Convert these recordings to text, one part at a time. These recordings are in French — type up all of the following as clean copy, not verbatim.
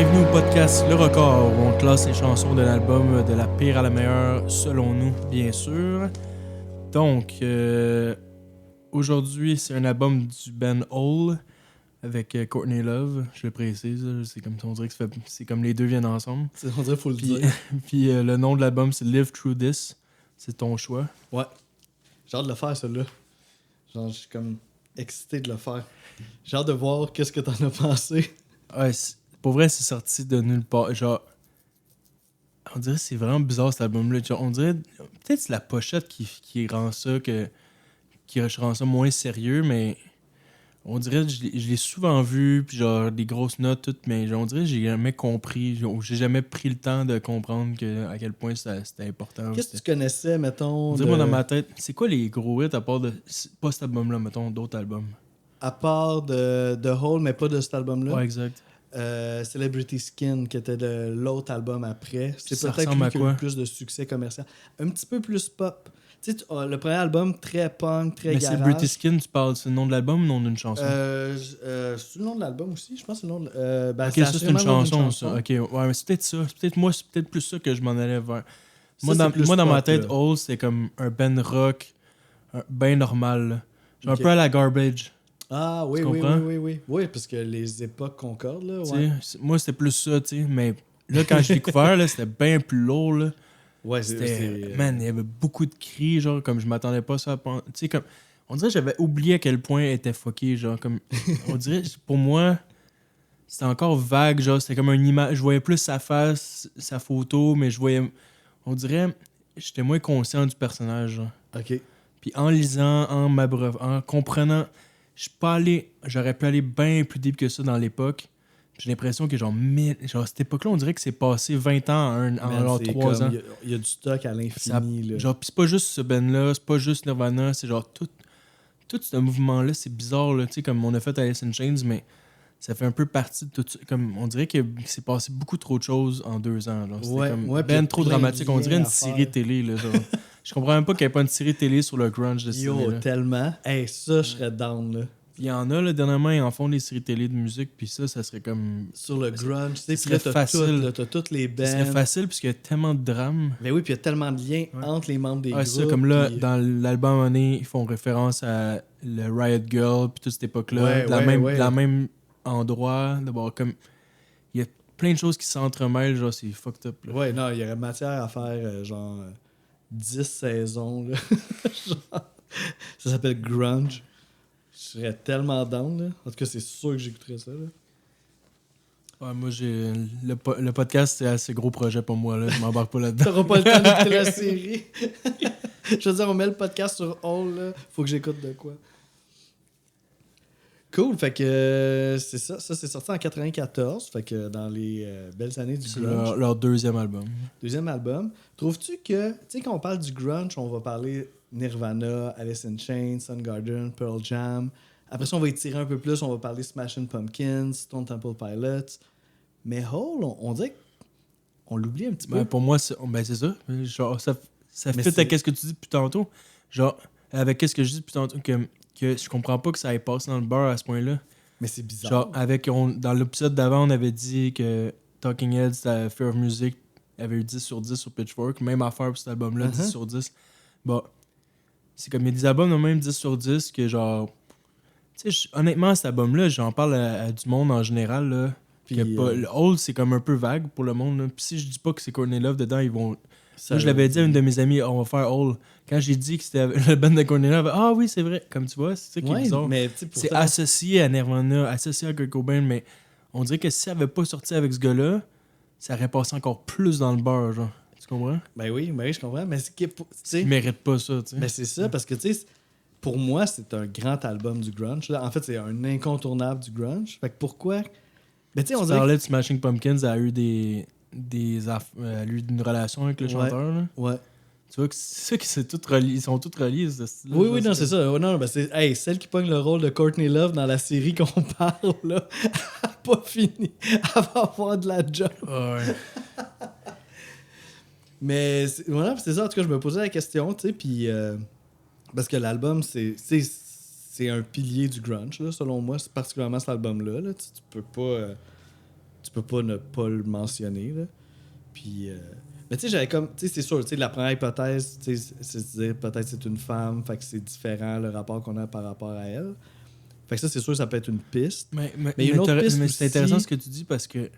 Bienvenue au podcast Le Record, où on classe les chansons de l'album de la pire à la meilleure, selon nous, bien sûr. Donc, aujourd'hui, c'est un album du band Hole avec Courtney Love, je le précise. C'est comme on dirait que c'est comme les deux viennent ensemble. On dirait qu'il faut le Puis, dire. puis le nom de l'album, c'est Live Through This. C'est ton choix. Ouais. J'ai hâte de le faire, celui-là. Genre, je suis comme excité de le faire. J'ai hâte de voir qu'est-ce que t'en as pensé. Ouais, pour vrai, c'est sorti de nulle part. Genre, on dirait que c'est vraiment bizarre cet album-là. Genre, on dirait, peut-être c'est la pochette qui rend ça qui rend ça moins sérieux, mais on dirait que je l'ai souvent vu, puis genre des grosses notes, toutes, mais genre, on dirait que j'ai jamais compris, genre, j'ai jamais pris le temps de comprendre à quel point c'était important. Qu'est-ce que tu connaissais, mettons, On dirait, moi, dans ma tête, c'est quoi les gros hits à part de, pas cet album-là, mettons, d'autres albums? à part de Hole, mais pas de cet album-là? Ouais, exact. Celebrity Skin, qui était de l'autre album après. C'est Ça peut-être ressemble lui à qui a eu quoi? le plus de succès commercial. Un petit peu plus pop. Tu sais, le premier album, très punk, très Mais garage. Celebrity Skin, tu parles, c'est le nom de l'album ou le nom d'une chanson? C'est le nom de l'album aussi, je pense que c'est le nom de... Ok, ça c'est une assurément le nom d'une chanson, ça. Ok, ouais, mais c'est peut-être ça. C'est peut-être plus ça que je m'en allais vers. Ça, c'est plus Moi, dans ma pop, tête, là. Hole, c'est comme un band rock, ben normal. Là. Genre Ok. un peu à la Garbage. Ah oui, Tu oui, comprends? oui. Oui, parce que les époques concordent, là. Tu Ouais, sais, moi, c'était plus ça, tu sais. Mais là, quand j'ai découvert, là, c'était bien plus lourd. Là. ouais C'était. Man, il y avait beaucoup de cris, genre, comme je m'attendais pas à ça. Tu sais, comme. On dirait que j'avais oublié à quel point elle était fucké, genre, comme. On dirait, pour moi. C'était encore vague, genre, c'était comme une image. Je voyais plus sa face, sa photo, mais je voyais. On dirait. J'étais moins conscient du personnage, genre. OK. Puis en lisant, en comprenant, je suis pas allé. J'aurais pu aller bien plus deep que ça dans l'époque. J'ai l'impression que, genre, cette époque-là, on dirait que c'est passé 20 ans en Man, genre c'est 3 comme, ans. il y a du stock à Ça- l'infini, là. genre, pis c'est pas juste ce band-là, c'est pas juste Nirvana, c'est genre tout ce mouvement-là, c'est bizarre, là, tu sais, comme on a fait Alice in Chains, mais ça fait un peu partie de tout ça. Comme, on dirait qu'il s'est passé beaucoup trop de choses en 2 ans. Genre. C'était Ouais, comme ouais, puis il y a ben trop plein de dramatique. On dirait liens une à série faire. télé. Là, genre. Je comprends même pas qu'il n'y ait pas une série télé sur le grunge de cette Yo, série-là. tellement. Hey, ça, je serais down, là. Il y en a, là, dernièrement, ils en font des séries télé de musique, puis ça serait comme... Sur le grunge, tu sais, ce puis là, serait t'as facile. tout, là, t'as toutes les Ce serait bands. facile, puisqu'il y a tellement de drames. Mais oui, puis il y a tellement de liens Ouais. entre les membres des Ouais, groupes. c'est ça, comme là, puis- dans l'album année, ils font référence à le Riot Girl, puis toute cette époque-là, Ouais, de la ouais, même, ouais. de la même endroit, d'abord, comme... Il y a plein de choses qui s'entremêlent, genre, c'est fucked up, là. Ouais, non, il y aurait matière à faire, 10 saisons, là. Genre, ça s'appelle Grunge. Je serais tellement down, là. En tout cas, c'est sûr que j'écouterais ça, là. Ouais, moi, j'ai le podcast, c'est assez gros projet pour moi, là. Je m'embarque pas là-dedans. T'auras pas le temps d'écouter la série. Je veux dire, on met le podcast sur Hall, là. Faut que j'écoute de quoi. Cool, fait que c'est ça. Ça, c'est sorti en 94. Fait que dans les belles années du C'est grunge. leur deuxième album. Deuxième album. Trouves-tu que, tu sais, quand on parle du grunge, on va parler Nirvana, Alice in Chains, Soundgarden, Pearl Jam. Après ça, on va étirer un peu plus. On va parler Smashing Pumpkins, Stone Temple Pilots. Mais Hole, on dirait qu'on l'oublie un petit peu. Ben, pour moi, c'est ça. Genre, ça Mais fit c'est- à qu'est-ce que tu dis depuis tantôt. Genre, avec qu'est-ce que je dis depuis tantôt, que je comprends pas que ça ait passé dans le beurre à ce point-là. Mais c'est bizarre. Genre, dans l'épisode d'avant, on avait dit que Talking Heads, Fear of Music, avait eu 10 sur 10 sur Pitchfork. Même affaire pour cet album-là, 10 sur 10. Bon, c'est comme il y a des albums de même 10 sur 10 que genre... Tu sais, honnêtement, cet album-là, j'en parle à du monde en général, là. Puis, Le Hole, c'est comme un peu vague pour le monde. Là. Puis si je dis pas que c'est Courtney Love dedans, ils vont... ça Moi, je l'avais dit à une de mes amies, on va faire Hole. Quand j'ai dit que c'était le band de Courtney Love, ah oui, c'est vrai. Comme tu vois, c'est ça qui est Ouais, bizarre. mais tu sais, C'est pourtant... associé à Nirvana, associé à Kurt Cobain, mais on dirait que si ça avait pas sorti avec ce gars-là, ça aurait passé encore plus dans le beurre, genre. Tu comprends? Ben oui, je comprends. Mais c'est tu sais, Il mérite pas ça, tu sais. ben c'est ça, parce que, tu sais, pour moi, c'est un grand album du grunge. Là. En fait, c'est un incontournable du grunge. Fait que pourquoi... Ben, tu sais, on Tu dirait... parlais de Smashing Pumpkins, a eu a eu une relation avec le Ouais. chanteur, là. Ouais. Tu vois que c'est ça qui c'est tout relié, ils sont tous reliés, ce style-là. Oui, oui, non, c'est ça. Ouais, non, ben c'est... Hey, celle qui pogne le rôle de Courtney Love dans la série qu'on parle, là, elle a pas fini. Elle va avoir de la job. Ouais. Mais voilà, c'est ça. En tout cas, je me posais la question, tu sais, puis... parce que l'album, c'est un pilier du grunge, là, selon moi. C'est particulièrement cet album-là. Là. Tu tu peux pas ne pas le mentionner. Là. Puis, mais tu sais, j'avais comme, tu sais, c'est sûr, tu sais, la première hypothèse, tu sais, c'est de dire peut-être c'est une femme, fait que c'est différent le rapport qu'on a par rapport à elle. Fait que ça, c'est sûr, ça peut être une piste. Mais il y a une autre piste c'est intéressant aussi. ce que tu dis parce que, tu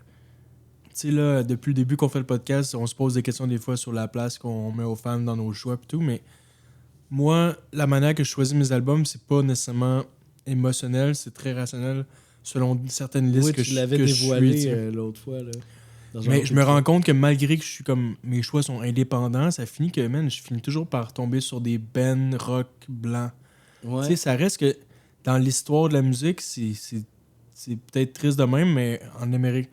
sais, là, depuis le début qu'on fait le podcast, on se pose des questions des fois sur la place qu'on met aux femmes dans nos choix et tout, mais moi, la manière que je choisis mes albums, c'est pas nécessairement émotionnel, c'est très rationnel selon certaines listes Oui, que tu l'avais je dévoilé suis. Tu sais. l'autre fois. Là, dans un Mais autre je me rends épisode. compte que malgré que je suis comme mes choix sont indépendants, ça finit que, man, je finis toujours par tomber sur des bands rock blancs. Ouais. Tu sais, ça reste que dans l'histoire de la musique, c'est peut-être triste de même, mais en Amérique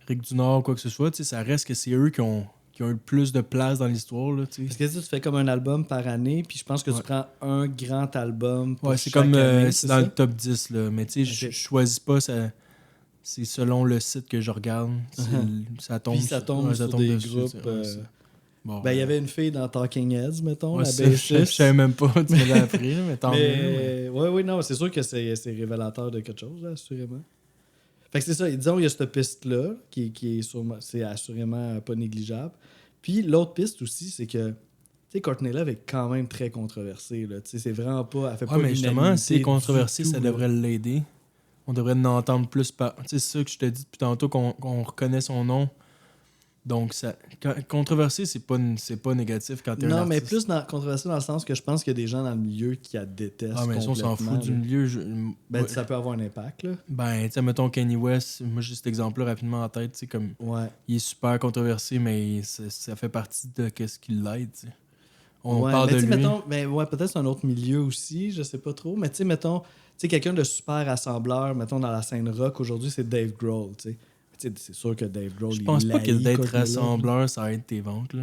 du Nord ou quoi que ce soit, tu sais, ça reste que c'est eux qui ont eu le plus de place dans l'histoire. Là, tu sais. Parce que tu fais comme un album par année, puis je pense que tu Ouais. prends un grand album pour Ouais, c'est chaque comme année, c'est dans ça? le top 10, là. Mais tu sais, je Ok. choisis pas, c'est selon le site que je regarde. Ça tombe, Puis ça tombe sur des dessus, groupes. tu sais. Ouais, bon, Ben, il y avait une fille dans Talking Heads, mettons, ouais, la ça, je bassiste. savais même pas, tu me l'as appris, mais tant mieux. Mais oui, non, c'est sûr que c'est révélateur de quelque chose, là, assurément. Fait que c'est ça, disons, il y a cette piste-là, qui est c'est assurément pas négligeable. Puis l'autre piste aussi, c'est que, tu sais, Courtney Love est quand même très controversée, là. Tu sais, c'est vraiment pas, elle fait pas Ouais, mais justement, l'unanimité si c'est controversé, du tout, ça là. devrait l'aider. On devrait en entendre plus par. Tu sais, c'est ça que je te dis depuis tantôt, qu'on reconnaît son nom. Donc, controversé, c'est pas négatif quand t'es un Non, artiste. mais plus controversé dans le sens que je pense qu'il y a des gens dans le milieu qui la détestent. Ah, mais ça, on s'en complètement, fout du là. milieu. Ben, ça peut avoir un impact, là. Ben, tu sais, mettons Kanye West, moi j'ai cet exemple-là rapidement en tête, tu sais, comme Ouais. il est super controversé, mais ça fait partie de ce qui l'aide, tu sais. On Ouais, parle mais de tu sais, lui. mettons, mais ouais, peut-être c'est un autre milieu aussi, je sais pas trop. Mais tu sais, mettons, tu sais, quelqu'un de super rassembleur, mettons, dans la scène rock, aujourd'hui, c'est Dave Grohl, tu sais. Tu sais, c'est sûr que Dave Grohl, Je pense pas que haït d'être Courtney Love, là. rassembleur, ça aide tes ventes, là.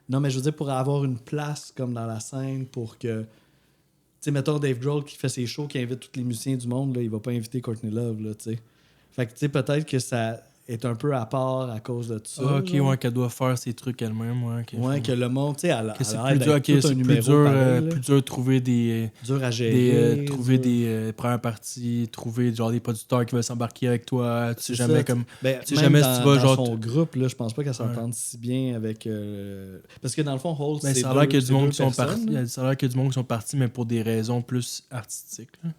Non, mais je veux dire, pour avoir une place comme dans la scène, pour que... Tu sais, mettons, Dave Grohl qui fait ses shows, qui invite tous les musiciens du monde, là, il va pas inviter Courtney Love, là, tu sais. Fait que, tu sais, peut-être que ça est un peu à part à cause de ça. Ah, ok, genre. ouais, qu'elle doit faire ses trucs elle-même, ouais. Ok, Ouais, que le monde, tu sais, elle que c'est a plus l'air dur, d'être ok, tout un c'est numéro pareil, là. plus dur de trouver des Dur à gérer. trouver dur- des premières parties, trouver genre des producteurs qui veulent s'embarquer avec toi. Tu sais C'est jamais ça, comme. Ben, Tu sais même jamais dans, si tu vas dans genre. son groupe, là, je pense pas qu'elle s'entende si bien avec... Parce que dans le fond, Holt, Ben, c'est ça a l'air qu'il y a du c'est monde deux qui sont personnes, partis. là. Ça a l'air qu'il y a du monde qui sont partis, mais pour des raisons plus artistiques. Là.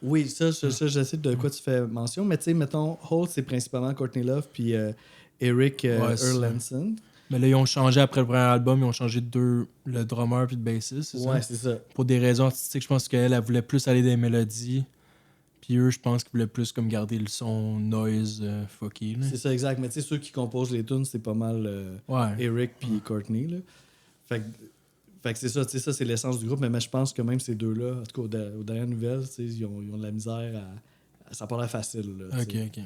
Oui, ça, je sais de quoi tu fais mention. Mais tu sais, mettons, Holt, c'est principalement Courtney Love puis Eric Ouais, c'est ça. Erlandson. Mais là, ils ont changé après le premier album, ils ont changé le drummer puis le bassiste, c'est Ouais, ça? c'est ça. Pour des raisons artistiques, je pense qu'elle voulait plus aller des mélodies. Puis eux, je pense qu'ils voulaient plus comme garder le son noise fucky. Là. C'est ça, exact. Mais tu sais, ceux qui composent les tunes, c'est pas mal Ouais. Eric puis Courtney, là. Fait que c'est ça, tu sais, ça, c'est l'essence du groupe. Mais je pense que même ces deux-là, en tout cas, aux dernières nouvelles, tu sais, ils ont de la misère à... Ça a pas l'air facile, là. Ok, tu sais. ok. Ouais.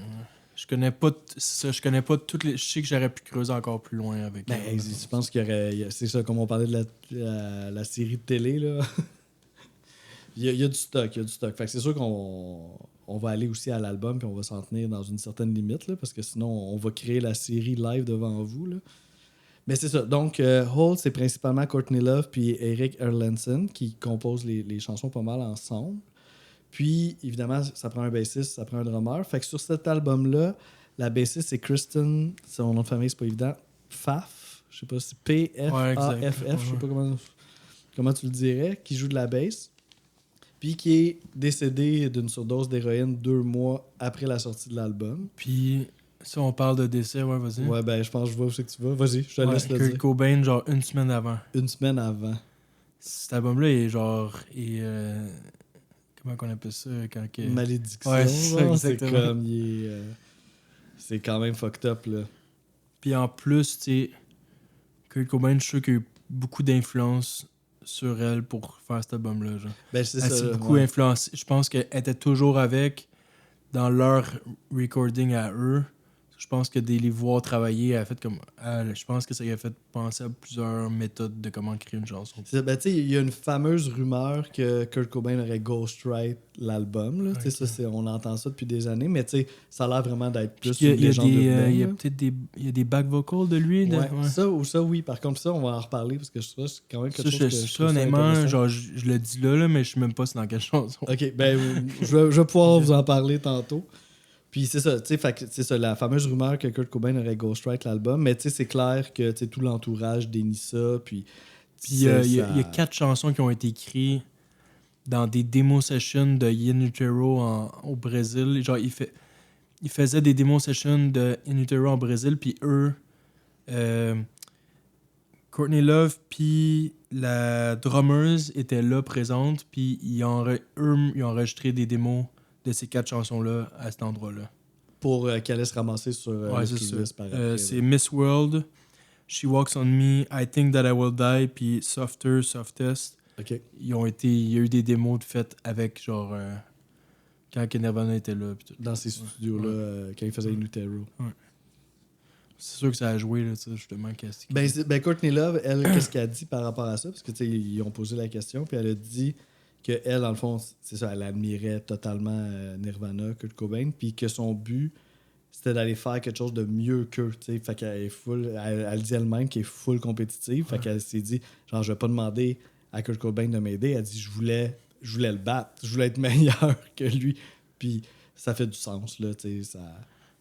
Je connais pas je connais pas toutes les. Je sais que j'aurais pu creuser encore plus loin avec. Ben, je pense qu'il y aurait... C'est ça, comme on parlait de la série de télé, là. il y a du stock, il y a du stock. Fait que c'est sûr qu'on va aller aussi à l'album puis on va s'en tenir dans une certaine limite, là, parce que sinon, on va créer la série live devant vous, là. Mais c'est ça. Donc, Holt, c'est principalement Courtney Love puis Eric Erlandson qui composent les chansons pas mal ensemble. Puis, évidemment, ça prend un bassiste, ça prend un drummer. Fait que sur cet album-là, la bassiste, c'est Kristen, son nom de famille, c'est pas évident, Pfaff, je sais pas si P-F-A-F-F, Ouais, je sais pas comment tu le dirais, qui joue de la bass. Puis qui est décédé d'une surdose d'héroïne 2 mois après la sortie de l'album. Puis, si on parle de décès, ouais, vas-y. Ouais, ben, je pense que je vois où c'est que tu vas. Vas-y, je te Ouais, laisse le Kurt dire. Cobain, genre une semaine avant. Une semaine avant. Cet album-là est genre. Comment qu'on appelle ça quand que... Malédiction. Ouais, c'est ça, genre, c'est exactement. comme, c'est quand même fucked up, là. Puis en plus, tu sais, Kurt Cobain, je suis sûr qu'il y a eu beaucoup d'influence sur elle pour faire cet album-là. Genre. Ben, c'est Elle ça. s'est là, beaucoup ouais. influencée. Je pense qu'elle était toujours avec dans leur recording à eux. Je pense que les voir travailler, elle a fait comme. Je pense que ça lui a fait penser à plusieurs méthodes de comment créer une chanson. Ben, tu sais, il y a une fameuse rumeur que Kurt Cobain aurait ghostwrite l'album. Là. Tu sais, ça, on entend ça depuis des années, mais tu sais, ça a l'air vraiment d'être plus Puis une légende urbaine. il y a là. peut-être des back vocals de lui. Ouais, ouais. Ça, oui. Par contre, ça, on va en reparler parce que ça, c'est quand même quelque chose que je Ça, trouve ça honnêtement, intéressant. genre, je le dis là, mais je sais même pas c'est dans quelle chanson. OK, ben, je vais pouvoir vous en parler tantôt. Puis c'est ça, tu sais, fait que c'est ça, la fameuse rumeur que Kurt Cobain aurait ghostwrite l'album, mais tu sais, c'est clair que tu sais, tout l'entourage dénie ça, puis... Puis il y a 4 chansons qui ont été écrites dans des démo sessions de In Utero au Brésil. Genre, il faisait des démo sessions de In Utero en Brésil, puis eux, Courtney Love puis la drummeuse étaient là présente, puis ils ont enregistré des démos de ces 4 chansons-là à cet endroit-là. Pour qu'elle allait se ramasser sur Ouais, c'est playlist ça. par après. C'est Miss World, She Walks on Me, I Think That I Will Die, puis Softer, Softest. OK. Il y a eu des démos faites avec, genre, quand que Nirvana était là. Pis tout. Dans ces studios-là, quand il faisait In Utero. C'est sûr que ça a joué, là, justement. Ben, Courtney Love, elle, qu'est-ce qu'elle a dit par rapport à ça? Parce que, tu sais, ils ont posé la question, puis elle a dit qu'elle, dans le fond, c'est ça, elle admirait totalement Nirvana, Kurt Cobain, puis que son but, c'était d'aller faire quelque chose de mieux qu'eux, tu sais. Fait qu'elle est full... Elle dit elle-même qu'elle est full compétitive. Fait qu'elle s'est dit, genre, je vais pas demander à Kurt Cobain de m'aider. Elle dit, je voulais le battre. Je voulais être meilleur que lui. Puis ça fait du sens, là, tu sais, ça...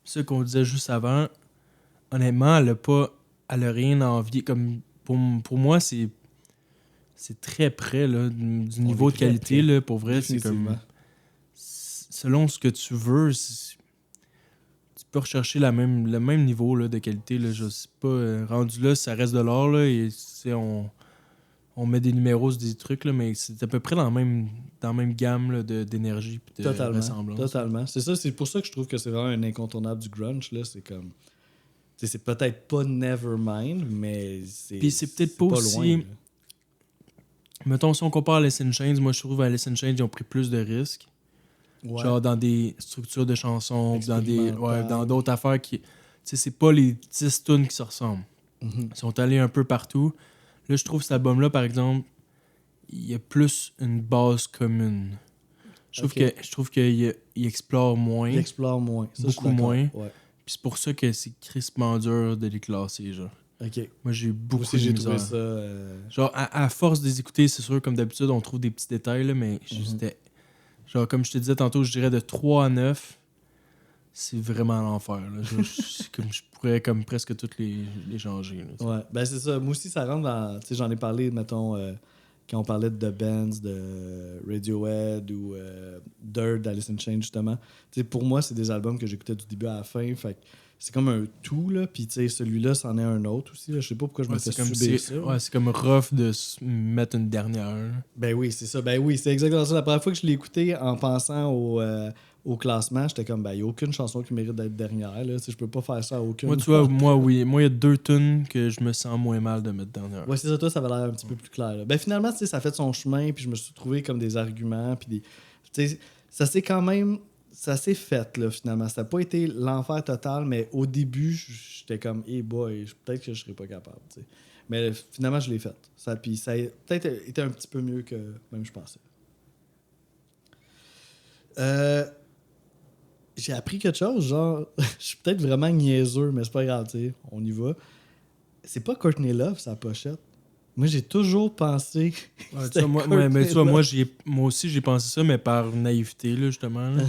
Ce qu'on disait juste avant, honnêtement, elle a rien à envier. Comme pour moi, c'est très près là, du niveau de qualité. Là, pour vrai, c'est comme... Selon ce que tu veux, tu peux rechercher le même niveau là, de qualité. Là, je sais pas, rendu là, ça reste de l'or. Là, et on met des numéros sur des trucs, là, mais c'est à peu près dans la même gamme là, d'énergie et de ressemblance. Totalement. C'est ça, c'est pour ça que je trouve que c'est vraiment un incontournable du grunge. Là. C'est comme... T'sais, c'est peut-être pas Nevermind, mais c'est... Puis c'est peut-être pas aussi... Loin, mettons, si on compare à Alice in Chains, moi je trouve à Alice in Chains, ils ont pris plus de risques. Ouais. Genre dans des structures de chansons, dans d'autres affaires qui... Tu sais, c'est pas les 10 tunes qui se ressemblent. Mm-hmm. Ils sont allés un peu partout. Là, je trouve cet album-là, par exemple, il y a plus une base commune. Je trouve qu'il explore moins. Il explore moins. Ça, beaucoup moins. Ouais. Puis c'est pour ça que c'est crispement dur de les classer, genre. OK. Moi, j'ai beaucoup de j'ai misère. trouvé ça... Genre, à force de les écouter, c'est sûr, comme d'habitude, on trouve des petits détails, là, mais c'était... Genre, comme je te disais tantôt, je dirais de 3 à 9, c'est vraiment l'enfer. Là. Je pourrais comme presque toutes les changer. Là, ouais, ben c'est ça. Moi aussi, ça rentre dans... Tu sais, j'en ai parlé, mettons, quand on parlait de The Bands, de Radiohead ou Dirt d'Alice in Chains, justement. Tu sais, pour moi, c'est des albums que j'écoutais du début à la fin. Fait que c'est comme un tout, là. Puis, tu sais, celui-là, c'en est un autre aussi. Là. Je sais pas pourquoi je me fais subir ça. Ouais, c'est comme rough de mettre une dernière. Ben oui, c'est ça. Ben oui, c'est exactement ça. La première fois que je l'ai écouté en pensant au classement, j'étais comme, ben, il n'y a aucune chanson qui mérite d'être dernière. Là. Je peux pas faire ça à aucune. Moi, tu vois, oui. Moi, il y a 2 tunes que je me sens moins mal de mettre dernière. Ouais, c'est ça. Toi, ça va l'air un petit peu plus clair. Là. Ben finalement, tu sais, ça a fait son chemin, puis je me suis trouvé comme des arguments, puis des... Tu sais, ça s'est quand même... Ça s'est fait, là, finalement. Ça n'a pas été l'enfer total, mais au début, j'étais comme, hey boy, peut-être que je serais pas capable. T'sais. Mais finalement, je l'ai fait. Puis ça a peut-être été un petit peu mieux que même je pensais. J'ai appris quelque chose, genre, je suis peut-être vraiment niaiseux, mais c'est pas grave, t'sais, on y va. C'est pas Courtney Love, sa pochette. Moi, j'ai toujours pensé. Ouais, moi aussi, j'ai pensé ça, mais par naïveté, là, justement. Là.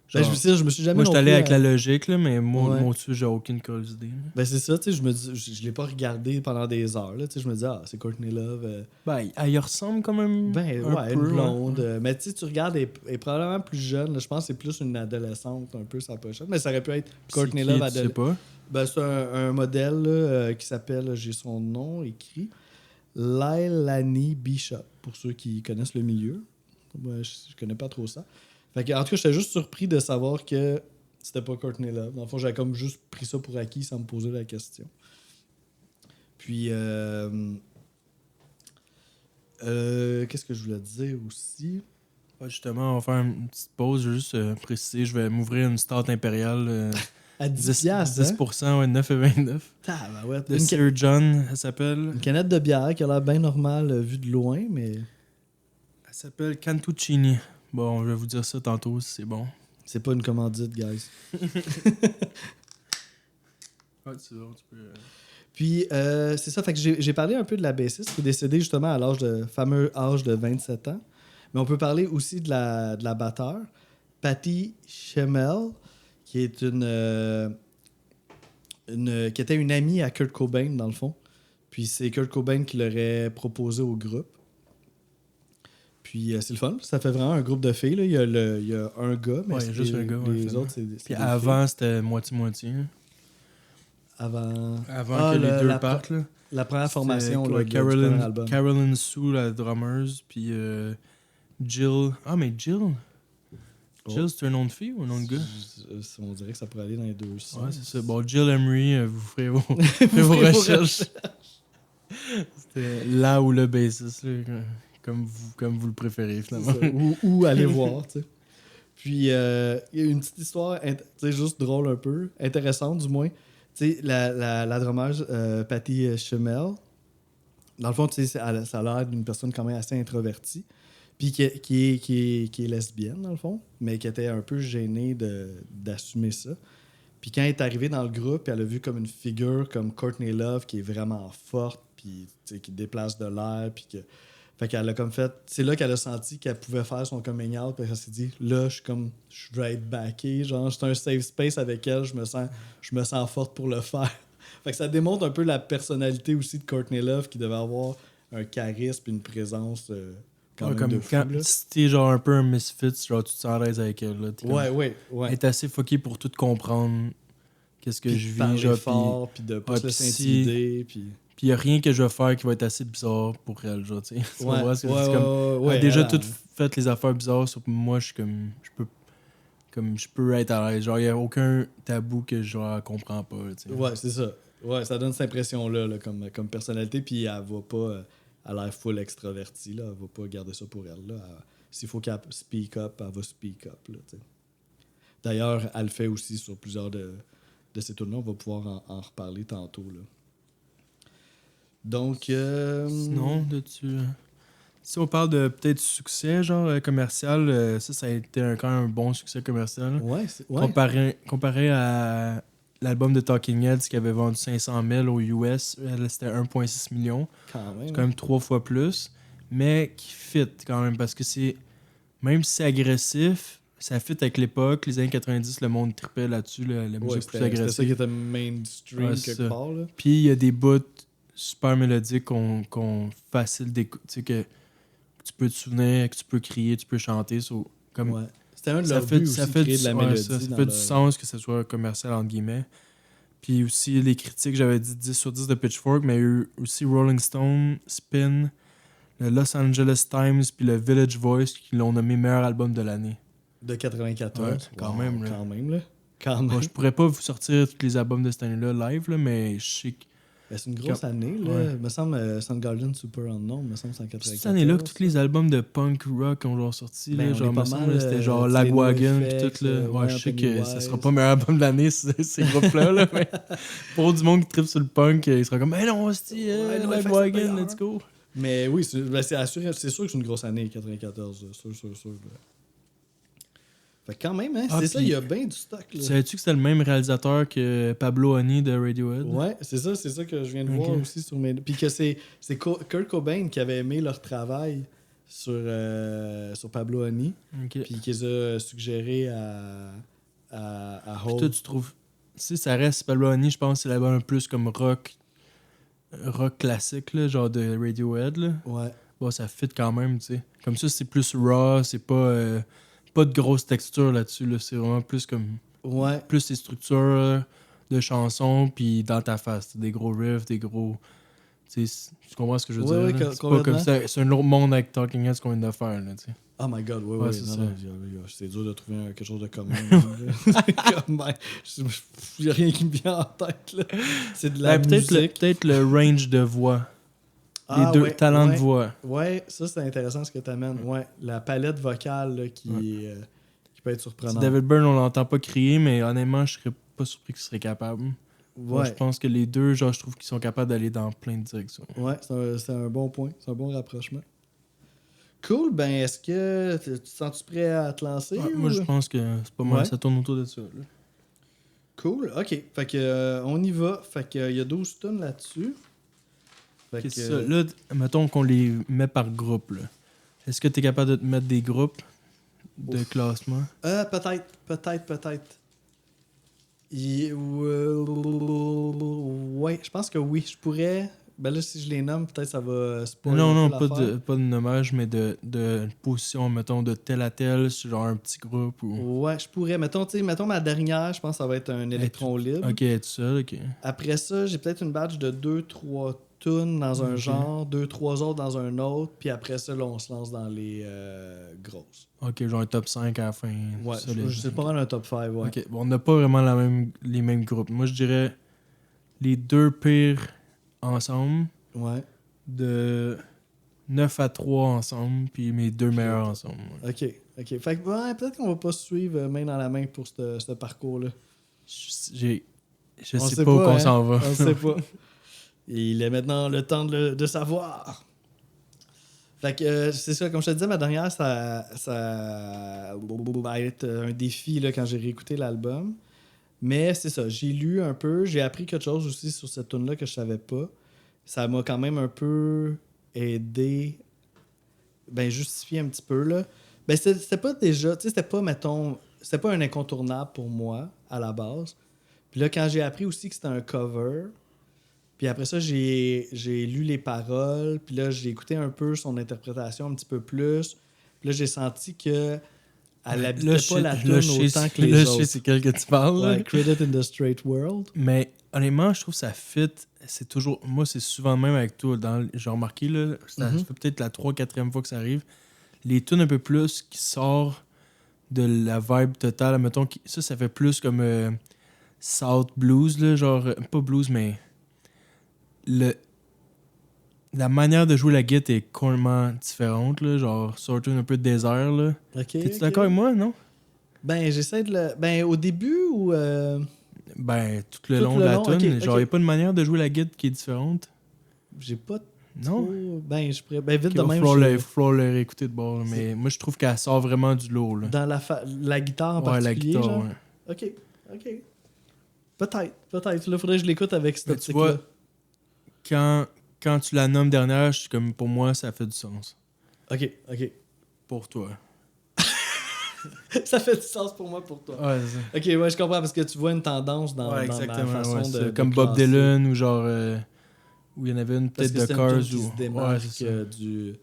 Genre, je me suis jamais. Moi, je suis allé avec la logique, là, mais moi au-dessus, j'ai aucune idée. Ben, c'est ça, tu sais, je l'ai pas regardé pendant des heures, là, tu sais, je me dis, c'est Courtney Love. Ben, elle y ressemble quand même. Ben, ouais, une blonde. Mais tu sais, tu regardes, elle est probablement plus jeune, là, je pense que c'est plus une adolescente, un peu, sa pochette. Mais ça aurait pu être Courtney Love adolescente. Je sais pas. Ben, c'est un modèle là, qui s'appelle, j'ai son nom écrit, Lailani Bishop, pour ceux qui connaissent le milieu. Moi, je connais pas trop ça. Fait que, en tout cas, j'étais juste surpris de savoir que c'était pas Courtney Love. Dans le fond, j'avais comme juste pris ça pour acquis sans me poser la question. Puis, qu'est-ce que je voulais dire aussi? Ouais, justement, on va faire une petite pause. Je vais juste préciser, je vais m'ouvrir une stout impériale. À 10$, hein? Ouais, 9,29. Tabarouette. De Sir John, elle s'appelle. Une canette de bière qui a l'air bien normale vue de loin, mais... Elle s'appelle Cantuccini. Bon, je vais vous dire ça tantôt si c'est bon. C'est pas une commandite, guys. Ouais, c'est bon, tu peux... Puis, c'est ça, fait que j'ai parlé un peu de la bassiste qui est décédée justement à fameux âge de 27 ans. Mais on peut parler aussi de la batteur, Patty Schemel, qui est qui était une amie à Kurt Cobain, dans le fond. Puis c'est Kurt Cobain qui l'aurait proposé au groupe. Puis c'est le fun. Ça fait vraiment un groupe de filles. Là. Il y a un gars, mais Ouais, juste un gars. les autres, c'est Puis des avant, c'était moitié-moitié. filles. Avant Que les deux partent. Là. La première formation, C'était, du premier album. Carolyn Sue, la drummeuse, puis Jill. Ah, mais Jill? Jill, c'est un nom de fille ou un nom de gars? On dirait que ça pourrait aller dans les deux sens. Ouais, c'est ça. Bon, Jill Emery, vous ferez vos, Vous ferez vos ferez vos recherches. C'était là ou le bassiste, là, comme vous le préférez, finalement. Ou aller voir, tu sais. Puis, il y a une petite histoire, tu sais, juste drôle un peu, intéressante du moins. Tu sais, la drummeuse Patty Schemel, dans le fond, tu sais, ça a l'air d'une personne quand même assez introvertie, puis qui est lesbienne, dans le fond, mais qui était un peu gênée d'assumer ça. Puis quand elle est arrivée dans le groupe, elle a vu comme une figure comme Courtney Love qui est vraiment forte, puis tu sais, qui déplace de l'air, puis que... Fait qu'elle a comme fait... C'est là qu'elle a senti qu'elle pouvait faire son coming out, puis elle s'est dit, là, je vais être backée, genre, c'est un safe space avec elle, je me sens forte pour le faire. Fait que ça démontre un peu la personnalité aussi de Courtney Love, qui devait avoir un charisme et une présence quand même de fou, quand là. si t'es genre un peu un misfit, genre tu te sens à l'aise avec elle. Là, Ouais. Elle est assez fuckée pour tout comprendre qu'est-ce que Puis je de vis, parler genre, fort, puis de pas se laisser intimider, puis... Puis il n'y a rien que je vais faire qui va être assez bizarre pour elle, genre, tu sais. Tu comprends ce que je dis? Elle a déjà toutes fait les affaires bizarres, sauf que moi, je suis je peux être à l'aise. Genre, il n'y a aucun tabou que je comprends pas, tu sais. Ouais, c'est ça. Ouais, ça donne cette impression-là là, comme personnalité, puis elle va pas à l'air full extravertie, là. Elle va pas garder ça pour elle, là. S'il faut qu'elle speak up, elle va speak up, là, tu sais. D'ailleurs, elle le fait aussi sur plusieurs de ces tournées. On va pouvoir en reparler tantôt, là. Donc... Sinon, si on parle de peut-être succès, genre commercial, ça a été quand même un bon succès commercial. Ouais. Comparé à l'album de Talking Heads qui avait vendu 500 000 aux US, c'était 1,6 million. C'est quand même 3 fois plus. Mais qui fit quand même parce que même si c'est agressif, ça fit avec l'époque. Les années 90, le monde trippait là-dessus, la musique plus agressive. C'était ça qui était mainstream quelque part. Là. Puis il y a des bouts super mélodiques qu'on facile d'écoute. Tu sais, que tu peux te souvenir, que tu peux crier, tu peux chanter. Comme, c'était un de leurs buts aussi, créer de la mélodie. Ça fait du sens que ce soit commercial, entre guillemets. Puis aussi, les critiques, j'avais dit 10 sur 10 de Pitchfork, mais il y a eu aussi Rolling Stone, Spin, le Los Angeles Times, puis le Village Voice qui l'ont nommé meilleur album de l'année. De 94. Ouais, quand même. Bon, je pourrais pas vous sortir tous les albums de cette année-là live, là, mais je sais que... c'est une grosse année, là. Ouais. Il me semble Soundgarden Super Unknown, me semble 194. C'est cette année-là que tous les albums de punk rock ont genre sorti. Ben, là, genre, pas mal, c'était genre Lagwagon pis tout. Là. Ouais, je sais que ça sera pas meilleur album de l'année, ces groupes-là. Là, mais pour du monde qui tripe sur le punk, il sera comme, mais non, c'est Lagwagon, let's go. Mais oui, c'est sûr que c'est une grosse année, 94. Sûr. Fait que quand même, hein, c'est ça, il y a bien du stock. Là. Savais-tu que c'était le même réalisateur que Pablo Honey de Radiohead? Ouais, c'est ça que je viens de voir aussi sur mes... Puis que c'est Kurt Cobain qui avait aimé leur travail sur Pablo Honey. Okay. Puis qui les a suggéré à Hole. Toi, tu trouves... Si ça reste Pablo Honey, je pense que c'est l'album plus comme rock classique, là, genre de Radiohead. Là. Ouais. Bon, ça fit quand même, tu sais. Comme ça, c'est plus raw, c'est pas de grosse texture là-dessus. Là. C'est vraiment plus comme... Ouais. Plus des structures de chansons, puis dans ta face. Des gros riffs, des gros... Tu comprends ce que je veux dire? Oui, c'est pas comme ça. C'est un autre monde avec Talking Heads qu'on vient de faire, là, tu sais. Oh my God, oui. C'est dur de trouver quelque chose de commun. Il n'y a rien qui me vient en tête. Là. C'est de la musique. Peut-être le range de voix. Les deux talents de voix. Ouais, ça c'est intéressant ce que tu amènes. Ouais, la palette vocale là, qui peut être surprenante. David Byrne, on l'entend pas crier, mais honnêtement, je serais pas surpris qu'il serait capable. Ouais. Moi, je pense que les deux, genre, je trouve qu'ils sont capables d'aller dans plein de directions. Ouais, c'est un bon point. C'est un bon rapprochement. Cool, ben est-ce que tu te sens-tu prêt à te lancer? Moi, je pense que c'est pas mal, ça tourne autour de ça. Là. Cool, ok. Fait que on y va. Fait que il y a 12 tonnes là-dessus. Fait que ça. Là, mettons qu'on les met par groupe. Là. Est-ce que tu es capable de te mettre des groupes de classement? Peut-être. Ouais, je pense que oui. Je pourrais. Ben là, si je les nomme, peut-être ça va spoiler Non, un non, peu l'affaire. pas de nommage, mais de position, mettons, de tel à tel, sur genre un petit groupe ou. Ouais, je pourrais. Mettons, tu sais, mettons ma dernière, je pense que ça va être un électron libre. Ok, tout seul, ok. Après ça, j'ai peut-être une batch de 2-3 tunes dans un Ok. genre, 2-3 autres dans un autre, puis après ça, là, on se lance dans les grosses. Ok, genre un top 5 à la fin. Ouais, solide. c'est pas mal un top 5, ouais. Ok, bon, on n'a pas vraiment les mêmes groupes. Moi, je dirais les deux pires ensemble, Ouais, de 9 à 3 ensemble, puis mes deux Puis meilleurs le- ensemble. ok, ok. Fait que, ouais, peut-être qu'on va pas se suivre main dans la main pour ce parcours-là. J'ai- Je On sais sait pas où qu'on hein? s'en va. On sait pas. Et il est maintenant le temps de savoir. Fait que c'est ça, comme je te disais, ma dernière, ça va être un défi là, quand j'ai réécouté l'album. Mais c'est ça, j'ai lu un peu, j'ai appris quelque chose aussi sur cette tune là que je savais pas. Ça m'a quand même un peu aidé, ben justifié un petit peu là. Ben c'était pas déjà, tu sais, c'était pas, mettons, c'était pas un incontournable pour moi à la base. Puis là, quand j'ai appris aussi que c'était un cover, puis après ça, j'ai lu les paroles, puis là, j'ai écouté un peu son interprétation un petit peu plus. Puis là, j'ai senti que elle Là, habitait pas la là, tune je autant sais, que les là, je sais autres. c'est quel que tu parles. Là. Ouais, Credit in the Straight World. Mais honnêtement, je trouve que ça fit. C'est toujours. Moi, c'est souvent le même avec toi. J'ai remarqué, là, ça Mhm. fait peut-être la 3-4e fois que ça arrive. Les tunes un peu plus qui sortent de la vibe totale. Mettons, ça fait plus comme South Blues, là, genre. Pas blues, mais. Le, la manière de jouer la guitare est complètement différente, là, genre, sortir un peu de désert. Là. Ok. T'es-tu ok. d'accord avec moi, non? Ben, j'essaie de le. Ben, au début ou. Ben, tout le Tout long le de la long, tune. ok, Genre, ok. y a pas une manière de jouer la guitare qui est différente. J'ai pas Non? trop. Ben, je pourrais. Ben, vite Ok, de va même. falloir le réécouter de bord. Mais moi, je trouve qu'elle sort vraiment du lourd. Là. Dans la guitare en Ouais, la particulier, guitare, genre. ouais. Ok. Ok. Peut-être. Là, faudrait que je l'écoute avec cette Mais tu optique-là. vois, quand tu la nommes dernière, je suis comme, pour moi, ça fait du sens. Ok. Pour toi. Ça fait du sens pour moi, pour toi. Ouais, c'est ça. Ok, ouais, je comprends parce que tu vois une tendance dans ma Exactement. façon Ouais, c'est ça. de Comme Bob classer. Dylan ou genre. Où il y en avait une Parce peut-être que de c'est une Cars tune qui ou. se Ouais, démarque c'est ça. du.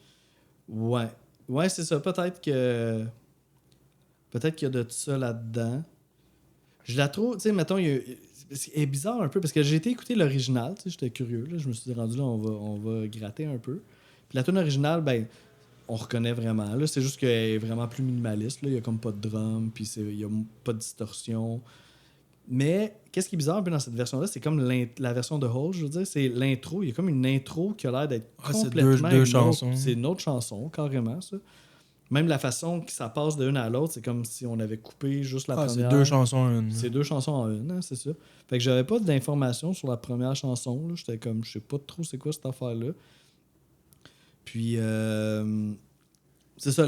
Ouais. Ouais, c'est ça. Peut-être que. Peut-être qu'il y a de tout ça là-dedans. Je la trouve, tu sais, mettons, elle est bizarre un peu parce que j'ai été écouter l'original, tu sais, j'étais curieux, là, je me suis dit, rendu là, on va gratter un peu. Puis la tune originale, ben, on reconnaît vraiment, là, c'est juste qu'elle est vraiment plus minimaliste, là, il y a comme pas de drum, puis il y a pas de distorsion. Mais, qu'est-ce qui est bizarre un peu dans cette version-là, c'est comme la version de Hole, je veux dire, c'est l'intro, il y a comme une intro qui a l'air d'être Ah, c'est complètement deux une chansons. autre, c'est une autre chanson, carrément, ça. Même la façon que ça passe de une à l'autre, c'est comme si on avait coupé juste la Ah, c'est première. deux chansons en une. C'est deux chansons en une, hein, c'est ça. Fait que j'avais pas d'informations sur la première chanson. Là. J'étais comme, je sais pas trop c'est quoi cette affaire-là. Puis, c'est ça,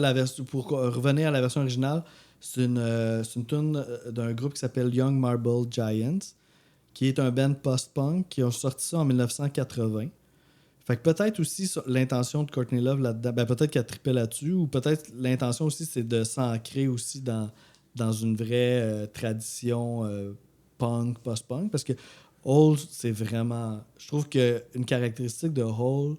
pour revenir à la version originale, c'est une tune d'un groupe qui s'appelle Young Marble Giants, qui est un band post-punk qui ont sorti ça en 1980. Fait que peut-être aussi l'intention de Courtney Love là-dedans, ben peut-être qu'elle trippait là-dessus, ou peut-être l'intention aussi c'est de s'ancrer aussi dans une vraie tradition punk, post-punk, parce que Hole, c'est vraiment... Je trouve qu'une caractéristique de Hole,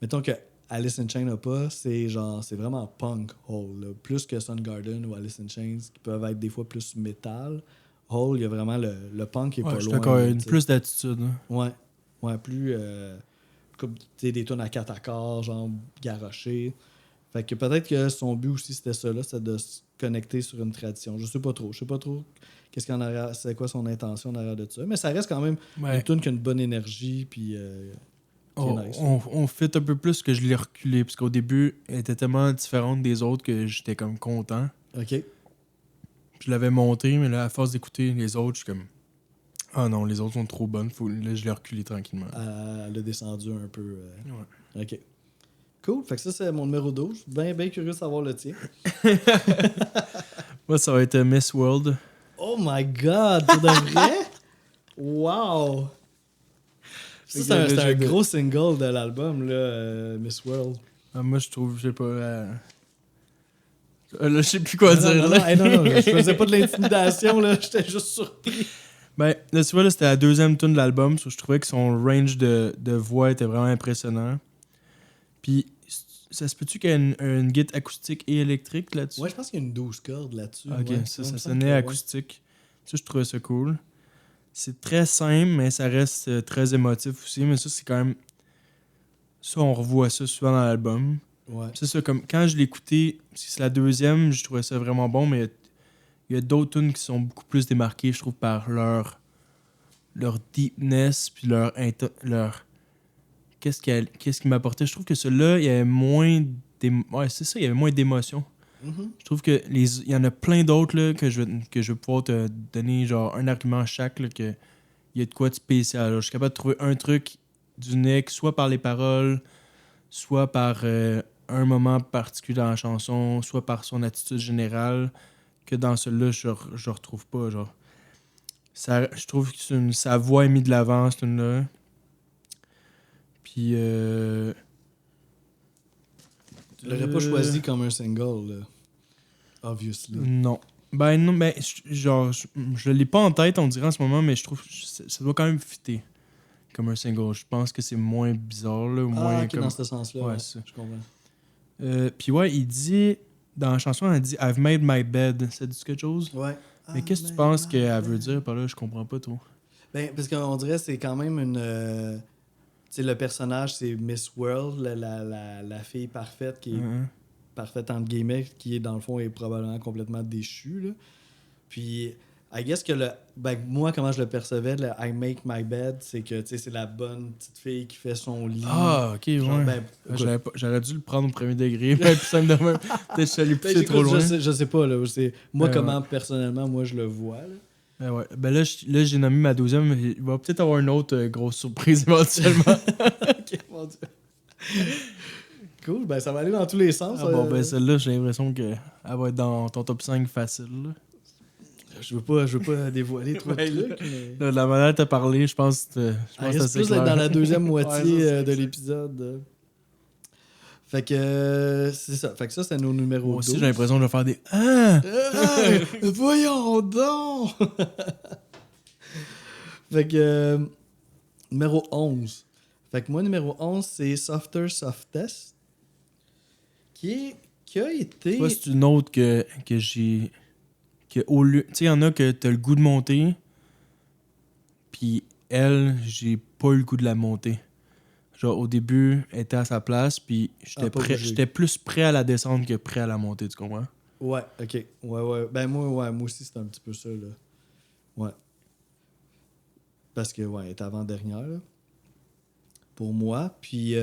mettons que Alice in Chains n'a pas, c'est vraiment punk, Hole. Là. Plus que Soundgarden ou Alice in Chains, qui peuvent être des fois plus métal. Hole, il y a vraiment le punk qui est Ouais, pas je suis loin. d'accord. Là, Une t'sais. plus d'attitude. Hein. Ouais, plus... comme des tunes à 4 accords, genre garochées. Fait que peut-être que son but aussi c'était ça, là, c'est de se connecter sur une tradition. Je sais pas trop qu'est-ce qu'il en arrière, c'est quoi son intention en arrière de ça. Mais ça reste quand même Ouais. une tune qui a une bonne énergie, puis qui est nice. On fait un peu plus que je l'ai reculé, parce qu'au début, elle était tellement différente des autres que j'étais comme content. OK. Je l'avais monté, mais là, à force d'écouter les autres, je suis comme. Ah non, les autres sont trop bonnes. Là, je l'ai reculé tranquillement. Elle a descendu un peu. Ouais. OK. Cool. Fait que ça, c'est mon numéro 12. Bien curieux de savoir le tien. Moi, ça va être Miss World. Oh my God! Pour de vrai? Wow! Ça, c'est un gros single de l'album, là, Miss World. Ah, moi, je trouve, je sais pas. Là, je sais plus quoi dire. Non, je faisais pas de l'intimidation, là. J'étais juste surpris. Ben, là, tu vois, là, c'était la deuxième tune de l'album. Je trouvais que son range de voix était vraiment impressionnant. Puis, ça se peut-tu qu'il y ait une guitare acoustique et électrique là-dessus? Ouais, je pense qu'il y a une 12 cordes là-dessus. Ok, ouais. ça, Ouais, il ça me semble sonnait que, ouais. acoustique. Ça, je trouvais ça cool. C'est très simple, mais ça reste très émotif aussi. Mais ça, c'est quand même... Ça, on revoit ça souvent dans l'album. Ouais. C'est ça, comme quand je l'ai écouté, c'est la deuxième, je trouvais ça vraiment bon, mais il y a d'autres tunes qui sont beaucoup plus démarquées, je trouve, par leur deepness, puis leur qu'est-ce qui m'apportait. Je trouve que celui-là, il y avait moins ouais, c'est ça, il y avait moins d'émotion. Mhm. Je trouve que il y en a plein d'autres là, que je vais pouvoir te donner genre un argument à chaque là, que il y a de quoi de spécial. Alors, je suis capable de trouver un truc d'unique, soit par les paroles, soit par un moment particulier dans la chanson, soit par son attitude générale, que dans celui-là, je retrouve pas. Genre. Je trouve que sa voix est mise de l'avant, cette tune-là. Puis. Tu l'aurais pas choisi comme un single, là. Obviously. Non. Ben non, ben, je l'ai pas en tête, on dirait en ce moment, mais je trouve que ça doit quand même fitter comme un single. Je pense que c'est moins bizarre, là, ou moins Ok, comme... dans ce sens-là. Ouais, Ouais, c'est ça. je comprends. Puis ouais, il dit, dans la chanson, elle dit « I've made my bed ». Ça dit quelque chose? Ouais. Mais qu'est-ce que tu penses qu'elle veut dire par là? Je comprends pas trop. Ben, parce qu'on dirait que c'est quand même une. Tu sais, le personnage, c'est Miss World, la fille parfaite qui est Mhm. parfaite entre guillemets, qui est dans le fond est probablement complètement déchue. Là. Puis, I guess que moi, comment je le percevais, le I make my bed, c'est que c'est la bonne petite fille qui fait son lit. Ah, ok, Genre, ouais. ben, écoute, J'aurais dû le prendre au premier degré. Ben, puis ça me demande. Peut-être que je suis allé ben, pousser trop écoute, loin. je sais pas, là. Moi, Ouais. comment personnellement, moi, je le vois. Là. Ben ouais. Ben là, j'ai nommé ma deuxième. Mais il va peut-être avoir une autre grosse surprise éventuellement. Ok, mon Dieu. Cool, ben ça va aller dans tous les sens. Ah bon, ben celle-là, j'ai l'impression qu'elle va être dans ton top 5 facile. Là. Je veux pas dévoiler trop de Ouais, trucs, mais. Là, de la manière que t'as parlé, je pense que Elle risque c'est plus d'être clair. dans la deuxième Ouais, moitié ça, c'est de exact. l'épisode. Fait que c'est ça. Fait que ça, c'est nos numéros Moi aussi, 12. j'ai l'impression de faire des Ah! Voyons donc! Fait que numéro 11. Fait que moi, numéro 11, c'est Softer Softest. Qui a été. Tu vois, c'est une autre que j'ai. Que au lieu. Tu sais, il y en a que t'as le goût de monter. Puis elle, j'ai pas eu le goût de la monter. Genre, au début, elle était à sa place. Puis Ah, pas bougé. j'étais plus prêt à la descendre que prêt à la monter, tu comprends? Ouais, ok. Ouais. Ben moi aussi, c'est un petit peu ça, là. Ouais. Parce que, ouais, elle est avant-dernière, là. Pour moi. Puis,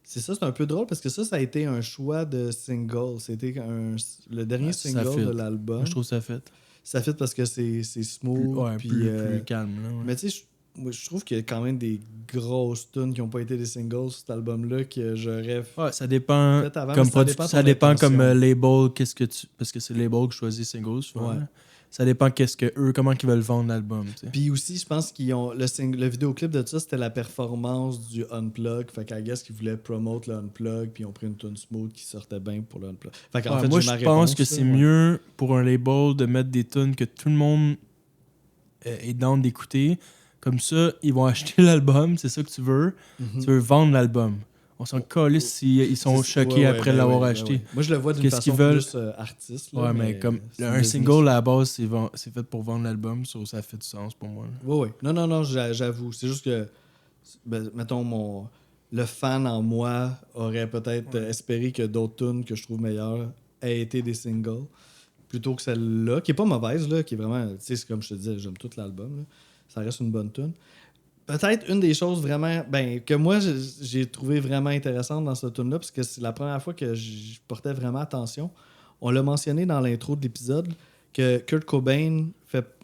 c'est ça, c'est un peu drôle parce que ça a été un choix de single. C'était le dernier Ouais, ça single fit. de l'album. Moi, je trouve ça fait. Ça fait parce que c'est smooth. Ouais, puis, plus calme, là. Ouais. mais tu sais, moi, je trouve qu'il y a quand même des grosses tunes qui n'ont pas été des singles sur cet album-là que j'aurais Ouais, ça dépend. fait avant. Comme mais ça dépend ça ton dépend intention. comme label, qu'est-ce que tu. Parce que c'est le label qui choisit singles, souvent. Ouais. Là. Ça dépend comment ils veulent vendre l'album, tu sais. Puis aussi, je pense qu'ils ont le vidéoclip de ça, c'était la performance du Unplug. Fait qu'à guess qu'ils voulaient promote le Unplug, puis ils ont pris une tune smooth qui sortait bien pour le Unplug. Fait qu'en Ouais, fait, moi, j'ai ma je pense réponse, que là, c'est ouais. mieux pour un label de mettre des tunes que tout le monde est down d'écouter. Comme ça, ils vont acheter l'album, c'est ça que tu veux. Mhm. Tu veux vendre l'album. On s'en calisse s'ils sont C'est- choqués ouais, après ben l'avoir ouais, ben acheté. ouais. Moi, je le vois d'une Qu'est-ce façon qu'ils veulent? plus artiste. Là, Ouais, mais comme c'est un une single business. à la base, c'est fait pour vendre l'album, ça fait du sens pour moi. Là. Oui. Non, j'avoue. C'est juste que, mettons, le fan en moi aurait peut-être espéré que d'autres tunes que je trouve meilleures aient été des singles, plutôt que celle-là, qui est pas mauvaise, là, qui est vraiment, tu sais, c'est comme je te disais, j'aime tout l'album, là. Ça reste une bonne tune. Peut-être une des choses vraiment, que moi, j'ai trouvé vraiment intéressante dans cette tune-là, parce que c'est la première fois que je portais vraiment attention. On l'a mentionné dans l'intro de l'épisode, que Kurt Cobain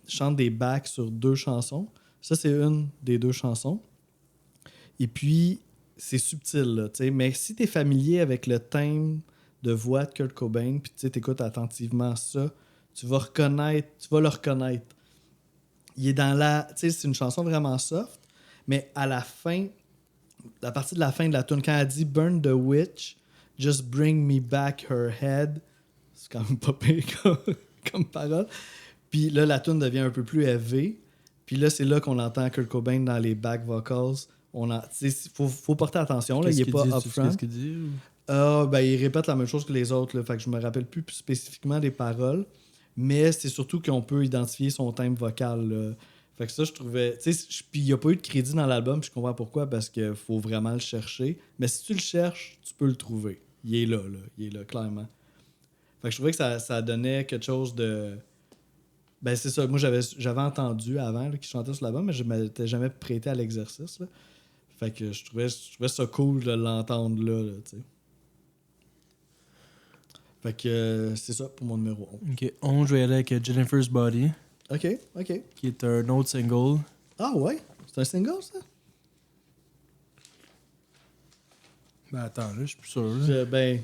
chante des backs sur 2 chansons. Ça, c'est une des 2 chansons. Et puis, c'est subtil, là, tu sais. Mais si tu es familier avec le thème de voix de Kurt Cobain, puis tu écoutes attentivement ça, tu vas le reconnaître. Il est dans tu sais, c'est une chanson vraiment soft, mais à la fin, à partir de la fin de la tune, quand elle dit Burn the witch, just bring me back her head, c'est quand même pas pire comme parole. Puis là, la tune devient un peu plus élevée. Puis là, c'est là qu'on entend Kurt Cobain dans les back vocals. Faut porter attention, là, il est pas upfront. Qu'est-ce qu'il dit? Il répète la même chose que les autres, là, fait que je me rappelle plus spécifiquement des paroles, mais c'est surtout qu'on peut identifier son thème vocal, là. Fait que ça, je trouvais... Puis il n'y a pas eu de crédit dans l'album, puis je comprends pourquoi, parce qu'il faut vraiment le chercher. Mais si tu le cherches, tu peux le trouver. Il est là. Il est là, clairement. Fait que je trouvais que ça donnait quelque chose de... Ben c'est ça, moi j'avais entendu avant qu'il chantait sur l'album, mais je ne m'étais jamais prêté à l'exercice, là. Fait que je trouvais ça cool de l'entendre là, tu sais. Fait que c'est ça pour mon numéro 11. Ok, 11, je vais y aller avec Jennifer's Body, OK. qui est un autre single. Ah ouais? C'est un single, ça? Ben attends, là, je suis plus sûr. Là.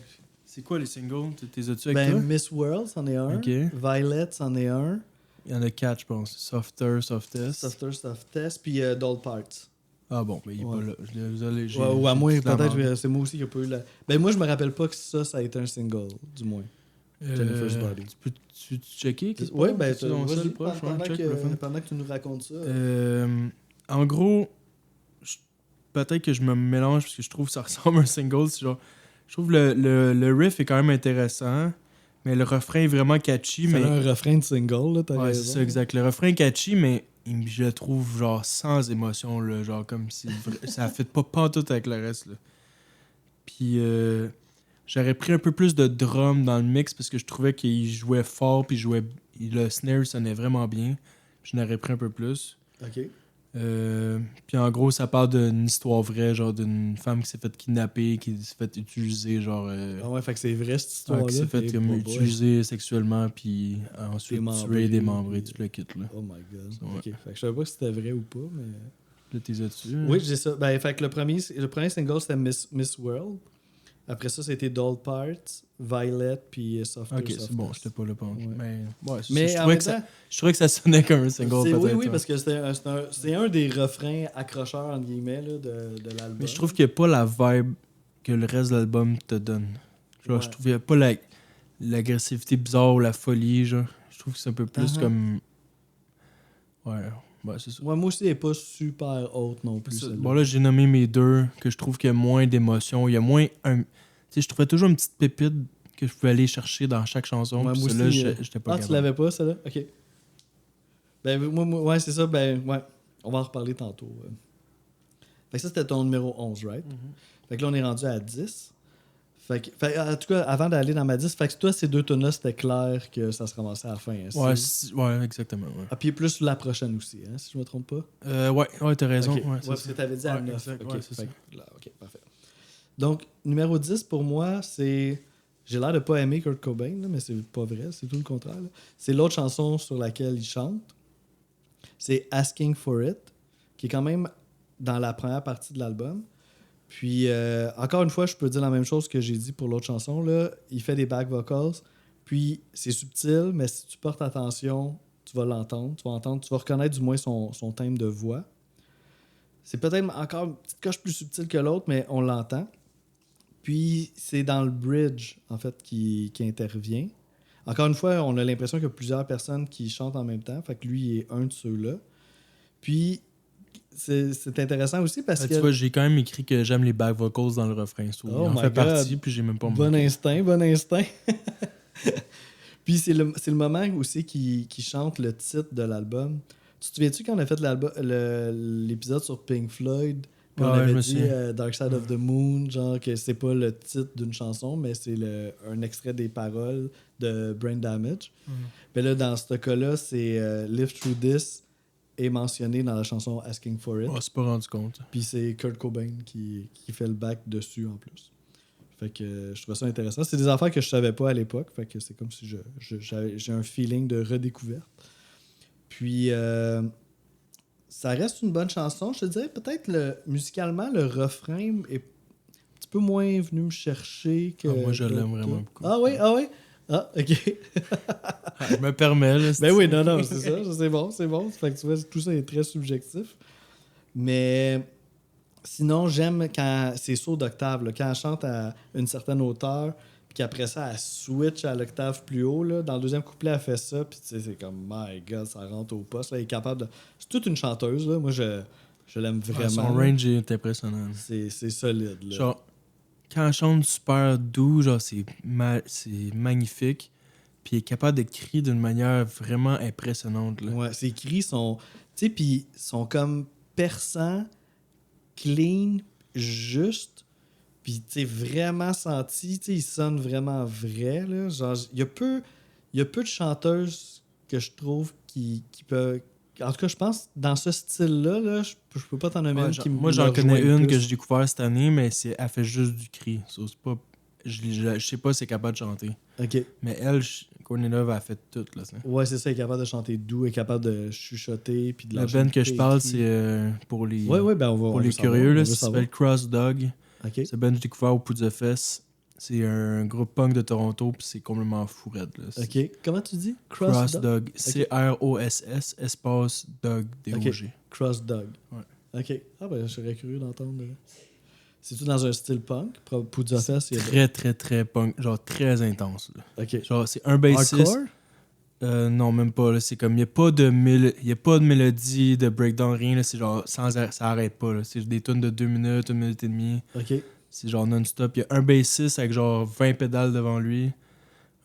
C'est quoi les singles? T'es as-tu avec toi? Miss World, c'en est un. Ok. Violet, c'en est un. Il y en a 4, je pense. Softer, Softest. Softest, puis Doll Parts. Ah bon, mais il est pas là. Désolé, Ou à moins, peut-être, c'est moi aussi qui a pas eu la... Ben moi, je me rappelle pas que ça a été un single, du moins. Jennifer's Body. Tu checker? Oui, ben, vas-y, pendant que tu nous racontes ça. En gros, peut-être que je me mélange parce que je trouve que ça ressemble à un single. Genre, je trouve le riff est quand même intéressant, mais le refrain est vraiment catchy. C'est un refrain de single, là, t'as ouais, raison. c'est ça, exact. Le refrain est catchy, mais je le trouve genre sans émotion, là, genre comme si ça fait pas tout avec le reste. Là. Puis j'aurais pris un peu plus de drum dans le mix parce que je trouvais qu'il jouait fort, puis le snare sonnait vraiment bien. Je n'aurais pris un peu plus. OK. Puis en gros, ça parle d'une histoire vraie, genre d'une femme qui s'est fait kidnapper, qui s'est fait utiliser, genre. Ah ouais, fait que c'est vrai cette histoire-là. Qui s'est fait utiliser sexuellement, puis ensuite tuer, démembrer, tout le kit, là. Oh my god. Ouais. Ok. Fait que je savais pas si c'était vrai ou pas, mais. Là, t'es dessus. Oui, j'ai ça. Ben, fait que le premier single, c'était Miss World. Après ça, c'était Doll Parts, Violet, puis Softer. Ok, c'est bon, j'étais pas là pendant. Ouais. Mais je trouvais que ça sonnait comme un single, peut-être. Oui, parce que c'est un des refrains accrocheurs, entre guillemets, là, de l'album. Mais je trouve qu'il n'y a pas la vibe que le reste de l'album te donne. Genre, je trouve qu'il n'y a pas l'agressivité bizarre ou la folie, genre. Je trouve que c'est un peu plus comme... Ouais, c'est ça. Ouais, moi aussi, elle n'est pas super haute non plus. Bon, là, j'ai nommé mes deux, que je trouve qu'il y a moins d'émotion. Il y a moins un... Tu sais, je trouvais toujours une petite pépite que je pouvais aller chercher dans chaque chanson. Ouais, moi là, aussi, j'étais pas tu l'avais pas, celle-là? OK. Ben, moi, ouais, c'est ça. Ben, ouais. On va en reparler tantôt. Fait que ça, c'était ton numéro 11, right? Mm-hmm. Fait que là, on est rendu à 10. Fait que, en tout cas, avant d'aller dans ma 10, fait que toi, ces deux tunes-là, c'était clair que ça se ramassait à la fin. Hein, ouais, exactement. Ouais. Ah, puis plus la prochaine aussi, hein, si je me trompe pas. Ouais, t'as raison. Okay. Ouais, parce que t'avais dit à 9. Exact, okay. c'est ça. Là, OK, parfait. Donc, numéro 10, pour moi, c'est... J'ai l'air de pas aimer Kurt Cobain, là, mais c'est pas vrai, c'est tout le contraire. Là. C'est l'autre chanson sur laquelle il chante. C'est Asking for It, qui est quand même dans la première partie de l'album. Puis, encore une fois, je peux dire la même chose que j'ai dit pour l'autre chanson. Là. Il fait des back vocals, puis c'est subtil, mais si tu portes attention, tu vas l'entendre. Tu vas reconnaître du moins son thème de voix. C'est peut-être encore une petite coche plus subtile que l'autre, mais on l'entend. Puis, c'est dans le bridge, en fait, qui intervient. Encore une fois, on a l'impression qu'il y a plusieurs personnes qui chantent en même temps. Fait que lui, il est un de ceux-là. Puis, c'est intéressant aussi parce que... Tu vois, j'ai quand même écrit que j'aime les back vocals dans le refrain. So, il en fait partie, puis j'ai même pas... Bon instinct. Puis, c'est le moment aussi qu'il chante le titre de l'album. Tu te souviens-tu quand on a fait l'épisode sur Pink Floyd? Puis on avait dit Dark Side of the Moon, genre que c'est pas le titre d'une chanson, mais c'est un extrait des paroles de Brain Damage. Mais là, dans ce cas-là, c'est Live Through This est mentionné dans la chanson Asking for It. C'est pas rendu compte. Puis c'est Kurt Cobain qui fait le back dessus en plus. Fait que je trouve ça intéressant. C'est des affaires que je savais pas à l'époque. Fait que c'est comme si j'ai un feeling de redécouverte. Puis... ça reste une bonne chanson. Je te dirais peut-être musicalement, le refrain est un petit peu moins venu me chercher que. Moi, je l'aime vraiment beaucoup. Ah oui? Ah, ok. Je me permets. Là, ben oui, non, c'est ça. C'est bon. Fait que tu vois, tout ça est très subjectif. Mais sinon, j'aime quand c'est saut d'octave. Quand elle chante à une certaine hauteur, puis qu'après ça, elle switch à l'octave plus haut. Là. Dans le deuxième couplet, elle fait ça, puis tu sais, c'est comme, my God, ça rentre au poste. Là. Elle est capable de... C'est toute une chanteuse, là. Moi, je l'aime vraiment. Son là. range est impressionnant. C'est solide, là. Genre, quand elle chante super doux, genre, c'est magnifique. Puis elle est capable d'écrire d'une manière vraiment impressionnante. Là. Ouais, ses cris sont... Tu sais, puis sont comme perçants, clean, juste, puis tu sais, vraiment senti. Tu sais, ils sonnent vraiment vrais, là. Genre, il y a peu de chanteuses que je trouve qui peuvent... En tout cas, je pense, dans ce style-là, là, je peux pas t'en nommer Ouais, une qui me moi, j'en connais rejoint une plus. que j'ai découvert cette année, mais elle fait juste du cri. So, c'est pas, je sais pas si elle est capable de chanter. OK. Mais elle, Courtney Love, a fait tout. Là, ça. Ouais, c'est ça, elle est capable de chanter doux, elle est capable de chuchoter, puis de Le lâcher band du que je parle, préécrit. c'est pour les, Ouais, ben on pour veut les savoir, curieux. on Là, veut ça savoir. s'appelle Cross Dog. OK. Ce band que j'ai découvert au Pouls de Fesses. C'est un groupe punk de Toronto, puis c'est complètement fou raide. Là. OK. Comment tu dis? Cross Dog? Dog. C-R-O-S-S, espace Dog, D-O-G. Cross Dog. Ouais. OK. Ah ben, je serais curieux d'entendre. C'est-tu dans un style punk? Poudre Fest, il y a Très, très, très punk. Genre très intense. Là. OK. Genre, c'est un bassiste. Hardcore? Non, même pas. Là. C'est comme, il n'y a pas de mélodie, de breakdown, rien. Là. C'est genre, ça arrête pas. Là. C'est des tunes de 2 minutes, 1 minute et demie. OK. C'est genre non-stop. Il y a un bassiste avec genre 20 pédales devant lui,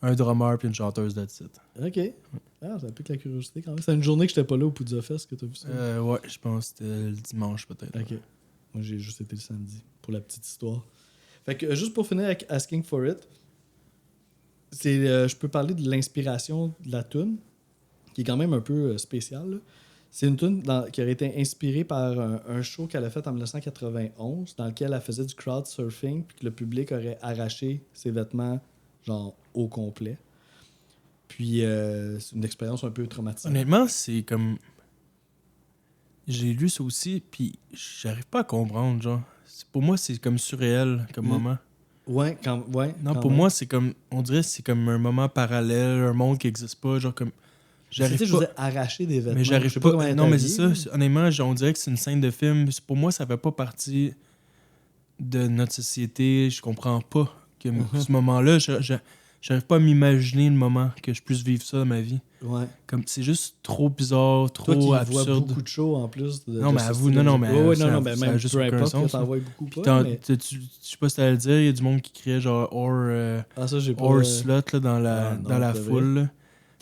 un drummer puis une chanteuse that's it. OK. Ah, ça pique la curiosité quand même. C'est une journée que j'étais pas là au Poudre Fest que t'as vu ça? Ouais, je pense que c'était le dimanche peut-être. OK. Moi, j'ai juste été le samedi, pour la petite histoire. Fait que, juste pour finir avec Asking for It, je peux parler de l'inspiration de la tune, qui est quand même un peu spéciale. Là. C'est une tune qui aurait été inspirée par un show qu'elle a fait en 1991, dans lequel elle faisait du crowd surfing, puis que le public aurait arraché ses vêtements, genre, au complet. Puis, c'est une expérience un peu traumatisante. Honnêtement, c'est comme... J'ai lu ça aussi, puis j'arrive pas à comprendre, genre. Pour moi, c'est comme surréel comme moment. Ouais, Non, quand pour même. moi, c'est comme... On dirait que c'est comme un moment parallèle, un monde qui existe pas, genre comme... J'arrive Je pas... veux dire, arracher des vêtements. Mais Je j'arrive sais pas... comment elle est Non, mais habillée, c'est ça. Honnêtement, on dirait que c'est une scène de film. Pour moi, ça fait pas partie de notre société. Je comprends pas que ce moment-là, j'arrive pas à m'imaginer le moment que je puisse vivre ça dans ma vie. Ouais. Comme c'est juste trop bizarre, trop Toi qui vois absurde. beaucoup de shows en plus. Non, mais avoue, non, mais ouais, ça- non, mais ça a même juste peu aucun importe sens, que t'en là. vois beaucoup Puis pas. Mais... je sais pas si t'allais le dire, il y a du monde qui criait genre Ah, ça, j'ai pas... or slot là, dans la, Ah, non, dans la c'est foule.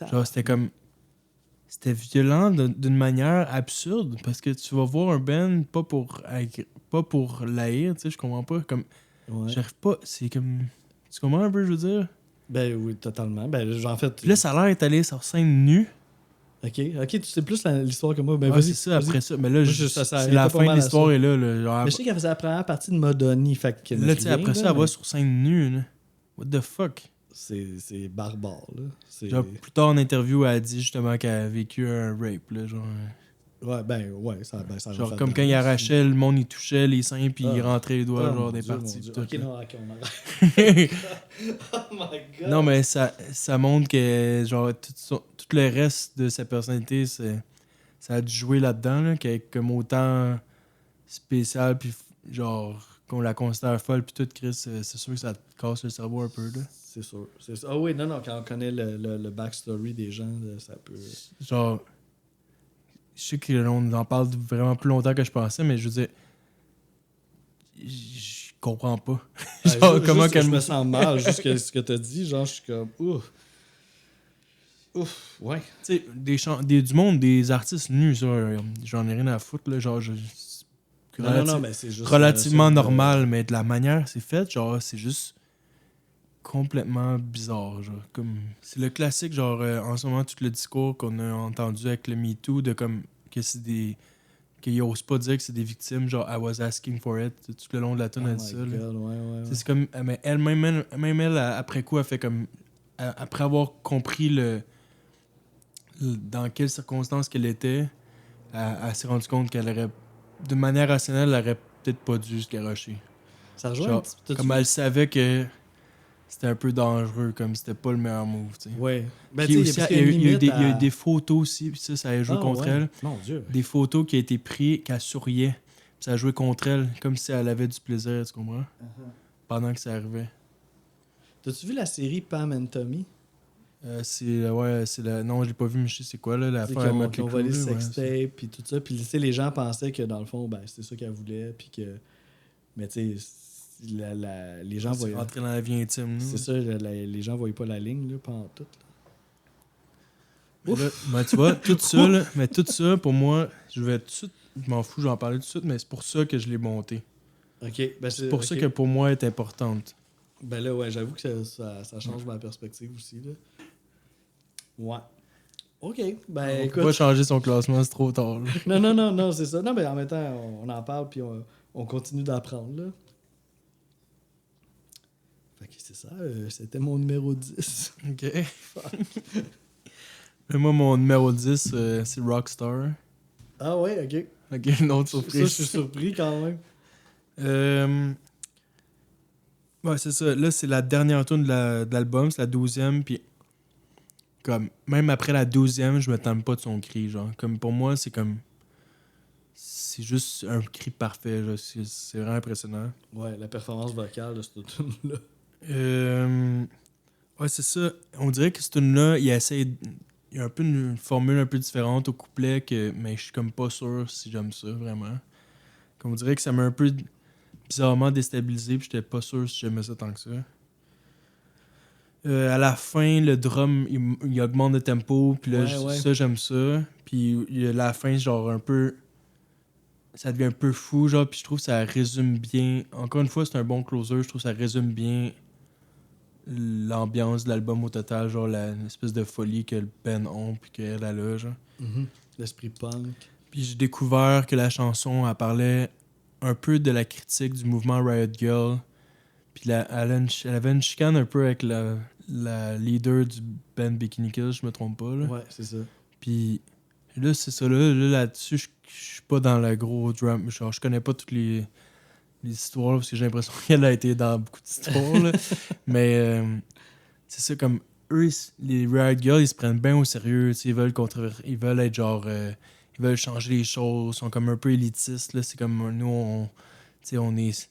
Là. Genre, c'était comme. C'était violent d'une manière absurde parce que tu vas voir un band pas pour l'haïr, tu sais, je comprends pas. Comme, Ouais. j'arrive pas, c'est comme. Tu comprends un peu, je veux dire? Ben oui, totalement. Ben, en fait... Puis là, ça a l'air d'être allé sur scène nue. OK, tu sais plus l'histoire que moi. Ben, Ouais, vas-y, c'est ça, vas-y. après ça. Mais là, Moi, ça c'est arrêtait la pas fin mal de à l'histoire ça. est là. Genre, Mais je sais qu'elle faisait la première partie de Madonna, fait que... là, tu sais, après ça, elle va sur scène nue. Là. What the fuck? C'est barbare, là. Genre, plus tard en interview, elle a dit justement qu'elle a vécu un rape. Là, genre, Ouais, ça genre refait comme dedans, quand il là. arrachait, le monde, il touchait les seins, puis il Ah. rentrait les doigts, Oh, genre, mon des Dieu, parties. mon Dieu. Tout, OK, là. non, OK, on arrête. Oh my God! Non, mais ça montre que, genre, tout le reste de sa personnalité, ça a dû jouer là-dedans, là, qu'elle est comme autant spéciale, puis genre, qu'on la considère folle, puis tout, Chris, c'est sûr que ça te casse le cerveau un peu, là. C'est sûr. Ah oui, non, quand on connaît le backstory des gens, ça peut... Genre, je sais qu'on en parle vraiment plus longtemps que je pensais, mais je veux dire, je comprends pas. Genre, comment juste que qu'elle je me sens mal, juste que ce que t'as dit, genre, je suis comme... Ouf, ouais. Tu sais, du monde, des artistes nus, ça, j'en ai rien à foutre, là, genre, Non, mais c'est juste... relativement la notion de- normal, mais de la manière c'est fait, genre, c'est juste complètement bizarre, genre, comme... C'est le classique, genre, en ce moment, tout le discours qu'on a entendu avec le MeToo, de comme, que c'est des... qu'ils osent pas dire que c'est des victimes, genre, I was asking for it, tout le long de la tune, Oh elle my dit ça, là. God, ouais. C'est comme, mais même elle, après coup, elle fait comme, après avoir compris dans quelles circonstances qu'elle était, elle s'est rendue compte qu'elle aurait, de manière rationnelle, elle aurait peut-être pas dû se garrocher. Ça rejoint un Genre, petit peu... comme elle savait que c'était un peu dangereux, comme c'était pas le meilleur move, tu sais. Ouais. Ben, Puis tu aussi, sais, parce il y a qu'il y a une eu limite il y a eu à- des photos aussi, puis ça a joué Ah, contre ouais. elle. Mon Dieu. Des photos qui a été prises, qu'elle souriait. Puis ça a joué contre elle, comme si elle avait du plaisir, tu comprends? Pendant que ça arrivait. T'as-tu vu la série Pam and Tommy? C'est la... Non, je l'ai pas vu, mais je sais c'est quoi, là, Tu sais, l'affaire à Motley qui ont Crue, volé le là, ouais, sextape, puis tout ça. Puis, tu sais, les gens pensaient que, dans le fond, ben, c'était ça qu'elle voulait, puis que... Mais, tu sais, les gens c'est voyaient... rentrer dans la vie intime, C'est là. ça, les gens voyaient pas la ligne, là, pendant tout. Mais là, ben, tu vois, tout ça, là, mais tout ça, pour moi, je vais tout de suite... Je m'en fous, j'en parlais tout de suite, mais c'est pour ça que je l'ai monté. OK. Ben, C'est pour ça ok. que pour moi, elle est importante. Ben là, ouais, j'avoue que ça change ma perspective aussi, là. Ouais. OK. Ben, On écoute... peut pas changer son classement, c'est trop tard, là. Non, c'est ça. Non, mais en même temps, on en parle, puis on continue d'apprendre, là. Fait que c'est ça, c'était mon numéro 10. OK. Mais moi, mon numéro 10, c'est Rockstar. Ah ouais, OK. OK, une autre Ça, surprise. je suis surpris quand même. Ouais, c'est ça. Là, c'est la dernière tune de l'album, c'est la 12e, puis comme, même après la 12e, je me tente pas de son cri, genre. Comme, pour moi, c'est comme... C'est juste un cri parfait, là. C'est vraiment impressionnant. Ouais, la performance vocale de cette tune-là. Ouais, c'est ça. On dirait que cette tune-là, il y a un peu une formule un peu différente au couplet, mais je suis comme pas sûr si j'aime ça, vraiment. Comme on dirait que ça m'a un peu bizarrement déstabilisé, puis j'étais pas sûr si j'aimais ça tant que ça. À la fin, le drum, il augmente de tempo, puis là, Ouais. ça, j'aime ça. Puis la fin, genre, un peu... Ça devient un peu fou, genre, puis je trouve que ça résume bien... Encore une fois, c'est un bon closer, je trouve que ça résume bien l'ambiance de l'album au total, genre, l'espèce de folie que le band ont, puis qu'elle a là, genre. L'esprit punk. Puis j'ai découvert que la chanson, elle parlait un peu de la critique du mouvement Riot Girl. Puis elle avait une chicane un peu avec la leader du band Bikini Kill, je me trompe pas. Là. Ouais, c'est ça. Puis là, c'est ça. Là-dessus, je suis pas dans le gros drama. Genre, je connais pas toutes les histoires, parce que j'ai l'impression qu'elle a été dans beaucoup d'histoires. Là. Mais c'est ça, comme eux, les Riot Girls, ils se prennent bien au sérieux. Ils veulent être genre... ils veulent changer les choses. Ils sont comme un peu élitistes. Là. C'est comme nous, on est...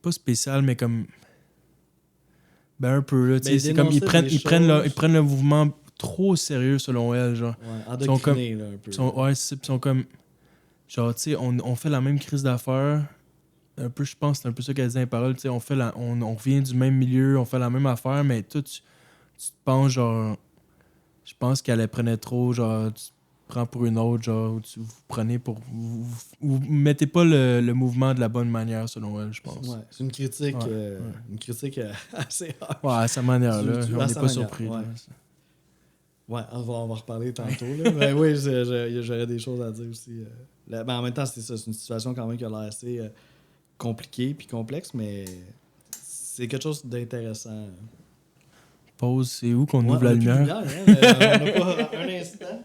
Pas spécial, mais comme... Ben un peu, là. C'est comme ils prennent le mouvement trop au sérieux, selon elle, genre. Ouais, endoctriné, là, un peu. Ouais, ils sont comme... Genre, tu sais, on fait la même crise d'affaires. Un peu, je pense, c'est un peu ça qu'elle disait les paroles. Tu sais, on vient du même milieu, on fait la même affaire, mais toi, tu te penses, genre... Je pense qu'elle les prenait trop, genre... Tu te prends pour une autre, genre... Vous prenez pour... Vous mettez pas le mouvement de la bonne manière, selon elle, je pense. Ouais, c'est une critique, Ouais. une critique assez harsh. Ouais, à sa manière, là. On n'est pas surpris. Ouais. Là. Ouais, on va reparler tantôt. Là. Mais oui, j'aurais des choses à dire aussi. Mais en même temps, c'est ça. C'est une situation quand même qui a l'air assez compliquée puis complexe, mais c'est quelque chose d'intéressant. Pause, c'est où qu'on ouvre la on lumière? a plus de lumière, hein, on n'a pas un instant.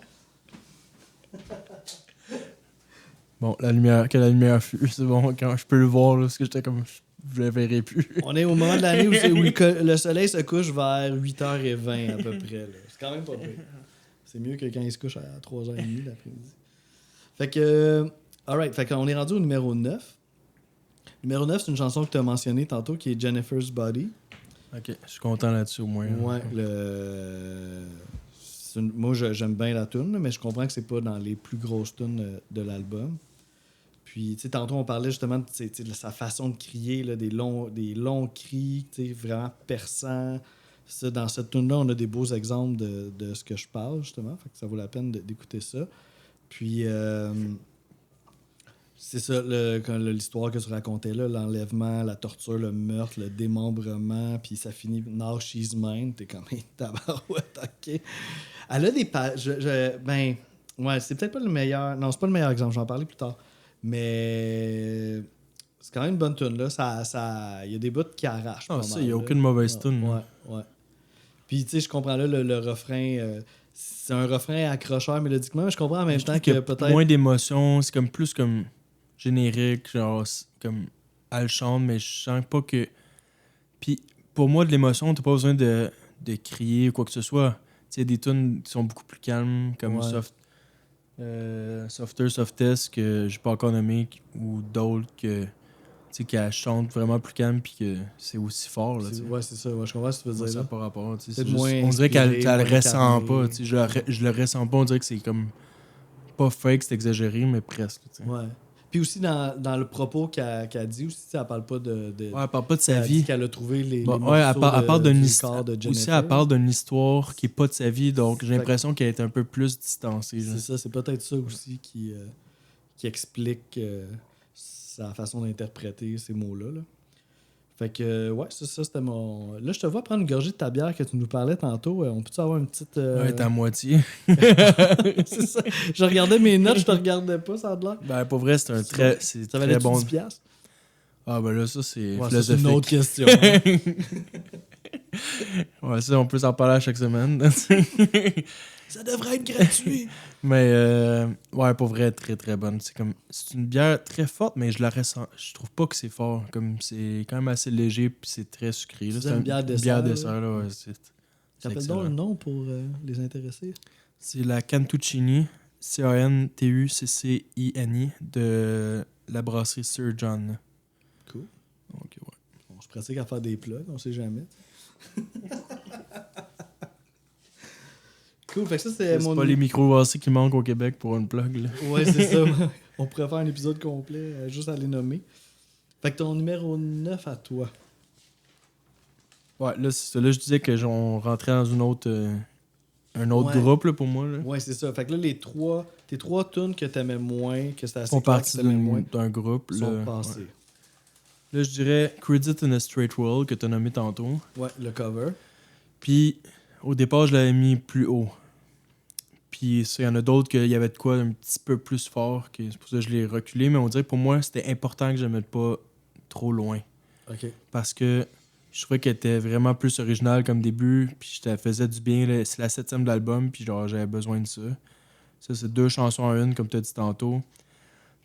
Bon, que la lumière fut, c'est bon, quand je peux le voir, là, parce que j'étais comme... Je le verrai plus. On est au moment de l'année où le soleil se couche vers 8h20 à peu près. Là. C'est quand même pas pire. C'est mieux que quand il se couche à 3h30 l'après-midi. Fait que... alright, fait qu'on est rendu au numéro 9. Numéro 9, c'est une chanson que tu as mentionnée tantôt, qui est Jennifer's Body. Ok, je suis content là-dessus au moins. Ouais, moi, j'aime bien la tune, mais je comprends que c'est pas dans les plus grosses tunes de l'album. Puis, tu sais, tantôt, on parlait justement de sa façon de crier, là, des longs cris, tu sais, vraiment perçants. Ça, dans cette tune-là, on a des beaux exemples de ce que je parle, justement. Fait que ça vaut la peine d'écouter ça. Puis, c'est ça, l'histoire que tu racontais là, l'enlèvement, la torture, le meurtre, le démembrement, puis ça finit « Now she's mine », t'es comme « tabarouette, OK ». Elle a des pages... Ben, ouais, c'est peut-être pas le meilleur... Non, c'est pas le meilleur exemple, j'en parlais plus tard. Mais c'est quand même une bonne tune là. Il y a des bouts qui arrachent. Ah, ça, il n'y a aucune mauvaise tune. Ouais. Puis, tu sais, je comprends là le refrain. C'est un refrain accrocheur mélodiquement, mais je comprends en même temps que peut-être. Moins d'émotion, c'est comme plus comme générique, genre, comme elle chante, mais je sens pas que. Puis, pour moi, de l'émotion, t'as pas besoin de crier ou quoi que ce soit. Tu sais, des tunes qui sont beaucoup plus calmes, comme Softer, Softest, que j'ai pas encore nommé, ou d'autres que sais, qu'elle chante vraiment plus calme puis que c'est aussi fort, là, tu sais. Ouais, c'est ça. Ouais, je comprends ce que tu veux Moi, dire. ça Là. n'a pas rapport, tu sais. Peut-être C'est juste- moins on dirait qu'elle inspiré, le moins ressent incarné. pas, tu sais. Je le ressens pas, on dirait que c'est comme pas fake, c'est exagéré, mais presque, tu sais. Ouais. Puis aussi, dans le propos qu'elle dit aussi, elle parle pas de Ouais, elle parle pas de sa elle dit vie. qu'elle a trouvé les Bon, ouais, morceaux elle parle d'une du histoire. corps de Aussi, Jennifer. elle parle d'une histoire qui est pas de sa vie, donc j'ai Fait que l'impression qu'elle est un peu plus distancée. Là. c'est ça, c'est peut-être ça aussi qui explique sa façon d'interpréter ces mots-là. Là. Fait que, ouais, c'est ça, c'était mon... Là, je te vois prendre une gorgée de ta bière que tu nous parlais tantôt. On peut-tu avoir une petite... Ouais, t'es à moitié. c'est ça. Je regardais mes notes, je te regardais pas, ça a l'air. Ben, pour vrai, c'est un très, c'est Ça très valait bon. 10 piastres? Ah, ben là, ça, c'est Ouais, ça, c'est philosophique. une autre question. hein. Ouais, ça, on peut s'en parler à chaque semaine. Ça devrait être gratuit. Mais, ouais, pour vrai, très, très bonne. C'est une bière très forte, mais je la ressens. Je trouve pas que c'est fort. Comme c'est quand même assez léger, puis c'est très sucré. Là. C'est une bière dessert, dessert, là, ouais. C'est T'appelles excellent. donc le nom pour les intéresser? C'est la Cantuccini, Cantuccini, de la brasserie Sir John. Cool. Donc, ouais. Bon, je pratique à faire des plugs, on sait jamais. Cool, fait que ça, c'est C'est mon... pas les micro-brasseries qui manquent au Québec pour une plug. Là. Ouais, c'est ça. On pourrait faire un épisode complet juste à les nommer. Fait que ton numéro 9 à toi. Ouais, là, c'est ça. Là, je disais que on rentrait dans un autre Ouais. groupe là, pour moi. Là. Ouais, c'est ça. Fait que là, tes trois tunes que t'aimais moins, que c'était Ils assez font clair que partie t'aimais moins, d'un groupe. sont Là. passés. Ouais. Là, je dirais Credit in a Straight World que tu as nommé tantôt. Ouais, le cover. Puis, au départ, je l'avais mis plus haut. Puis, il y en a d'autres qu'il y avait de quoi un petit peu plus fort. C'est pour ça que je l'ai reculé. Mais on dirait que pour moi, c'était important que je ne le mette pas trop loin. OK. Parce que je trouvais qu'elle était vraiment plus originale comme début. Puis, je te faisais du bien. Là. C'est la 7e de l'album. Puis, genre, j'avais besoin de ça. Ça, c'est 2 chansons en une, comme tu as dit tantôt.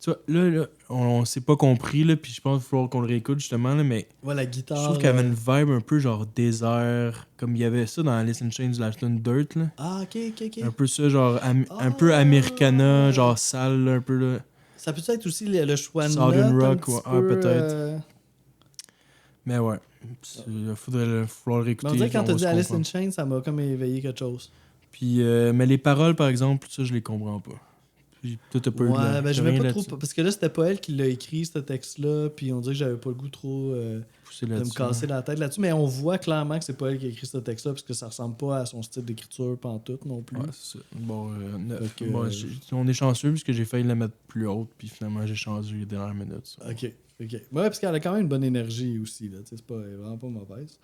Tu vois, là on s'est pas compris. Là, puis, je pense qu'il va falloir qu'on le réécoute justement. Là, mais Ouais, la guitare. je trouve qu'il y avait une vibe un peu genre désert. Comme il y avait ça dans Alice in Chains, la tune Dirt. Là. Ah, ok. Un peu ça, genre un peu Americana, genre sale, là, un peu là. Ça peut être aussi le choix de Southern notes, un rock, petit ouais, peu, peut-être. Mais ouais. Il faudrait falloir Mais l'écouter. on dirait que quand on t'as va dit se Alice in comprendre. Chains, ça m'a comme éveillé quelque chose. Puis, mais les paroles, par exemple, ça, je les comprends pas. Puis, toi, t'as pas eu Ouais, ben je rien vais pas trop. là-dessus. Parce que là, c'était pas elle qui l'a écrit, ce texte-là. Puis on dirait que j'avais pas le goût trop Pousser de me là-dessus. casser la tête là-dessus. Mais on voit clairement que c'est pas elle qui a écrit ce texte-là. Parce que ça ressemble pas à son style d'écriture pantoute non plus. Ouais, c'est ça. Bon, 9. Fait que, Bon, on est chanceux parce que j'ai failli la mettre plus haute. Puis finalement, j'ai changé les dernières minutes. Ça. Ok. Ouais, parce qu'elle a quand même une bonne énergie aussi. Là. C'est pas, elle est vraiment pas mauvaise.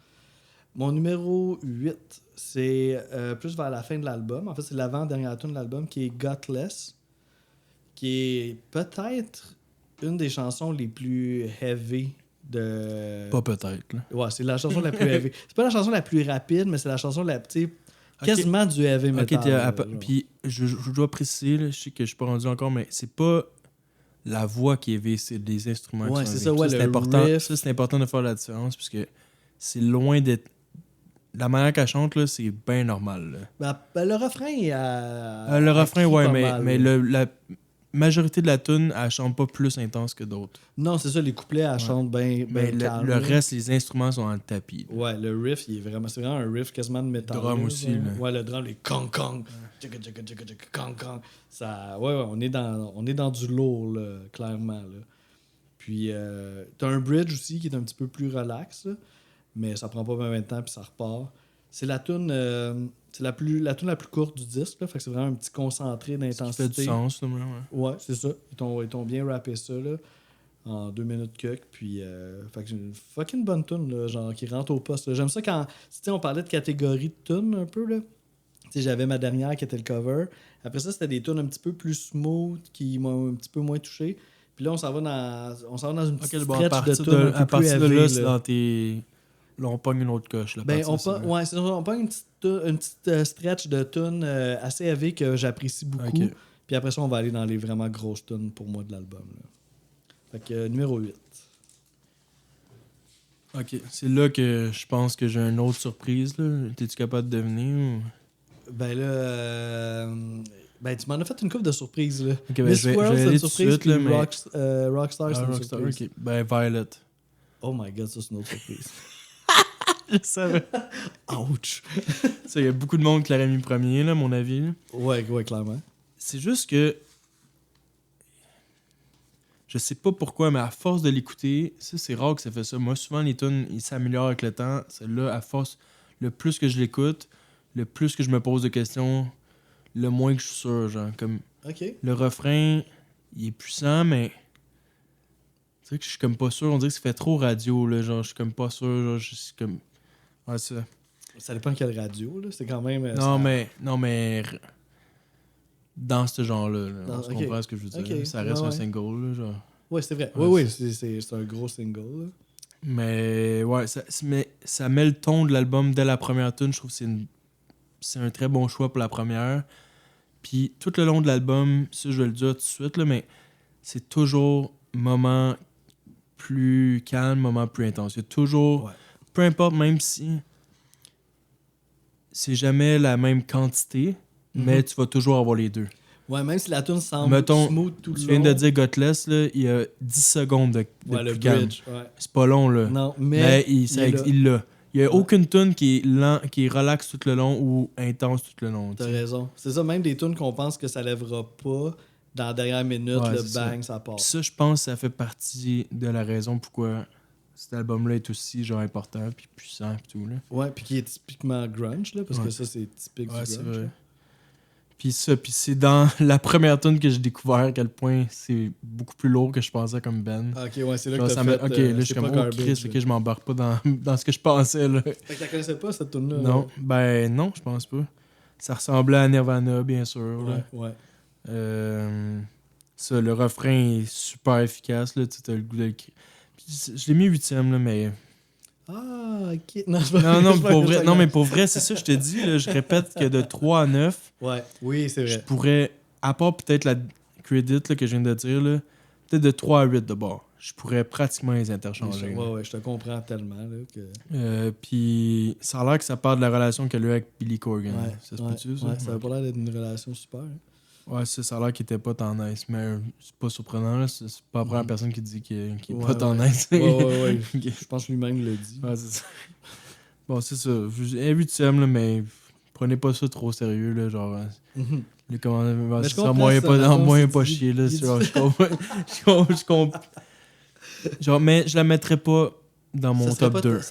Mon numéro 8, c'est plus vers la fin de l'album. En fait, c'est l'avant-dernière tune de l'album qui est Gutless, qui est peut-être une des chansons les plus heavy de... Pas peut-être, là. Ouais, c'est la chanson la plus heavy. C'est pas la chanson la plus rapide, mais c'est la chanson la petite... Ok. Quasiment du heavy Ok, metal. genre. puis je dois préciser, là, je sais que je suis pas rendu encore, mais c'est pas la voix qui est V, c'est des instruments Ouais, qui sont c'est V. ça, ouais, c'est le important. riff. Ça, c'est important de faire la différence parce que c'est loin d'être. La manière qu'elle chante, là, c'est bien normal. Là. Ben, le refrain, Le refrain, ouais, mais, mal, mais là. la majorité de la tune, elle chante pas plus intense que d'autres. Non, c'est ça, les couplets, elle chante bien Mais calme. le reste, les instruments sont dans le tapis. Là. Ouais, le riff, c'est vraiment un riff quasiment de métal. drum là, aussi, genre. là. Ouais, le drum, les kong. Ça, ouais, on est dans du lourd, là, clairement. Là. Puis, t'as un bridge aussi qui est un petit peu plus relax, là, mais ça prend pas bien de temps, puis ça repart. C'est la tune c'est la tune la plus courte du disque, là, fait que c'est vraiment un petit concentré Ça d'intensité. fait du sens, là, ouais. Ouais, c'est ça. Ils t'ont bien rappé ça, là, en 2 minutes que. Puis, fait que c'est une fucking bonne tune, là, genre, qui rentre au poste. Là. J'aime ça quand, tu sais, on parlait de catégorie de tunes un peu, là. Tu sais, j'avais ma dernière qui était le cover. Après ça, c'était des tunes un petit peu plus smooth, qui m'ont un petit peu moins touché. Puis là, on s'en va dans une petite Ok, bon, stretch de tunes un peu à plus partir de heavy, là, c'est là. dans tes. Là, on pogne une autre coche. Là, Ben, ouais. c'est ça, on pogne une petite stretch de tunes assez heavy que j'apprécie beaucoup. Ok. Puis après ça, on va aller dans les vraiment grosses tunes pour moi de l'album. Là. Fait que numéro 8. Ok, c'est là que je pense que j'ai une autre surprise. Là. T'es-tu capable de deviner? Ou... Ben là, Ben, tu m'en as fait une couple de surprises, là. Ok, ben, Miss je vais World, c'est aller une tout de surprise, suite, puis là, mais... Rockstar, c'est une Rockstar, surprise. ok. Ben, Violet. Oh my god, ça, c'est une autre surprise. Je savais. Ouch! Ça, il y a beaucoup de monde qui l'aurait mis premier, là, à mon avis. Là. Ouais, clairement. C'est juste que... Je sais pas pourquoi, mais à force de l'écouter, ça, c'est rare que ça fait ça. Moi, souvent, les tunes, ils s'améliorent avec le temps. Celle-là, à force, le plus que je l'écoute, le plus que je me pose de questions, le moins que je suis sûr, genre, comme... OK. Le refrain, il est puissant, mais... Tu sais que je suis comme pas sûr. On dirait que ça fait trop radio, là. Genre, je suis comme pas sûr. Genre, je suis comme... Ouais, ça. Ça dépend de quelle radio, là. C'est quand même... Non, mais... Dans ce genre-là, là. Dans- On se ok. comprend ce que je veux dire. Ok, Ça reste ouais, un ouais. single, là, genre. Ouais, c'est vrai. Ouais, Oui, c'est un gros single, là. Mais, ouais, ça met le ton de l'album dès la première tune. Je trouve que c'est un très bon choix pour la première. Puis, tout le long de l'album, ça, je vais le dire tout de suite, là, mais c'est toujours moment plus calme, moment plus intense. Il y a toujours... Ouais. Peu importe, même si c'est jamais la même quantité, mais tu vas toujours avoir les deux. Ouais, même si la tune semble Mettons, smooth tout le Tu long. viens de dire Gutless, là, il y a 10 secondes de Ouais, le plus calme. bridge, ouais. C'est pas long, là. Non, Mais mais il l'a. Il y a Ouais. aucune tune qui est lent, qui est relax tout le long ou intense tout le long. t'as tu sais. raison. C'est ça, même des tunes qu'on pense que ça lèvera pas, dans la dernière minute, Ouais, le c'est bang, ça part. Puis ça, je pense que ça fait partie de la raison pourquoi cet album-là est aussi genre important puis puissant puis tout, là. Ouais, puis qui est typiquement grunge, là, parce Ouais. que ça, c'est typique Ouais, du c'est grunge. vrai. là. Puis c'est dans la première tune que j'ai découvert à quel point c'est beaucoup plus lourd que je pensais comme band. Ah, ok, ouais, c'est là Genre, que t'as ça fait... ok, là, je suis c'est comme, pas oh garbage, Chris, là. ok, je m'embarque pas dans ce que je pensais, là. Fait que t'as connaissais pas, cette tune-là? Non, ben non, je pense pas. Ça ressemblait à Nirvana, bien sûr. là? là. Ouais. Ça, le refrain est super efficace, là, tu as le goût de le crier. Puis je l'ai mis 8e, là, mais... Ah, ok. Non, c'est pas- Non, non, c'est pas pour une vrai, blague. non, mais pour vrai, c'est ça, je te dis, là, je répète que de 3 à 9, Ouais, oui, c'est je vrai. pourrais, à part peut-être la credit là, que je viens de dire, là, peut-être de 3 à 8 de bord. Je pourrais pratiquement les interchanger. là. Ouais, je te comprends tellement, là, que... Puis ça a l'air que ça part de la relation qu'elle a eu avec Billy Corgan. Ouais, Ça se ouais, peut-tu, ça? ouais, ça a pas l'air d'être une relation super. hein. Ouais, ça a l'air qu'il était pas tant nice, mais c'est pas surprenant, là. C'est pas la première personne qui dit qu'il est Ouais, pas tant ouais. nice. Ouais. Ok. Je pense que lui-même le dit. Ouais, c'est ça. Bon, c'est ça. Un 8e, là, mais prenez pas ça trop sérieux, là, genre... Mhm. Les commandements, Mais je ça comprends, moyen c'est pas, un album, moyen c'est pas dit- chier, là. il est Genre, je comprends. Genre, mais je la mettrais pas dans mon Ça serait top pas 2. ouais, c'est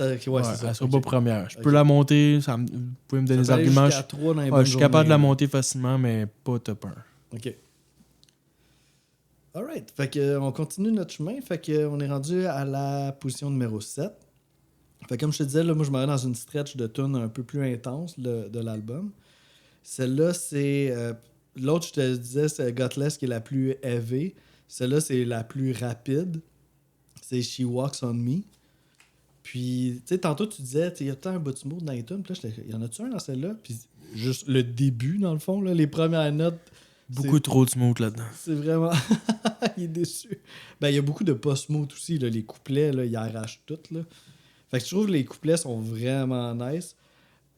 ça. Elle sera Ok. pas première. Je peux Ok. la monter, vous pouvez me donner Ça des peut aller arguments. jusqu'à 3 dans les Ouais, bonnes je suis capable de la journées, monter facilement, mais pas top 1. là. OK. Alright. Fait que, on continue notre chemin. Fait que, on est rendu à la position numéro 7. Fait que, comme je te disais, là, moi, je m'en vais dans une stretch de tunes un peu plus intense de l'album. Celle-là, c'est... l'autre, je te disais, c'est Gutless qui est la plus heavy. Celle-là, c'est la plus rapide. C'est She Walks on Me. Puis, tu sais, tantôt, tu disais, il y a tant un bout de smooth dans les tunes. Puis là, il y en a-tu un dans celle-là? Puis juste le début, dans le fond, là, les premières notes. Beaucoup trop de smooth là-dedans. C'est vraiment... il est déçu. Ben, il y a beaucoup de pas smooth aussi. Là. Les couplets, là, ils arrachent tout. Là. Fait que je trouve que les couplets sont vraiment nice.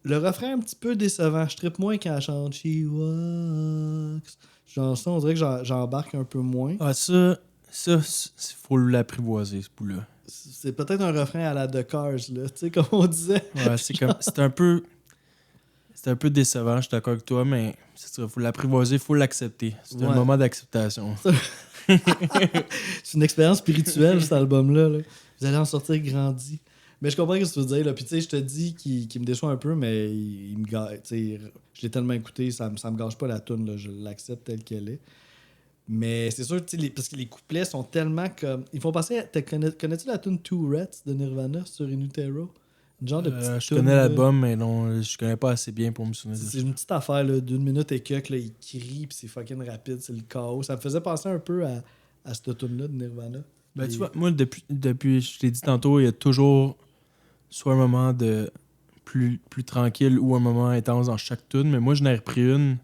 Le refrain un petit peu décevant. Je trippe moins quand elle chante She Walks. Genre ça, on dirait que j'embarque un peu moins. Ah, ça, faut l'apprivoiser, ce bout-là. C'est peut-être un refrain à la The Cars, là. Tu sais, comme on disait. Ouais, c'est un peu décevant, je suis d'accord avec toi, mais c'est ça, faut l'apprivoiser, faut l'accepter. C'est un Ouais. moment d'acceptation. C'est une expérience spirituelle, cet album-là. Là. Vous allez en sortir grandi. Mais je comprends ce que tu veux dire. Là. Puis, tu sais, je te dis qu'il me déçoit un peu, mais il me gâche. Tu sais, je l'ai tellement écouté, ça me gâche pas la toune. Là. Je l'accepte telle qu'elle est. Mais c'est sûr, tu sais, parce que les couplets sont tellement comme. Ils font passer. Connais-tu la tune Two Rats de Nirvana sur Inutero? Une genre de petite Je toune, connais là. l'album, mais non, je connais pas assez bien pour me souvenir de C'est ça. une petite affaire là, d'une minute et quelques. Là, il crie, puis c'est fucking rapide, c'est le chaos. Ça me faisait penser un peu à cette tune-là de Nirvana. Ben, Et- tu vois, moi, depuis je t'ai dit tantôt, il y a toujours soit un moment de plus tranquille ou un moment intense dans chaque tune, mais moi, je n'ai repris une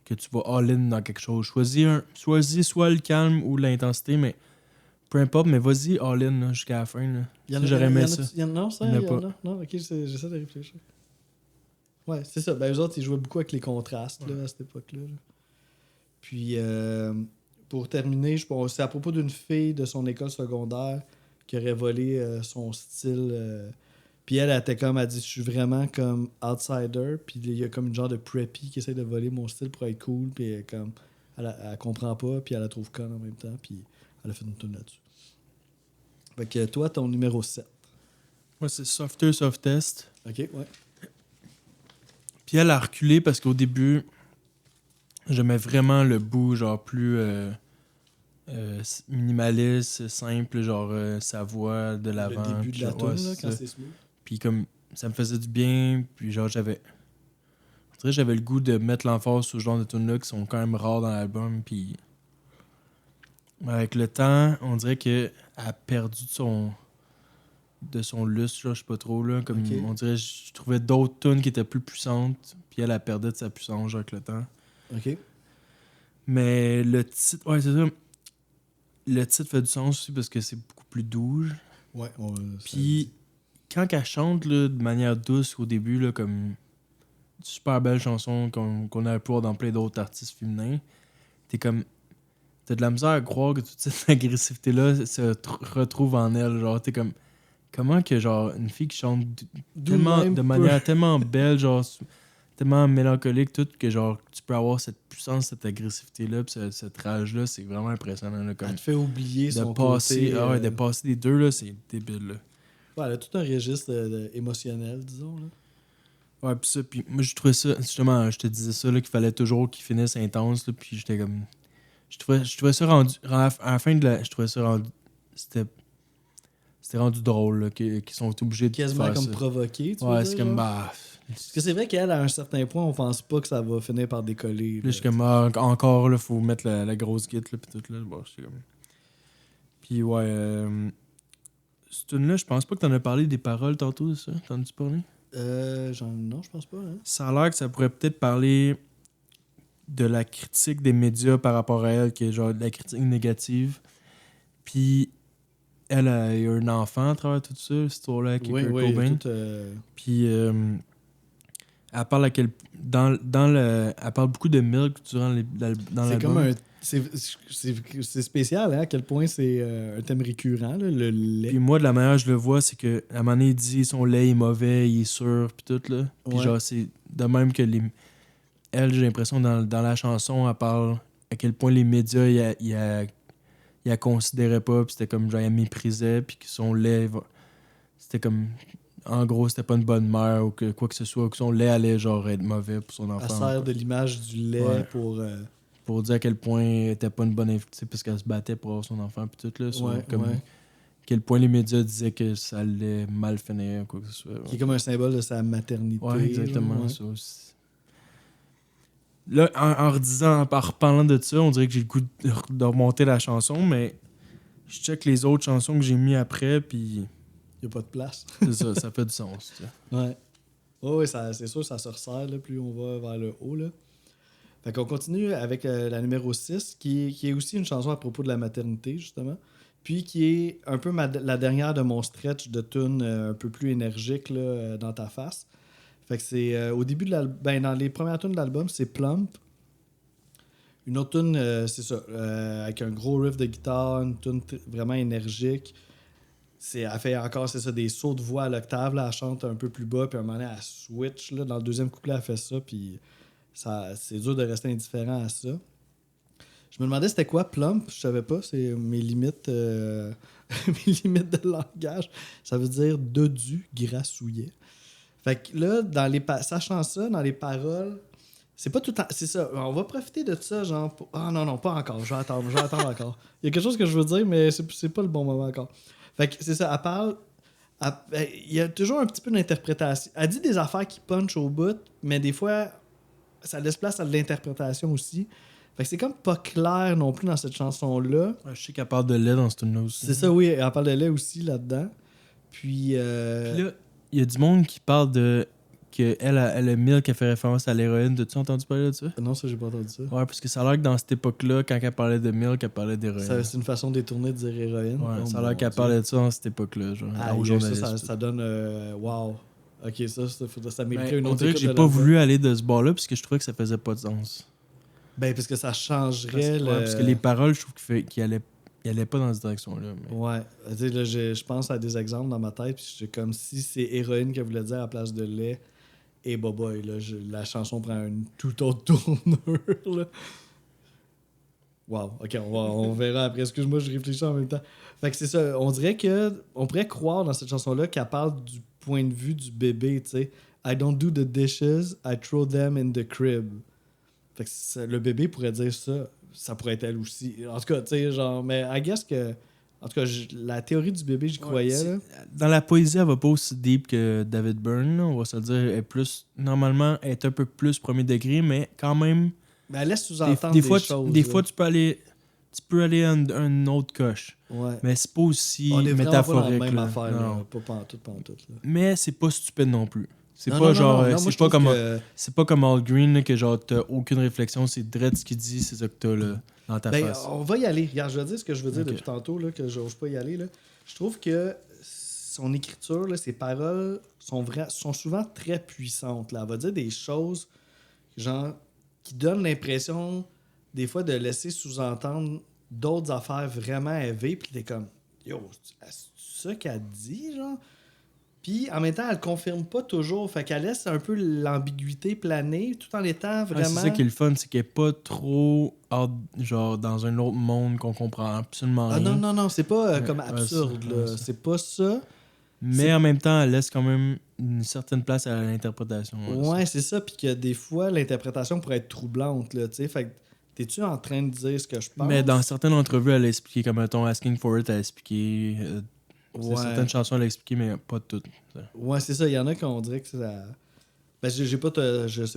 que tu vas all-in dans quelque chose. Choisis soit le calme ou l'intensité, mais peu importe, mais vas-y all-in là, jusqu'à la fin. Là. Il y en Ça, a, j'aurais aimé ça. Non, ça, Il y en a il y en pas. a. Non, ok, j'essaie de réfléchir. Ouais, c'est ça. Ben, eux autres, ils jouaient beaucoup avec les contrastes là, à cette époque-là. Là. Puis, pour terminer, c'est à propos d'une fille de son école secondaire qui aurait volé son style. Puis elle était comme, elle dit, je suis vraiment comme outsider. Puis il y a comme une genre de preppy qui essaie de voler mon style pour être cool. Puis elle comprend pas, puis elle la trouve conne en même temps. Puis elle a fait une tune là-dessus. Fait que toi, ton numéro 7. Moi, c'est Softer Softest. OK, ouais. Puis elle a reculé parce qu'au début, j'aimais vraiment le bout, genre plus minimaliste, simple, genre sa voix de l'avant. Le début de la tune, là, quand ça. c'est smooth. Puis comme ça me faisait du bien, puis genre j'avais le goût de mettre l'emphase sur ce genre de tunes-là qui sont quand même rares dans l'album, puis avec le temps, on dirait qu'elle a perdu de son lustre, là, je sais pas trop, là, comme Ok. on dirait, je trouvais d'autres tunes qui étaient plus puissantes, puis elle a perdu de sa puissance genre, avec le temps. OK. Mais le titre, ouais, c'est ça. Le titre fait du sens aussi parce que c'est beaucoup plus doux. Ouais. Puis quand elle chante là, de manière douce au début, là, comme une super belle chanson qu'on a pu voir dans plein d'autres artistes féminins, t'as de la misère à croire que toute cette agressivité-là retrouve en elle. Genre, t'es comme, comment que genre une fille qui chante de manière tellement belle, genre tellement mélancolique, tout, que genre tu peux avoir cette puissance, cette agressivité-là, pis cette rage-là, c'est vraiment impressionnant. Là, comme elle te fait oublier de son passer, côté. de passer des deux, là, c'est débile. Là. Ouais, elle a tout un registre émotionnel, disons. Là. Ouais, pis ça, puis moi, je trouvais ça, justement, je te disais ça, là, qu'il fallait toujours qu'il finisse intense, là, puis j'étais comme. Je trouvais ça rendu. À la fin de la. Je trouvais ça rendu. C'était rendu drôle, là, qu'ils sont obligés de Quasiment faire comme ça. provoqué, tu Ouais, veux c'est dire, comme. genre? Bah. Parce que c'est vrai qu'elle, à un certain point, on pense pas que ça va finir par décoller. Puis là, je suis comme, encore, là, faut mettre la grosse guite, là, pis tout, là. Bon, j'étais comme. Puis ouais, cette tune-là, je pense pas que t'en as parlé des paroles tantôt, de ça. T'en as-tu parlé? Non, je pense pas. Hein? Ça a l'air que ça pourrait peut-être parler de la critique des médias par rapport à elle, qui est genre de la critique négative. Puis elle a eu un enfant à travers tout ça, cette histoire-là avec Kurt Cobain. Tout, Puis elle parle elle parle beaucoup de Milk durant dans c'est l'album. comme un. C'est spécial, hein, à quel point c'est un thème récurrent, là, le lait. Puis moi, de la manière que je le vois, c'est que à un moment donné, il dit son lait est mauvais, il est sûr, puis tout, là. Puis Ouais. genre, c'est de même que elle, j'ai l'impression, dans la chanson, elle parle à quel point les médias, il la considérait pas, puis c'était comme, genre, il méprisait, puis que son lait, c'était comme, en gros, c'était pas une bonne mère, ou que quoi que ce soit, que son lait allait, genre, être mauvais pour son Elle enfant. sert de l'image du lait Ouais. pour dire à quel point elle était pas une bonne invitée, parce qu'elle se battait pour avoir son enfant, puis tout, là, quel point les médias disaient que ça allait mal finir, quoi que ce soit. Ouais. Qui est comme un symbole de sa maternité. Ouais, exactement, ouais. ça aussi. Là, en reparlant de ça, on dirait que j'ai le goût de remonter la chanson, mais je check les autres chansons que j'ai mis après, puis Il n'y a pas de place. c'est ça fait du sens. Tu sais. Ouais. Oh, oui, c'est sûr, ça se resserre là, plus on va vers le haut. Là. Fait qu'on continue avec la numéro 6, qui est aussi une chanson à propos de la maternité, justement. Puis qui est un peu la dernière de mon stretch de tune un peu plus énergique là, dans ta face. Fait que c'est au début de l'album. Ben, dans les premières tunes de l'album, c'est Plump. Une autre tune, c'est ça, avec un gros riff de guitare, une tune vraiment énergique. Elle fait encore, c'est ça, des sauts de voix à l'octave. Là, elle chante un peu plus bas, puis à un moment donné, elle switch. Là, dans le deuxième couplet, elle fait ça, puis c'est dur de rester indifférent à ça. Je me demandais c'était quoi Plump, je savais pas, c'est mes limites, mes limites de langage. Ça veut dire dodu, grassouillet. Fait que là, sachant ça, dans les paroles, c'est pas tout le temps. C'est ça. On va profiter de ça, genre. Ah non, pas encore. Je vais attendre encore. Il y a quelque chose que je veux dire, mais c'est pas le bon moment encore. Fait que c'est ça. Elle parle. Il y a toujours un petit peu d'interprétation. Elle dit des affaires qui punch au bout, mais des fois, ça laisse place à de l'interprétation aussi. Fait que c'est comme pas clair non plus dans cette chanson-là. Ouais, je sais qu'elle parle de lait dans ce tune-là aussi. C'est ça, oui. Elle parle de lait aussi là-dedans. Puis là, il y a du monde qui parle de qu'elle a Milk qui a fait référence à l'héroïne. T'as-tu entendu parler de ça? Non, ça, j'ai pas entendu ça. Ouais, parce que ça a l'air que dans cette époque-là, quand elle parlait de Milk, elle parlait d'héroïne. C'est une façon détournée de dire héroïne. Ouais, Oh, ça a l'air qu'elle Dieu. parlait de ça dans cette époque-là. Genre, aux journalistes. Ça donne... wow. Ok, ça mériterait Ben, une on autre dirait que écoute j'ai de pas l'album. voulu aller de ce bord-là parce que je trouvais que ça faisait pas de sens. Ben, parce que ça Parce, changerait parce que les paroles, je trouve qu'il allait pas dans cette direction-là. Mais... Ouais. Tu sais, là, je pense à des exemples dans ma tête, puis c'est comme si c'est héroïne qu'elle voulait dire à la place de lait. Et boy, là, la chanson prend une toute autre tournure, là. Wow, ok, on verra après. Excuse-moi, je réfléchis en même temps. Fait que c'est ça, on dirait que on pourrait croire dans cette chanson-là qu'elle parle du point de vue du bébé, tu sais. I don't do the dishes, I throw them in the crib. Fait que le bébé pourrait dire ça, ça pourrait être elle aussi. En tout cas, tu sais, genre, mais I guess que. En tout cas, la théorie du bébé, j'y croyais, là. Dans la poésie, elle va pas aussi deep que David Byrne, là, on va se le dire. Elle est plus. Normalement, elle est un peu plus premier degré, mais quand même. Mais elle laisse sous-entendre des choses. Des fois, tu peux aller. Tu peux aller à une autre coche. Ouais. Mais c'est pas aussi On est vraiment pas dans la métaphorique. même Là. affaire, Non. là. Pas pantoute, là. Mais c'est pas stupide non plus. C'est Non, pas non, genre. non, non, moi, je c'est pas trouve comme que... c'est pas comme All Green là, que genre t'as aucune réflexion, c'est direct ce qu'il dit, c'est ça que t'as là, dans ta Ben, face. on va y aller. Regarde, je vais dire ce que je veux dire Ok. depuis tantôt, là, que j'ose pas y aller. Là. Je trouve que son écriture, là, ses paroles sont souvent très puissantes. Là. Elle va dire des choses genre, qui donnent l'impression, des fois, de laisser sous-entendre d'autres affaires vraiment élevées. Puis t'es comme, yo, c'est ça qu'elle dit, genre? Puis en même temps, elle confirme pas toujours. Fait qu'elle laisse un peu l'ambiguïté planer tout en étant Ouais, vraiment. c'est ça qui est le fun, c'est qu'elle est pas trop genre dans un autre monde qu'on comprend absolument Ah rien. non, c'est pas Ouais, comme ouais, absurde, ça, là. ouais, ça. C'est pas ça. Mais en même temps, elle laisse quand même une certaine place à l'interprétation. Ouais, c'est ça. Puis que des fois, l'interprétation pourrait être troublante, là, tu sais. Fait que t'es-tu en train de dire ce que je pense? Mais dans certaines entrevues, elle a expliqué, comme mettons Asking for It, elle a expliqué. Ouais. Certaines chansons, elle a expliqué, mais pas toutes. Ouais, c'est ça. Il y en a qui on dirait que ça... Ben, je sais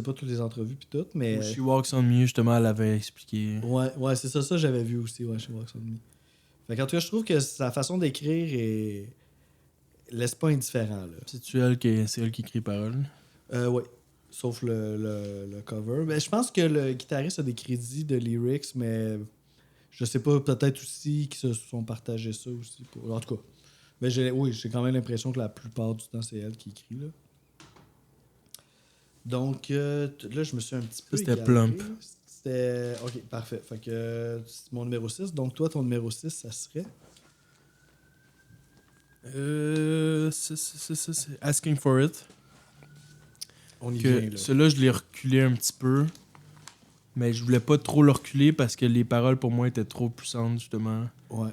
pas toutes les entrevues puis tout, mais... She Walks on Me, justement, elle avait expliqué. Ouais, c'est ça. Ça, j'avais vu aussi, ouais, chez Wax on Me. Fait qu'en tout cas, je trouve que sa façon d'écrire laisse pas indifférent, là. C'est elle qui écrit les paroles. Ouais. Sauf le cover. Ben, je pense que le guitariste a des crédits de lyrics, mais je sais pas, peut-être aussi qu'ils se sont partagés ça aussi. En tout cas. Mais j'ai quand même l'impression que la plupart du temps, c'est elle qui écrit, là. Donc, là, je me suis un petit peu C'était égaré. Plump. C'était... OK, parfait. Fait que c'est mon numéro 6. Donc, toi, ton numéro 6, ça serait... C'est Asking for It. On y Que vient, là. celui-là, je l'ai reculé un petit peu. Mais je voulais pas trop le reculer parce que les paroles pour moi étaient trop puissantes, justement. Ouais.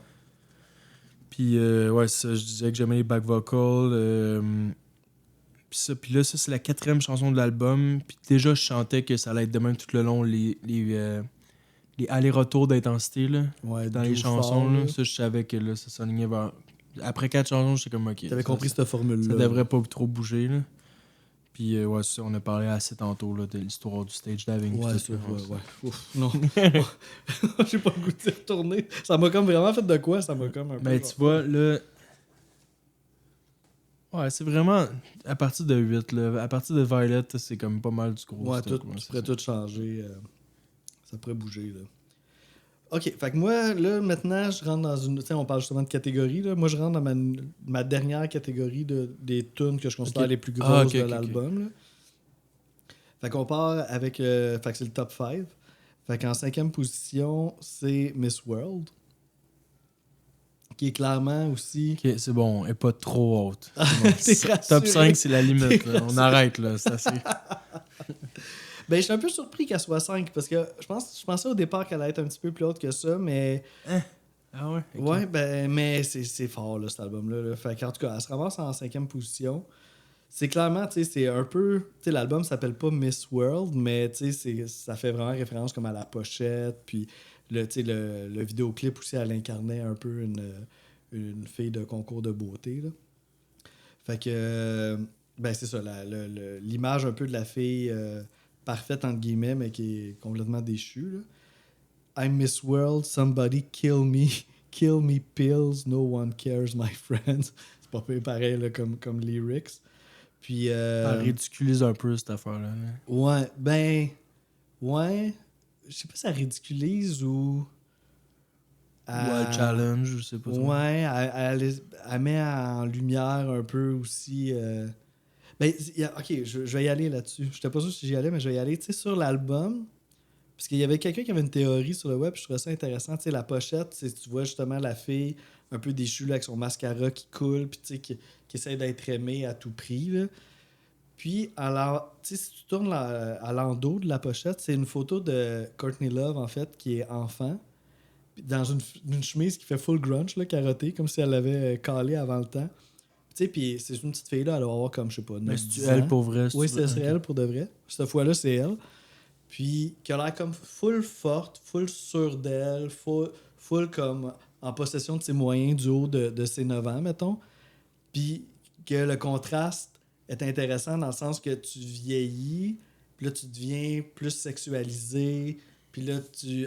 Puis, ouais, ça, je disais que j'aimais les back vocals. Puis là, ça, c'est la 4e chanson de l'album. Puis déjà, je chantais que ça allait être de même tout le long, les allers-retours d'intensité là, Ouais, dans les doux, chansons. fort, Là. là. Ça, je savais que là, ça s'enlignait vers. Après 4 chansons, j'étais comme OK. T'avais compris cette formule-là. Ça devrait pas trop bouger. Là. Puis, ouais, ça, on a parlé assez tantôt là, de l'histoire du stage diving. Ouais, puis ça, tout, là. ouais. Ouf, non. J'ai pas le goût de retourner. Ça m'a comme vraiment fait de quoi? Ça m'a comme un peu... Ben, tu vois, là. Ouais, c'est vraiment. À partir de 8, là. À partir de Violet, c'est comme pas mal du gros. Ouais, stock, tout, ouais, tu c'est pourrais ça. tout changer. Ça pourrait bouger, là. OK, fait que moi, là, maintenant, je rentre dans une... Tu sais, on parle justement de catégorie, là. Moi, je rentre dans ma dernière catégorie des tunes que je considère Ok. les plus grosses Ah, ok, de ok, l'album, là. Fait qu'on part avec... fait que c'est le top 5. Fait qu'en 5e position, c'est Miss World. Qui est clairement aussi... Ok, c'est bon, elle est pas trop haute. C'est bon. T'es Top rassuré. 5, c'est la limite. T'es là. On arrête, là. C'est assez. Ben, je suis un peu surpris qu'elle soit 5 parce que je pensais au départ qu'elle allait être un petit peu plus haute que ça, mais Ah ouais? ok. ouais, ben, mais c'est fort, là, cet album-là. Là. Fait qu'en tout cas, elle se ramasse en 5e position. C'est clairement, tu sais, c'est un peu... Tu sais, l'album s'appelle pas Miss World, mais tu sais, ça fait vraiment référence comme à la pochette, puis tu sais, le vidéoclip aussi, elle incarnait un peu une fille de concours de beauté, là. Fait que, ben, c'est ça, l'image un peu de la fille parfaite, entre guillemets, mais qui est complètement déchue, là. I'm Miss World, somebody kill me pills, no one cares, my friends. C'est pas peu pareil, là, comme lyrics. Puis, Elle ridiculise un peu cette affaire-là. là. ouais, ben, ouais, je sais pas si ça ridiculise ou... Ou elle challenge, je sais pas. trop. Ouais, elle met en lumière un peu aussi. Ben, ok, je vais y aller là-dessus. Je n'étais pas sûr si j'y allais, mais je vais y aller. Tu sais, sur l'album, Parce qu'il y avait quelqu'un qui avait une théorie sur le web, je trouvais ça intéressant. Tu sais, la pochette, tu vois justement la fille un peu déchue là, avec son mascara qui coule, puis tu sais, qui essaie d'être aimée à tout prix. Là. Puis, tu sais, si tu tournes à l'endos de la pochette, c'est une photo de Courtney Love, en fait, qui est enfant, puis dans une chemise qui fait full grunge, là, carottée, comme si elle l'avait calé avant le temps. Tu sais, puis c'est une petite fille-là, elle doit avoir comme, je sais pas, Mais 9-10 c'est elle ans. pour vrai. Oui, c'est elle pour de vrai. Cette fois-là, c'est elle. Puis, qui a l'air comme full forte, full sûre d'elle, full comme en possession de ses moyens du haut de ses 9 ans, mettons. Puis, que le contraste est intéressant dans le sens que tu vieillis, puis là, tu deviens plus sexualisé. Puis là,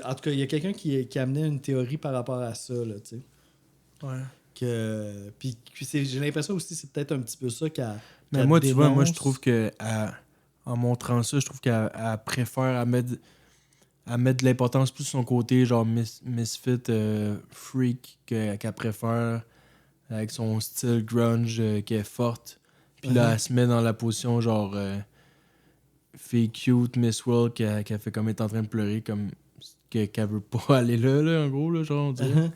En tout cas, il y a quelqu'un qui amenait une théorie par rapport à ça, là, tu sais. Ouais. Puis j'ai l'impression aussi c'est peut-être un petit peu ça Mais moi, tu vois, moi, je trouve que en montrant ça, je trouve qu'elle préfère à mettre de l'importance plus sur son côté, genre misfit freak, qu'elle préfère avec son style grunge qui est forte. Puis là, elle se met dans la position genre fille cute, Miss World, qui fait comme être en train de pleurer, comme qu'elle veut pas aller là, en gros, là, genre, on dirait.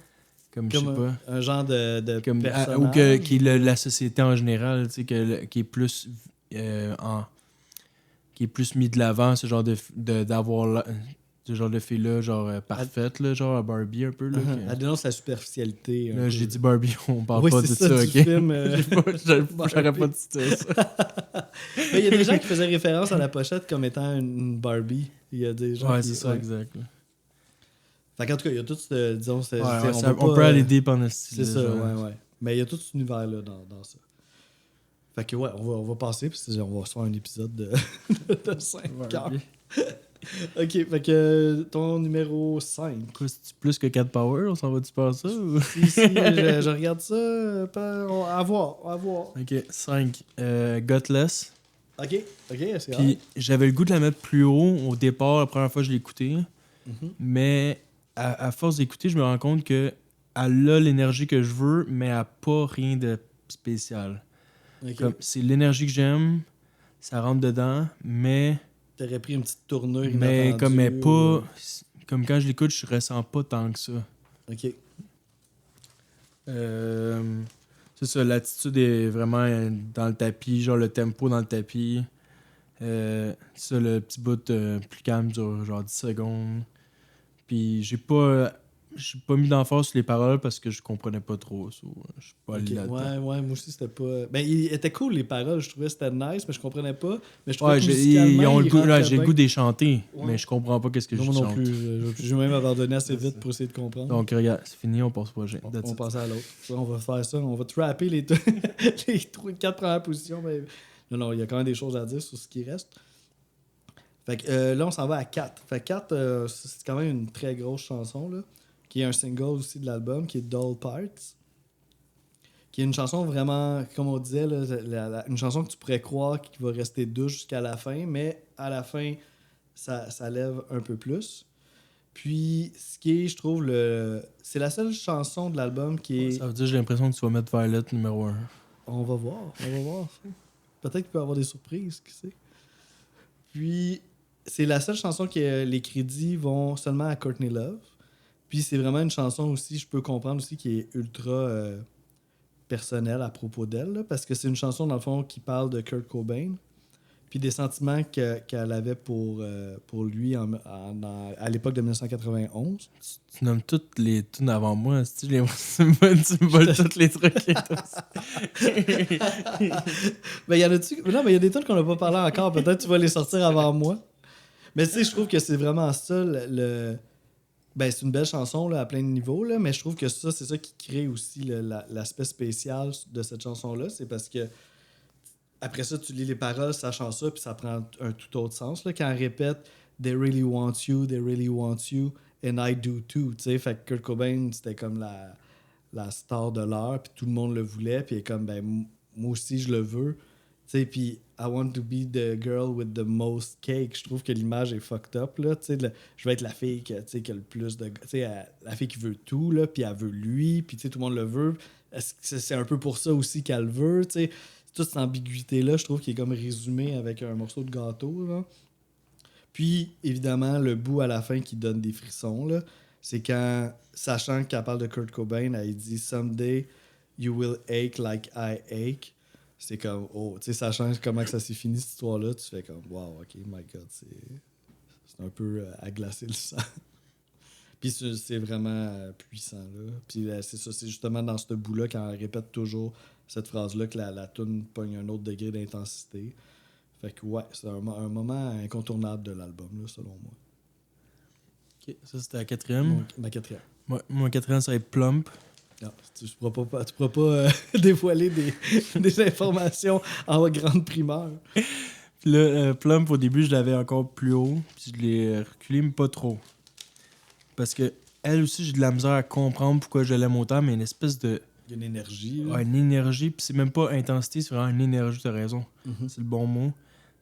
Comme, je sais Comme pas. un genre de Comme, personnage. ou qui est la société en général, tu sais, qui est plus qui est plus mis de l'avant, ce genre d'avoir ce genre de fille-là, genre parfaite, là, genre à Barbie un peu. Là, Elle dénonce la superficialité. là j'ai dit Barbie, on parle Oui, pas de c'est ça, ça, ok? du film, J'aurais pas dit ça. Mais il y a des gens qui faisaient référence à la pochette comme étant une Barbie. Il y a des gens Ouais, qui... c'est ça, exact. Là. Fait qu'en tout cas, il y a tout ce... Disons, On peut aller deep en style. C'est ça, genre. ouais. Mais il y a tout cet univers-là dans ça. Fait que ouais, on va passer, parce qu'on va se faire un épisode de 5 heures. Ok, fait que ton numéro 5. Quoi, c'est plus que 4 Power? On s'en va-tu faire ça? Ou... Si, je regarde ça, à voir. Ok, 5. Gutless. Ok, c'est Puis j'avais le goût de la mettre plus haut au départ, la première fois que je l'ai écoutée. Mais à force d'écouter, je me rends compte que elle a l'énergie que je veux, mais elle n'a pas rien de spécial. Comme, c'est l'énergie que j'aime, ça rentre dedans, mais... T'aurais pris une petite tournure mais comme elle pas... ou... Comme quand je l'écoute, je ressens pas tant que ça. Ok. C'est ça, l'attitude est vraiment dans le tapis, genre le tempo dans le tapis. Ça, le petit bout plus calme dure genre 10 secondes. Puis j'ai pas mis d'emphase sur les paroles parce que je comprenais pas trop. Je suis pas allé là-dedans. Ouais, moi aussi, c'était pas... Ben, il était cool, les paroles. Je trouvais que c'était nice, mais je comprenais pas. Mais je trouvais Ouais, que musicalement, j'ai le goût de les chanter, Ouais. mais je comprends pas qu'est-ce que je non, moi non chante. plus. J'ai même abandonné assez vite pour essayer de comprendre. Donc, regarde, c'est fini, on passe au prochain. On passe à l'autre. On va faire ça. On va trapper les 4 premières positions. Mais... Non, il y a quand même des choses à dire sur ce qui reste. Fait que là, on s'en va à 4. Fait que 4, c'est quand même une très grosse chanson, là, qui est un single aussi de l'album, qui est Dull Parts. Qui est une chanson vraiment, comme on disait, là, une chanson que tu pourrais croire qui va rester douce jusqu'à la fin, mais à la fin, ça lève un peu plus. Puis, ce qui est, je trouve, c'est la seule chanson de l'album qui est... Ça veut dire j'ai l'impression que tu vas mettre Violet numéro 1. On va voir. Peut-être qu'il peut y avoir des surprises, qui sait. Puis, c'est la seule chanson que les crédits vont seulement à Courtney Love. Puis, c'est vraiment une chanson aussi, je peux comprendre aussi, qui est ultra personnelle à propos d'elle, là, parce que c'est une chanson, dans le fond, qui parle de Kurt Cobain. Puis des sentiments qu'elle avait pour lui à l'époque de 1991. Tu nommes toutes les tunes avant moi. Si tu me voles toutes les trucs. Ben, y en a-tu... Non, mais il y a des tunes qu'on n'a pas parlé encore. Peut-être que tu vas les sortir avant moi. Mais tu sais, je trouve que c'est vraiment ça. Ben, c'est une belle chanson là, à plein de niveaux, là, mais je trouve que ça, c'est ça qui crée aussi l'aspect spécial de cette chanson-là. C'est parce que après ça, tu lis les paroles, sachant ça, puis ça prend un tout autre sens. Là, quand elle répète « They really want you, and I do too », tu sais, fait que Kurt Cobain, c'était comme la star de l'heure, puis tout le monde le voulait, puis il est comme « ben moi aussi, je le veux », tu sais, puis « I want to be the girl with the most cake », je trouve que l'image est fucked up, là, tu sais, je veux être la fille qui a le plus de... Tu sais, la fille qui veut tout, là, puis elle veut lui, puis tu sais, tout le monde le veut. C'est un peu pour ça aussi qu'elle veut, tu sais. Toute cette ambiguïté-là, je trouve qu'il est comme résumé avec un morceau de gâteau. Là. Puis, évidemment, le bout à la fin qui donne des frissons, là, c'est quand, sachant qu'elle parle de Kurt Cobain, elle dit « Someday, you will ache like I ache ». C'est comme, oh, tu sais, sachant comment que ça s'est fini, cette histoire-là, tu fais comme « Wow, OK, my God, c'est un peu à glacer le sang ». Puis c'est vraiment puissant, là. Puis c'est ça, c'est justement dans ce bout-là, quand elle répète toujours cette phrase-là, que la toune pogne un autre degré d'intensité. Fait que ouais, c'est un moment incontournable de l'album, là, selon moi. Ok, ça c'était la quatrième. Ma quatrième. Mon quatrième, ça va être Plump. Non, tu pourras pas dévoiler des informations en grande primeur. Puis là, Plump, au début, je l'avais encore plus haut. Puis je l'ai reculé, mais pas trop. Parce que elle aussi, j'ai de la misère à comprendre pourquoi je l'aime autant, mais une espèce de... Il y a une énergie. Là. Ouais, une énergie. Puis c'est même pas intensité, c'est vraiment une énergie, t'as raison. Mhm. C'est le bon mot.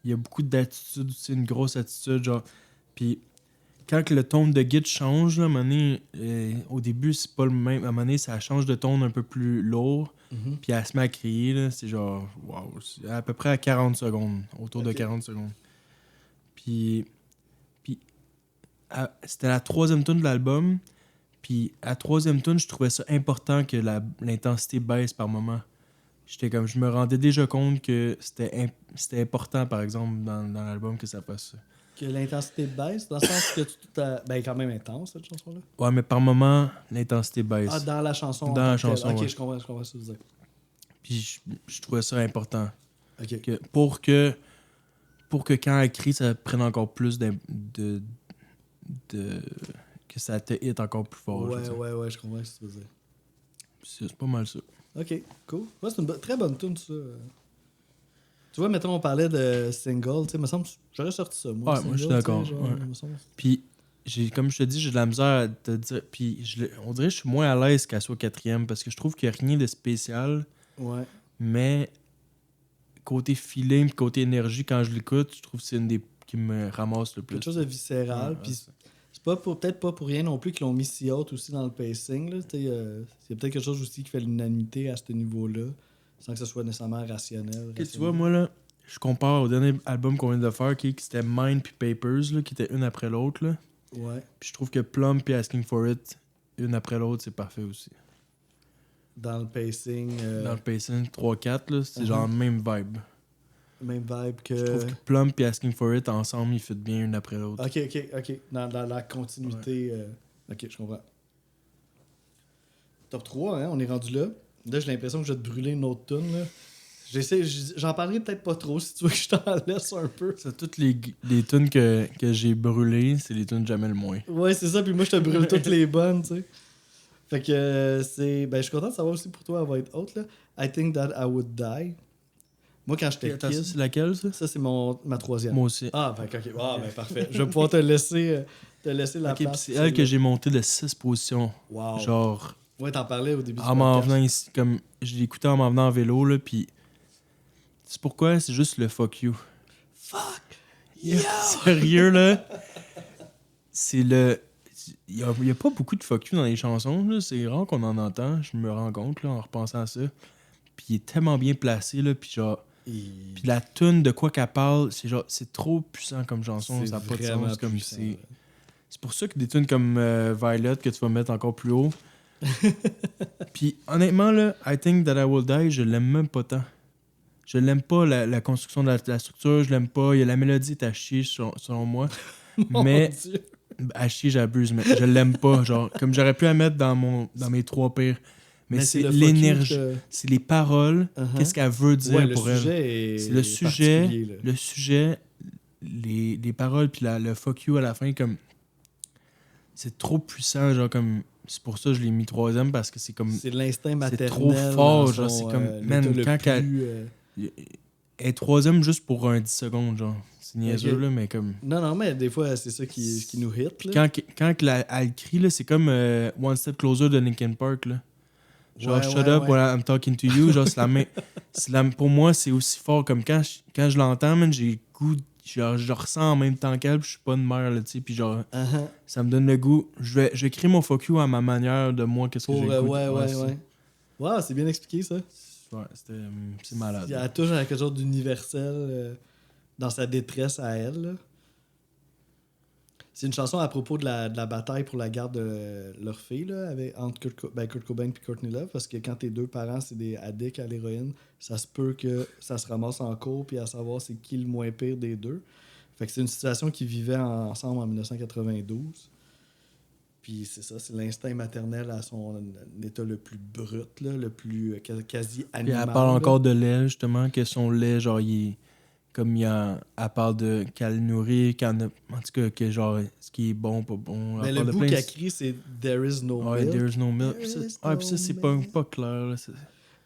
Il y a beaucoup d'attitude aussi, une grosse attitude, genre... Puis quand que le ton de guide change, là, à un moment donné, au début, c'est pas le même. À un moment donné, ça change de ton un peu plus lourd. Mhm. Puis elle se met à crier, là, c'est genre, waouh, c'est à peu près à 40 secondes, autour de Ok. 40 secondes. Puis c'était la troisième tune de l'album. Puis à la troisième tune, je trouvais ça important que l'intensité baisse par moment. Je me rendais déjà compte que c'était important, par exemple, dans l'album, que ça fasse ça. Que l'intensité baisse, dans le sens que ben, quand même intense, cette chanson-là. Ouais, mais par moment, l'intensité baisse. Ah, dans la chanson. en Dans tant la que telle. chanson, Ok, ouais. je comprends ce que tu veux dire. Puis je trouvais ça important. Ok. Pour que quand elle crie, ça prenne encore plus que ça te hit encore plus fort. je veux dire. Ouais, je comprends ce que tu veux dire. C'est pas mal ça. Ok, cool. Ouais, c'est une très bonne tune, ça. Tu vois, mettons, on parlait de single, tu sais, me semble, j'aurais sorti ça, moi. Ouais, single, moi, je suis d'accord, tu sais, genre, ouais. me semble. Puis, comme je te dis, j'ai de la misère à te dire. Puis, on dirait que je suis moins à l'aise qu'elle soit quatrième parce que je trouve qu'il n'y a rien de spécial. Ouais. Mais, côté feeling, puis côté énergie, quand je l'écoute, je trouve que c'est une des qui me ramasse le plus. Quelque chose de viscéral, Ouais, puis c'est ça. c'est peut-être pas pour rien non plus qu'ils l'ont mis si haute aussi dans le pacing, là, tu sais, c'est peut-être quelque chose aussi qui fait l'unanimité à ce niveau-là, sans que ce soit nécessairement rationnel. Ok, tu vois, moi, là, je compare au dernier album qu'on vient de faire, qui c'était Mind puis Papers, là, qui étaient une après l'autre, là. Ouais. Puis je trouve que Plum puis Asking for It, une après l'autre, c'est parfait aussi. Dans le pacing, Dans le pacing 3-4, là, c'est Uh-huh. genre même vibe. même vibe que... Je trouve que Plum puis Asking for It, ensemble, ils fit bien une après l'autre. Ok. Dans la continuité... Ok, je comprends. Top 3, hein, on est rendu là. Là, j'ai l'impression que je vais te brûler une autre tune, là. J'en parlerai peut-être pas trop si tu veux que je t'en laisse un peu. Ça, toutes les tunes que j'ai brûlées, c'est les tunes jamais le moins. Ouais, c'est ça, puis moi je te brûle toutes les bonnes, tu sais. Fait que c'est. Ben, je suis content de savoir aussi pour toi, elle va être haute, là. I think that I would die. Moi, quand j'étais Attends, ça, kid, c'est laquelle, ça? ça c'est ma troisième. Moi aussi. Ah, ben, ok. Ah, ben, parfait. Je vais pouvoir te laisser la Ok, puis place. c'est elle que j'ai montée de 6 positions. Wow. Genre, Ouais, t'en parlais au début du en m'en podcast. venant ici, comme je l'écoutais en m'en venant en vélo, là, puis c'est pourquoi? C'est juste le fuck you. Fuck! Yeah. Sérieux, là? C'est le... Il y a pas beaucoup de fuck you dans les chansons, là. C'est rare qu'on en entend, je me rends compte, là, en repensant à ça. Puis il est tellement bien placé, là, puis genre... Puis la tune de quoi qu'elle parle, c'est genre... C'est trop puissant comme chanson, C'est ça n'a pas de vraiment sens. Comme puissant, là. c'est pour ça que des tunes comme Violet, que tu vas mettre encore plus haut... Puis honnêtement, là, I Think That I Will Die, je l'aime même pas tant. Je l'aime pas, la construction de la structure, je l'aime pas. Il y a la mélodie est à chier, selon moi. Mon Mais Dieu. à chier, j'abuse, mais je l'aime pas. Genre, comme j'aurais pu la mettre dans mes 3 pires. Mais c'est le fuck l'énergie, you que- c'est les paroles, Uh-huh. qu'est-ce qu'elle veut dire Ouais, le pour elle. sujet est C'est le sujet, particulier, là. le sujet, les paroles, puis le fuck you à la fin, comme... C'est trop puissant, genre comme... C'est pour ça que je l'ai mis 3e, parce que c'est comme... C'est l'instinct maternel. trop fort, dans genre, son, c'est comme, man, le quand plus, qu'elle- Elle est 3e juste pour un 10 secondes, genre. C'est niaiseux, Ok. là, mais comme... Non, mais des fois, c'est ça qui nous hit, là. Quand elle crie, là, c'est comme One Step Closer de Linkin Park, là. Genre, Ouais, shut ouais, up ouais. when I'm talking to you. Genre, pour moi, c'est aussi fort comme quand je l'entends, man, j'ai le goût... Genre, je ressens en même temps qu'elle, puis je suis pas de mère, là, tu sais, puis genre, Uh-huh. ça me donne le goût. Je vais créer mon fuck you à ma manière de moi, qu'est-ce que Pour, j'ai le goût. ouais. Wow, c'est bien expliqué, ça. Ouais, c'est malade. Il y a toujours quelque chose d'universel dans sa détresse à elle, là. C'est une chanson à propos de la bataille pour la garde de leur fille, là, entre Kurt Cobain et Courtney Love, parce que quand tes deux parents, c'est des addicts à l'héroïne, ça se peut que ça se ramasse en cours, puis à savoir c'est qui le moins pire des deux. Fait que c'est une situation qu'ils vivaient ensemble en 1992. Puis c'est ça, c'est l'instinct maternel à son état le plus brut, là, le plus quasi Puis animal. elle parle là. encore de lait, justement, que son lait, genre, il est. Comme elle parle de qu'elle le nourrit, en tout cas, que genre, ce qui est bon, pas bon. Mais Elle le parle de bout plein de- qu'elle crie, c'est There is no Ouais, milk. there's no milk. There is Ouais, puis ça, no c'est milk. pas clair. Là.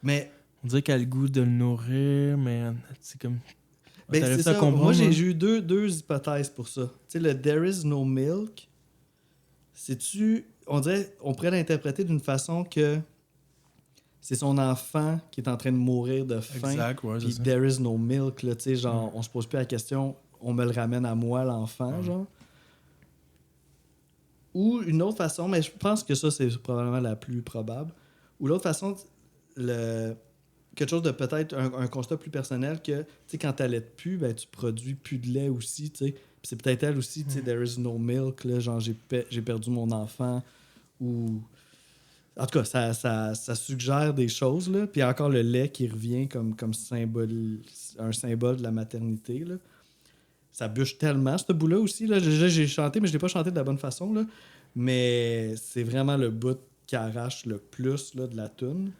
Mais On dirait qu'elle a le goût de le nourrir, mais c'est comme. ben, T'arrives c'est ça à ça. comprendre, Moi, j'ai hein? eu deux hypothèses pour ça. Tu sais, le There is no milk, on dirait, on pourrait l'interpréter d'une façon que c'est son enfant qui est en train de mourir de faim. Exact, ouais, c'est Puis ça. there is no milk, là, tu sais, genre, on se pose plus la question, on me le ramène à moi, l'enfant, genre. Ou une autre façon, mais je pense que ça, c'est probablement la plus probable. Ou l'autre façon, quelque chose de peut-être un constat plus personnel que, tu sais, quand t'allaites plus, ben, tu produis plus de lait aussi, tu sais. Puis c'est peut-être elle aussi, tu sais, there is no milk, là, genre, j'ai perdu mon enfant, ou... En tout cas, ça suggère des choses, là. Puis encore le lait qui revient comme symbole, un symbole de la maternité, là. Ça bûche tellement, ce bout-là aussi, là. J'ai chanté, mais je l'ai pas chanté de la bonne façon, là. Mais c'est vraiment le bout qui arrache le plus, là, de la toune.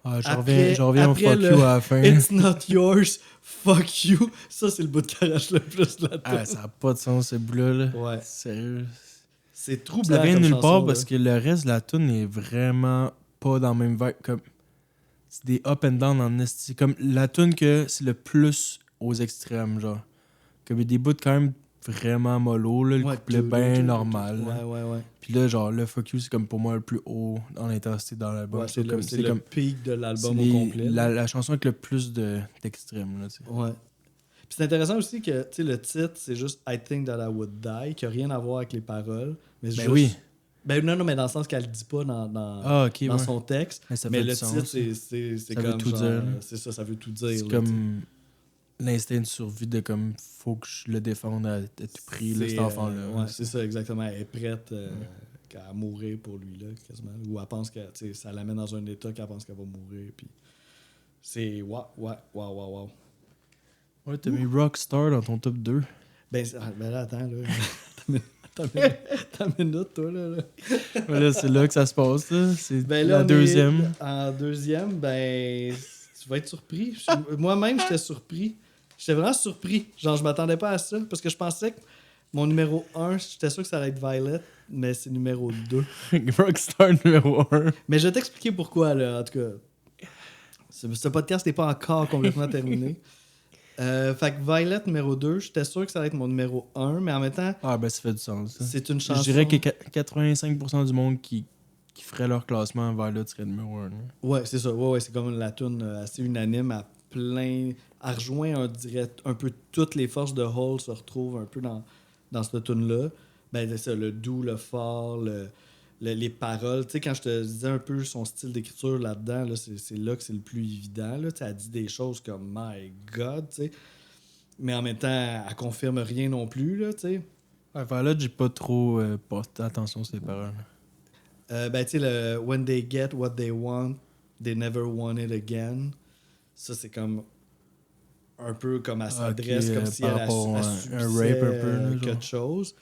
Ah, je reviens au après fuck you à la fin. It's not yours, fuck you. Ça, c'est le bout qui arrache le plus de la toune. Ah, ça n'a pas de sens, ce bout-là. Là. Ouais. Sérieux. C'est troublant. Ça vient comme nulle chanson, part là. parce que le reste de la tune est vraiment pas dans le même vibe. Comme... C'est des up and down en esti. Comme la tune que c'est le plus aux extrêmes, genre. Comme il y a des bouts quand même vraiment mollo, là, le Ouais, couplet bien normal. là. Ouais. Puis là, genre, le fuck you, c'est comme pour moi le plus haut en intensité dans l'album. Ouais, c'est comme, le comme pic de l'album c'est au complet. là. la chanson avec le plus d'extrêmes, là, tu sais. Ouais. Puis c'est intéressant aussi que, tu sais, le titre, c'est juste I think that I would die, qui n'a rien à voir avec les paroles. Mais Ben juste... oui. Ben non, mais dans le sens qu'elle le dit pas dans Ah, ok, dans ouais. son texte. Mais ça Mais fait le du titre, sens. c'est Ça comme veut tout genre, dire, là. c'est ça, ça veut tout dire. C'est là, comme l'instinct de survie de comme faut que je le défende à tout prix, là, C'est, cet enfant-là. ouais, c'est ça, exactement. Elle est prête à mourir pour lui, là, quasiment. Ou elle pense que ça l'amène dans un état qu'elle pense qu'elle va mourir. Puis c'est wow. Ouais, t'as mis Rockstar dans ton top 2. Ben là, attends, là. T'as une minute, toi, là. Ouais, là, c'est là que ça se passe, là. C'est Ben là, la on est deuxième. En deuxième, ben, tu vas être surpris. Moi-même, j'étais surpris. J'étais vraiment surpris. Genre, je m'attendais pas à ça. Parce que je pensais que mon numéro 1, j'étais sûr que ça allait être Violet, mais c'est numéro 2. Rockstar numéro 1. Mais je vais t'expliquer pourquoi, là, en tout cas. Ce podcast n'est pas encore complètement terminé. Fait que Violet numéro 2, j'étais sûr que ça allait être mon numéro 1, mais en même temps, Ah, ben, ça fait du sens, ça. c'est une chanson... Je dirais que 85% du monde qui ferait leur classement vers là serait numéro 1. Ouais, c'est ça. Ouais, c'est comme la tune assez unanime à plein... Elle rejoint, on dirait, un peu toutes les forces de Hole se retrouvent un peu dans cette tune-là. Ben, c'est ça, le doux, le fort, les paroles. Tu sais, quand je te disais un peu son style d'écriture là-dedans, là, c'est là que c'est le plus évident. Là. Elle dit des choses comme « My God », tu sais. Mais en même temps, elle confirme rien non plus, là, tu sais. Ouais, vers là, j'ai pas trop porté attention à ces paroles. Ben, tu sais, le « When they get what they want, they never want it again », ça, c'est comme un peu comme elle s'adresse, comme si par elle rapport à subissait un rape un peu, là, genre. quelque chose.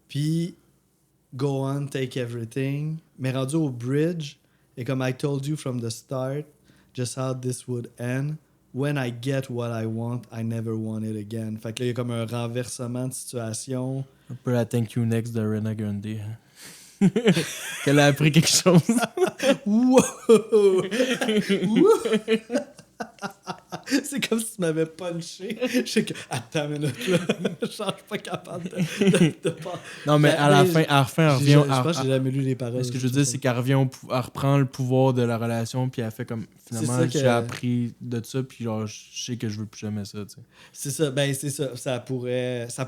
Puis « Go on, take everything », mais rendu au bridge, et comme « I told you from the start just how this would end. When I get what I want, I never want it again ». Fait que là, il y a comme un renversement de situation. Un peu la Thank You Next de Ariana Grande. Hein. Qu'elle a appris quelque chose. Wow! C'est comme si tu m'avais punché. Je sais que. Attends une minute, là. Je suis pas capable de pas. Non, mais à la fin, elle revient. Je pense que j'ai jamais lu les paroles. Ce que je veux dire, c'est qu'elle revient elle reprend le pouvoir de la relation, puis elle fait comme finalement, C'est ça que- j'ai appris de ça, puis genre, je sais que je veux plus jamais ça, tu sais. C'est ça, ben c'est ça. Ça pourrait. Ça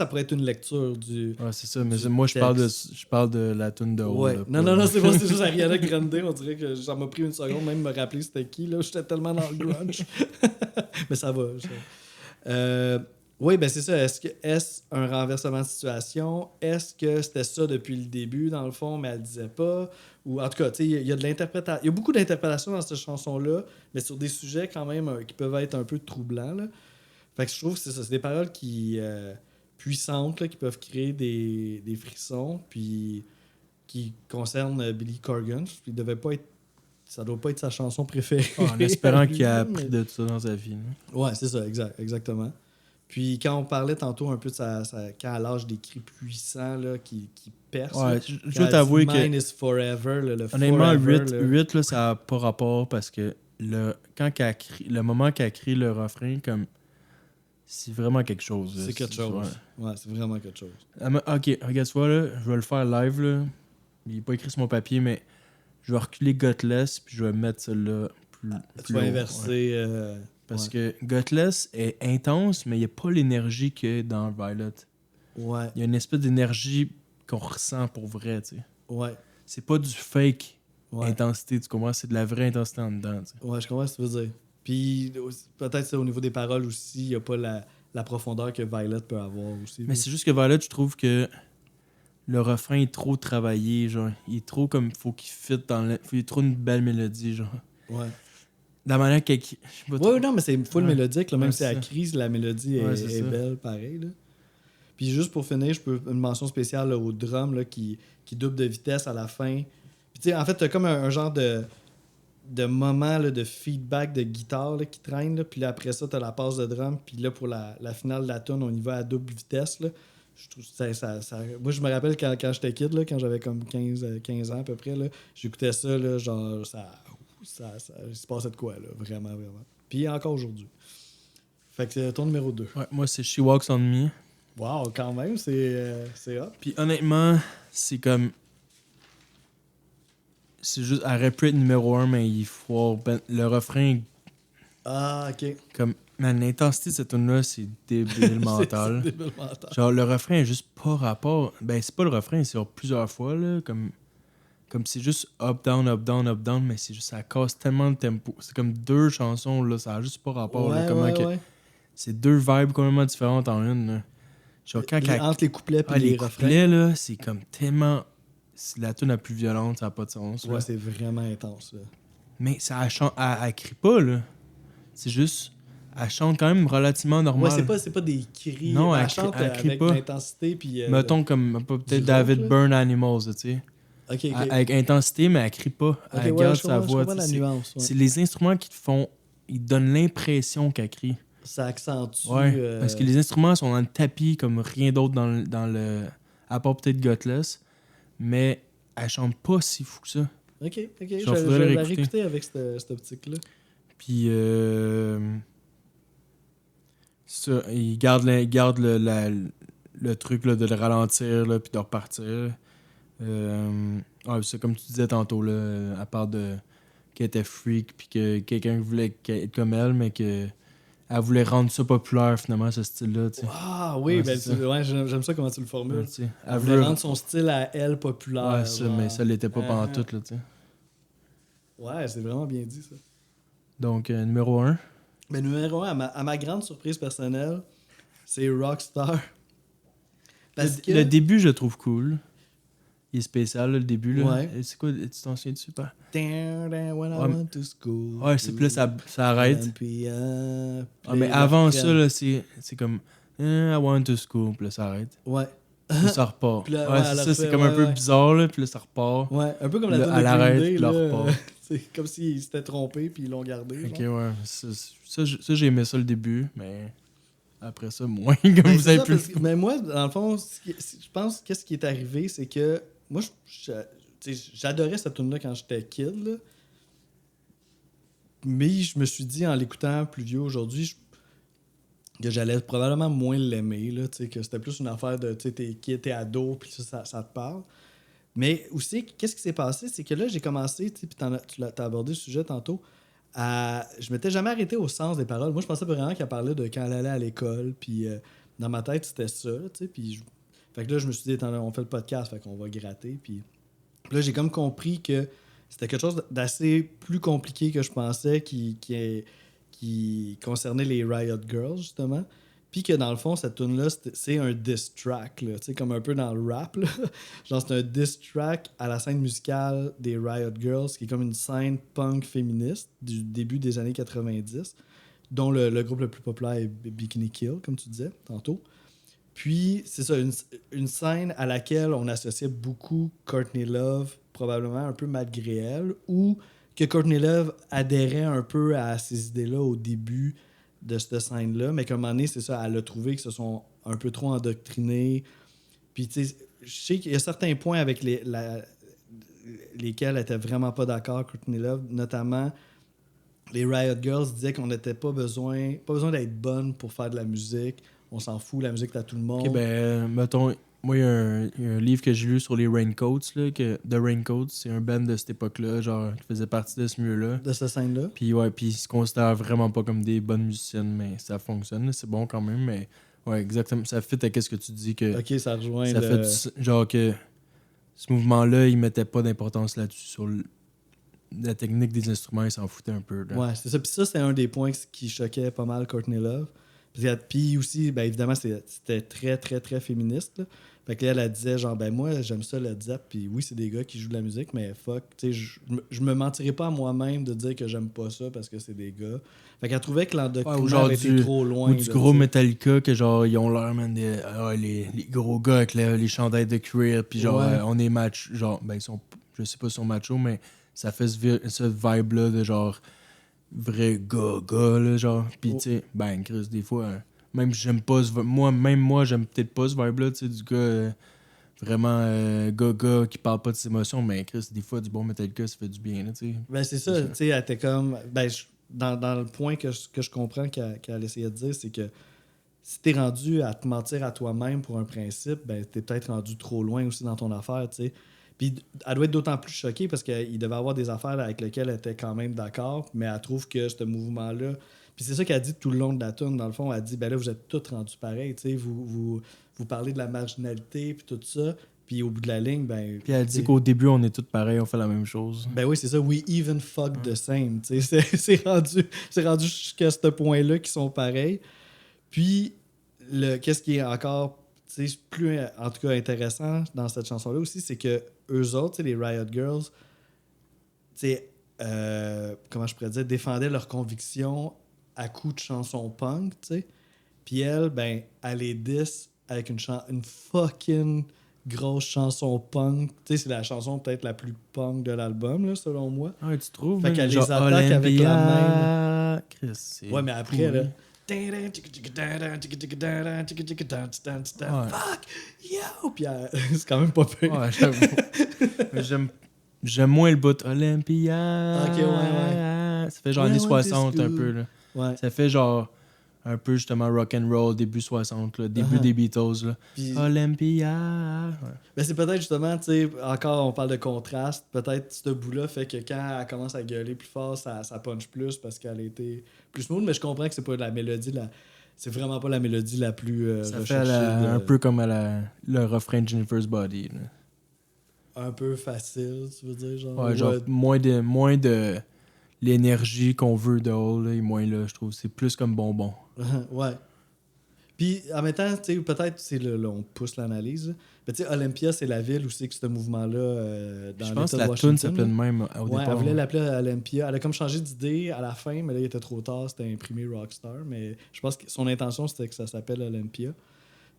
pourrait être une lecture du. Ouais, c'est ça, mais Du moi, je parle de la tune de Hole. Ouais. là, Non, pas- c'est bon, c'est juste Ariana Grande. On dirait que ça m'a pris une seconde même me rappeler c'était qui. Là, j'étais tellement dans le grunge. Mais ça va. Oui, ben c'est ça. Est-ce un renversement de situation? Est-ce que c'était ça depuis le début, dans le fond, mais elle le disait pas? Ou en tout cas, tu sais, il y a de l'interprétation. Il y a beaucoup d'interprétations dans cette chanson-là, mais sur des sujets quand même qui peuvent être un peu troublants, là. Fait que je trouve que c'est ça. C'est des paroles qui puissantes, là, qui peuvent créer des frissons, puis qui concernent Billy Corgan. Il devait pas être. Ça doit pas être sa chanson préférée. En à espérant lui, qu'il a là, appris mais- de ça dans sa vie. Là. Ouais, c'est ça, exactement. Puis quand on parlait tantôt un peu de quand elle lâche des cris puissants là, qui percent, là, Ouais, je quand dois elle t'avouer dit que Mine is forever, là, le honnêtement, forever. 8, Là. 8 là, ça n'a pas rapport parce que le moment qu'elle crie le refrain, comme c'est vraiment quelque chose. Là. C'est quelque chose. Ouais, c'est vraiment quelque chose. Ok, regarde, tu vois, là, je vais le faire live. Là. Il n'est pas écrit sur mon papier, mais je vais reculer Gutless puis je vais mettre celle-là plus Tu vas haut, ouais. inverser. Parce ouais. que Gutless est intense, mais il n'y a pas l'énergie qu'il y a dans Violet. Ouais, Il y a une espèce d'énergie qu'on ressent pour vrai, tu sais. ouais, C'est pas du fake ouais. intensité, tu comprends? C'est de la vraie intensité en dedans, tu sais. Ouais, je comprends ce que tu veux dire. Puis peut-être c'est au niveau des paroles aussi, il n'y a pas la profondeur que Violet peut avoir aussi. Mais c'est juste que Violet, je trouve que le refrain est trop travaillé, genre. Il est trop comme. Faut qu'il fit dans le. Il est trop une belle mélodie, genre. Ouais. La manière qu'elle. Je sais pas trop. Ouais, non, mais c'est full Ouais. mélodique, là, même Ouais, si c'est elle ça. crise, la mélodie Ouais, est, c'est est ça. belle, pareil. Là. Puis juste pour finir, je peux une mention spéciale là, au drum là, qui double de vitesse à la fin. Puis tu sais, en fait, t'as comme un genre de moment là, de feedback de guitare là, qui traîne. Là, puis là, après ça, t'as la passe de drum. Puis là, pour la finale de la tune, on y va à double vitesse. Là. Je trouve Moi, je me rappelle quand j'étais kid, là, quand j'avais comme 15 ans à peu près, là, j'écoutais ça, là, genre, il se passait de quoi, là, vraiment, vraiment. Puis encore aujourd'hui. Fait que c'est ton numéro 2. Ouais, moi, c'est She Walks on Me. Wow, quand même, c'est hot. Puis honnêtement, c'est comme. C'est juste. Elle aurait pu être numéro 1, mais il faut. Le refrain, Ah, ok. comme. Man, l'intensité de cette tune-là, c'est débile mental. C'est débile mental. Genre, le refrain est juste pas rapport. Ben, c'est pas le refrain, c'est sur plusieurs fois, là. Comme c'est juste up, down, up, down, up, down, mais c'est juste, ça casse tellement le tempo. C'est comme deux chansons, là. Ça a juste pas rapport, là. Ouais, Comment ouais, que. ouais. C'est deux vibes complètement différentes en une, là. Genre, quand Entre les couplets et les les refrains. couplets, là, c'est comme tellement. C'est la tune la plus violente, ça n'a pas de sens. là. Ouais, c'est vraiment intense, là. Mais ça, elle crie pas, là. C'est juste. Elle chante quand même relativement normal. Ouais, c'est pas des cris. Non, mais elle elle chante elle crie avec pas. l'intensité. Puis, Mettons comme peut-être du David rock, là. Byrne Animals, tu sais. Ok, ok. Avec intensité, mais elle crie pas. Ok, Elle ouais, garde je sa comprends, voix. je comprends la tu sais. nuance. Ouais. C'est les instruments qui te font. Ils te donnent l'impression qu'elle crie. Ça accentue. Ouais. Parce que les instruments sont dans le tapis comme rien d'autre dans le. À part peut-être Gutless. Mais elle chante pas si fou que ça. Ok, ok. Je Genre, vais faudrait la réécouter. réécouter avec cette optique-là. Puis. Ça, il garde le truc là, de le ralentir là, puis de repartir. Ouais, c'est comme tu disais tantôt, là, à part de qu'elle était freak, puis que quelqu'un voulait être comme elle, mais que elle voulait rendre ça populaire finalement, ce style-là. Tu sais. Ah oui, Ouais, ben, c'est ça. ouais, j'aime ça comment tu le Ouais, formules. tu sais, Elle voulait rendre son style à elle populaire. Ouais, ça, mais ça l'était pas Uh-huh. pantoute, là, tu sais. Ouais, c'est vraiment bien dit, ça. Donc, numéro 1. Mais numéro 1, à ma grande surprise personnelle, c'est Rockstar. Parce que... Le début, je le trouve cool. Il est spécial, là, le début. Là. Ouais. C'est quoi, tu t'en souviens dessus, pas? When I went to school. Ouais, c'est plus ça arrête. Ah, mais Puis avant là, ça, là, c'est comme I want to school, puis là, ça arrête. Ouais. Puis ça repart. Puis là, ouais, ouais, c'est elle ça, refait, c'est comme un ouais, peu ouais. bizarre, là, puis là, ça repart. Ouais, un peu comme la Là, tune de elle Green arrête, Day, puis là, là. repart. C'est comme s'ils s'étaient trompés puis ils l'ont gardé. Ok, genre. ouais. Ça, j'ai aimé ça le début, mais après ça, moins, comme Ben, vous c'est avez ça, pu. parce que- mais moi, dans le fond, je pense qu'est-ce qui est arrivé, c'est que moi, tu sais, j'adorais cette tune là quand j'étais kid, là. Mais je me suis dit, en l'écoutant plus vieux aujourd'hui, que j'allais probablement moins l'aimer, là, tu sais, que c'était plus une affaire de, tu sais, t'es kid, t'es ado, puis ça te parle. Mais aussi, qu'est-ce qui s'est passé, c'est que là, j'ai commencé, tu sais, puis t'as abordé le sujet tantôt, je m'étais jamais arrêté au sens des paroles. Moi, je pensais vraiment qu'elle parlait de quand elle allait à l'école, puis dans ma tête, c'était ça, tu sais, puis fait que là, je me suis dit, attends, on fait le podcast, fait qu'on va gratter, puis là, j'ai comme compris que c'était quelque chose d'assez plus compliqué que je pensais qui concernait les Riot Girls, justement. Puis que dans le fond, cette tune-là, c'est un diss track, là, comme un peu dans le rap. Là. Genre, c'est un diss track à la scène musicale des Riot Girls, qui est comme une scène punk féministe du début des années 90, dont le groupe le plus populaire est Bikini Kill, comme tu disais tantôt. Puis, c'est ça, une scène à laquelle on associait beaucoup Courtney Love, probablement un peu malgré elle, ou que Courtney Love adhérait un peu à ces idées-là au début de cette scène-là, mais qu'à un moment donné, c'est ça, elle a trouvé que se sont un peu trop endoctrinés. Puis, tu sais, je sais qu'il y a certains points avec lesquels elle était vraiment pas d'accord, Courtney Love, notamment les Riot Girls disaient qu'on n'était pas besoin d'être bonne pour faire de la musique. On s'en fout, la musique, t'as tout le monde. Ok, ben, mettons, moi, il y a un livre que j'ai lu sur les Raincoats, là, que The Raincoats, c'est un band de cette époque-là, genre, qui faisait partie de ce milieu-là. De cette scène-là. Puis, ouais, puis ils se considèrent vraiment pas comme des bonnes musiciennes, mais ça fonctionne, là, c'est bon quand même, mais, ouais, exactement, ça fit à ce que tu dis, que Ok, ça rejoint ça fait genre que ce mouvement-là, ils mettaient pas d'importance là-dessus, sur la technique des instruments, ils s'en foutaient un peu, là. Ouais, c'est ça. Puis ça, c'est un des points qui choquait pas mal Courtney Love. Puis aussi, ben évidemment, c'était très, très, très féministe. Là. Fait que là, elle disait, genre, ben moi, j'aime ça le Zepp, puis oui, c'est des gars qui jouent de la musique, mais fuck, tu sais, je me mentirais pas à moi-même de dire que j'aime pas ça parce que c'est des gars. Fait qu'elle trouvait que l'endoctrinement avait été trop loin. Ou du gros Metallica, que genre, ils ont l'air, man, les gros gars avec les chandails de cuir, puis genre, Ouais. on est match, genre, ben, ils sont, je sais pas si ils sont macho, mais ça fait ce vibe-là de genre, vrai gars, là, genre. Puis, tu sais, ben, Chris, des fois, même j'aime pas moi, j'aime peut-être pas ce vibe-là, tu sais, du gars vraiment gars qui parle pas de ses émotions, mais Chris, des fois, du bon Metallica, ça fait du bien, là, tu sais. Ben c'est ça, tu sais, elle était comme. Ben, dans le point que je comprends qu'elle essayait de dire, c'est que si t'es rendu à te mentir à toi-même pour un principe, ben t'es peut-être rendu trop loin aussi dans ton affaire, tu sais. Puis elle doit être d'autant plus choquée parce qu'il devait avoir des affaires avec lesquelles elle était quand même d'accord, mais elle trouve que ce mouvement-là. Puis c'est ça qu'elle dit tout le long de la tune, dans le fond, elle dit ben là, vous êtes tous rendus pareils, tu sais, vous parlez de la marginalité, puis tout ça, puis au bout de la ligne, ben. Puis elle dit qu'au début, on est tous pareils, on fait la même chose. Ben oui, c'est ça, we even fuck the same, tu sais, c'est rendu jusqu'à ce point-là qu'ils sont pareils. Puis, qu'est-ce qui est encore plus, en tout cas, intéressant dans cette chanson-là aussi, c'est que eux autres, les Riot Girls, comment je pourrais dire, défendaient leurs convictions à coups de chansons punk, tu sais. Puis elle, ben, elle les diss avec une fucking grosse chanson punk. Tu sais, c'est la chanson peut-être la plus punk de l'album, là, selon moi. Ah, tu trouves? Fait qu'elle les genre attaque avec la même. Chris, c'est ouais, mais après, là. pourri. Fuck! Yo! Puis c'est quand même pas pire. Ouais, j'avoue. Mais j'aime moins le bout Olympia. Ok, ouais. Ça fait genre Ouais, années ouais, 60 c'est un cool. peu, là. Ouais. Ça fait genre un peu justement rock and roll, début 60, là, début des Beatles, là. Puis, Olympia. Ouais. ben c'est peut-être justement, tu sais, encore on parle de contraste, peut-être ce bout-là fait que quand elle commence à gueuler plus fort, ça punch plus parce qu'elle a été plus smooth, mais je comprends que c'est pas la mélodie, c'est vraiment pas la mélodie la plus Ça fait recherchée. un peu comme le refrain de Jennifer's Body, là. Un peu facile, tu veux dire, genre. Ouais, genre moins de l'énergie qu'on veut de Hall, là, et moins là, je trouve. C'est plus comme bonbon. Ouais. Puis, en même temps, tu sais, peut-être, là, on pousse l'analyse. Mais tu sais, Olympia, c'est la ville où c'est que ce mouvement-là dans Je pense que l'État de la tune Washington. s'appelait de même au Ouais, départ. elle voulait l'appeler Olympia. Elle a comme changé d'idée à la fin, mais là, il était trop tard. C'était imprimé Rockstar. Mais je pense que son intention, c'était que ça s'appelle Olympia.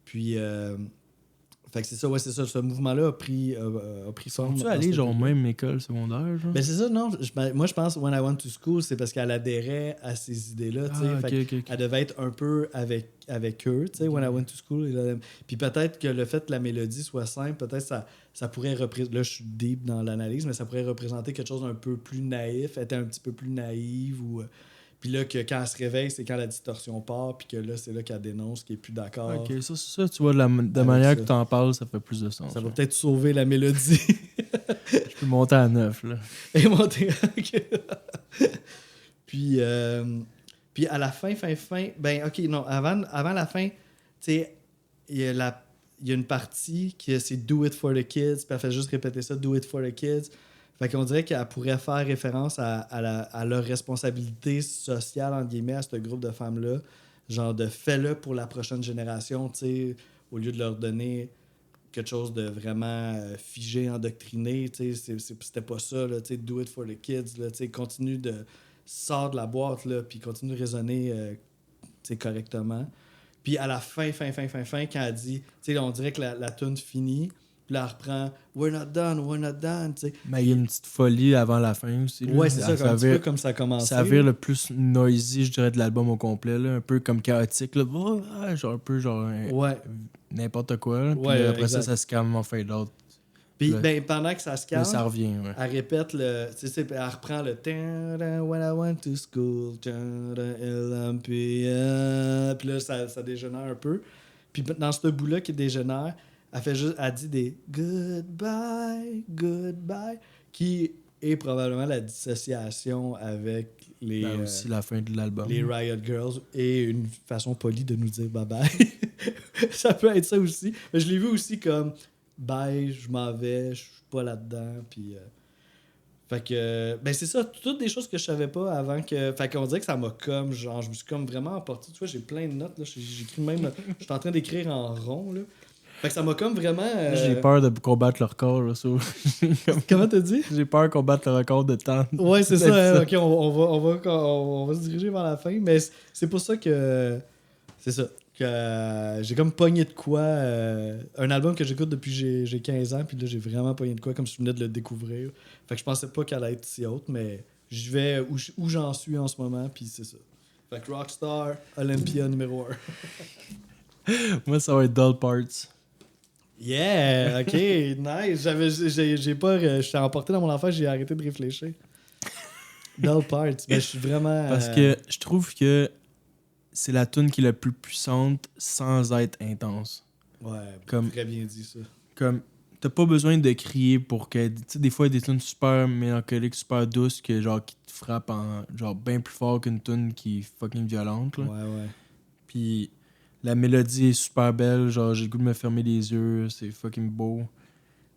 Puis, fait que c'est ça, ouais, c'est ça. Ce mouvement-là a pris forme. Sont-tu dans allés cette genre ville-là. même école secondaire, genre? Ben c'est ça, non. Moi, je pense When I Went to School, c'est parce qu'elle adhérait à ces idées-là. tu sais. Ah, Fait ok. Elle devait être un peu avec eux, tu sais, When I Went to School. Puis peut-être que le fait que la mélodie soit simple, peut-être ça pourrait représenter. Là, je suis deep dans l'analyse, mais ça pourrait représenter quelque chose d'un peu plus naïf, être un petit peu plus naïve. Puis là, que quand elle se réveille, c'est quand la distorsion part, puis que là, c'est là qu'elle dénonce, qu'elle est plus d'accord. Ok, ça, tu vois, de la Avec manière ça. que tu en parles, ça fait plus de sens. Ça va genre. peut-être sauver la mélodie. Je peux monter à 9, là. Et monter. Puis à la fin, ben ok, non, avant la fin, tu sais, il y a une partie qui c'est Do It for the Kids, puis elle fait juste répéter ça, Do It for the Kids. Fait qu'on dirait qu'elle pourrait faire référence à leur responsabilité sociale, entre guillemets, à ce groupe de femmes-là, genre de fais-le pour la prochaine génération, tu sais, au lieu de leur donner quelque chose de vraiment figé, endoctriné, tu sais, c'était pas ça, là, tu sais, do it for the kids, là, tu sais, continue de sort de la boîte, là, puis continue de raisonner, tu sais, correctement. Puis à la fin, quand elle dit, tu sais, on dirait que la tune finit, puis là, elle reprend we're not done, tu sais. Mais il y a une petite folie avant la fin aussi. Là. Ouais, c'est ça, un petit peu comme ça a commencé. Ça vire le plus noisy, je dirais, de l'album au complet. Là. Un peu comme chaotique. Là. Oh, genre un peu genre ouais. N'importe quoi. Là. Puis Ouais, là, après exact. ça se calme en fin d'autre. Puis Là, ben, pendant que ça se calme, ça revient. Ouais. elle répète le. Tu sais, elle reprend le. When I went to school, Olympia. Puis là, ça dégénère un peu. Puis dans ce bout-là qui dégénère, elle dit des goodbye, goodbye, qui est probablement la dissociation avec les. Aussi la fin de l'album. Les Riot Girls et une façon polie de nous dire bye bye. Ça peut être ça aussi. Mais je l'ai vu aussi comme bye, je m'en vais, je suis pas là-dedans. Puis, fait que, ben c'est ça, toutes des choses que je savais pas avant que. Fait qu'on dirait que ça m'a comme, genre, je me suis comme vraiment emporté. Tu vois, j'ai plein de notes, là. J'écris même. Je suis en train d'écrire en rond, là. Fait que ça m'a comme vraiment. J'ai peur de combattre le record. Là, Comment t'as dit? J'ai peur qu'on batte le record de temps. Ouais, c'est ça. Hein, ok, on va se diriger vers la fin. Mais c'est pour ça que. C'est ça. Que j'ai comme pogné de quoi. Un album que j'écoute depuis j'ai 15 ans. Puis là, j'ai vraiment pogné de quoi comme si je venais de le découvrir. Fait que je pensais pas qu'elle allait être si haute. Mais je vais où j'en suis en ce moment. Puis c'est ça. Fait que Rockstar, Olympia numéro 1. Moi, ça va être Dull Parts. Yeah, ok, nice. J'ai pas. J'étais emporté dans mon affaire, j'ai arrêté de réfléchir. Dull Parts, mais je suis vraiment. Parce que je trouve que c'est la tune qui est la plus puissante sans être intense. Ouais, comme, très bien dit ça. Comme, t'as pas besoin de crier pour que. Tu sais, des fois, il y a des tunes super mélancoliques, super douces, que, genre, qui te frappent en, genre, bien plus fort qu'une tune qui est fucking violente. Là. Ouais. Puis la mélodie est super belle, genre j'ai le goût de me fermer les yeux, c'est fucking beau.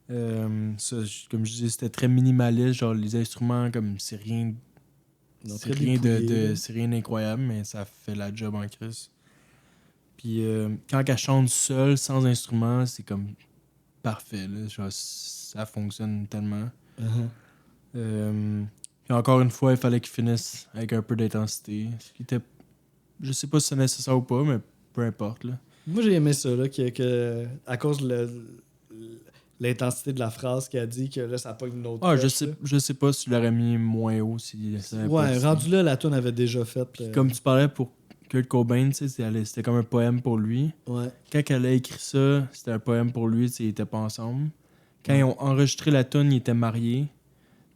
Ça, comme je disais, c'était très minimaliste, genre les instruments, comme c'est rien. Non, C'est rien c'est rien d'incroyable, mais ça fait la job en crise. Puis quand elle chante seule, sans instrument, c'est comme parfait. Là. Genre, ça fonctionne tellement. Puis encore une fois, il fallait qu'il finisse avec un peu d'intensité. Ce qui était. Je sais pas si c'est nécessaire ou pas, mais peu importe. Là. Moi, j'ai aimé ça, là, à cause de l'intensité de la phrase qu'elle a dit, que là, ça pogne une autre. Ah, coche, je sais pas si tu l'aurais mis moins haut. Si ça avait ouais, pas rendu là, la tune avait déjà fait. Comme tu parlais pour Kurt Cobain, c'était comme un poème pour lui. Ouais. Quand elle a écrit ça, c'était un poème pour lui, ils étaient pas ensemble. Quand ils ont enregistré la tune, ils étaient mariés.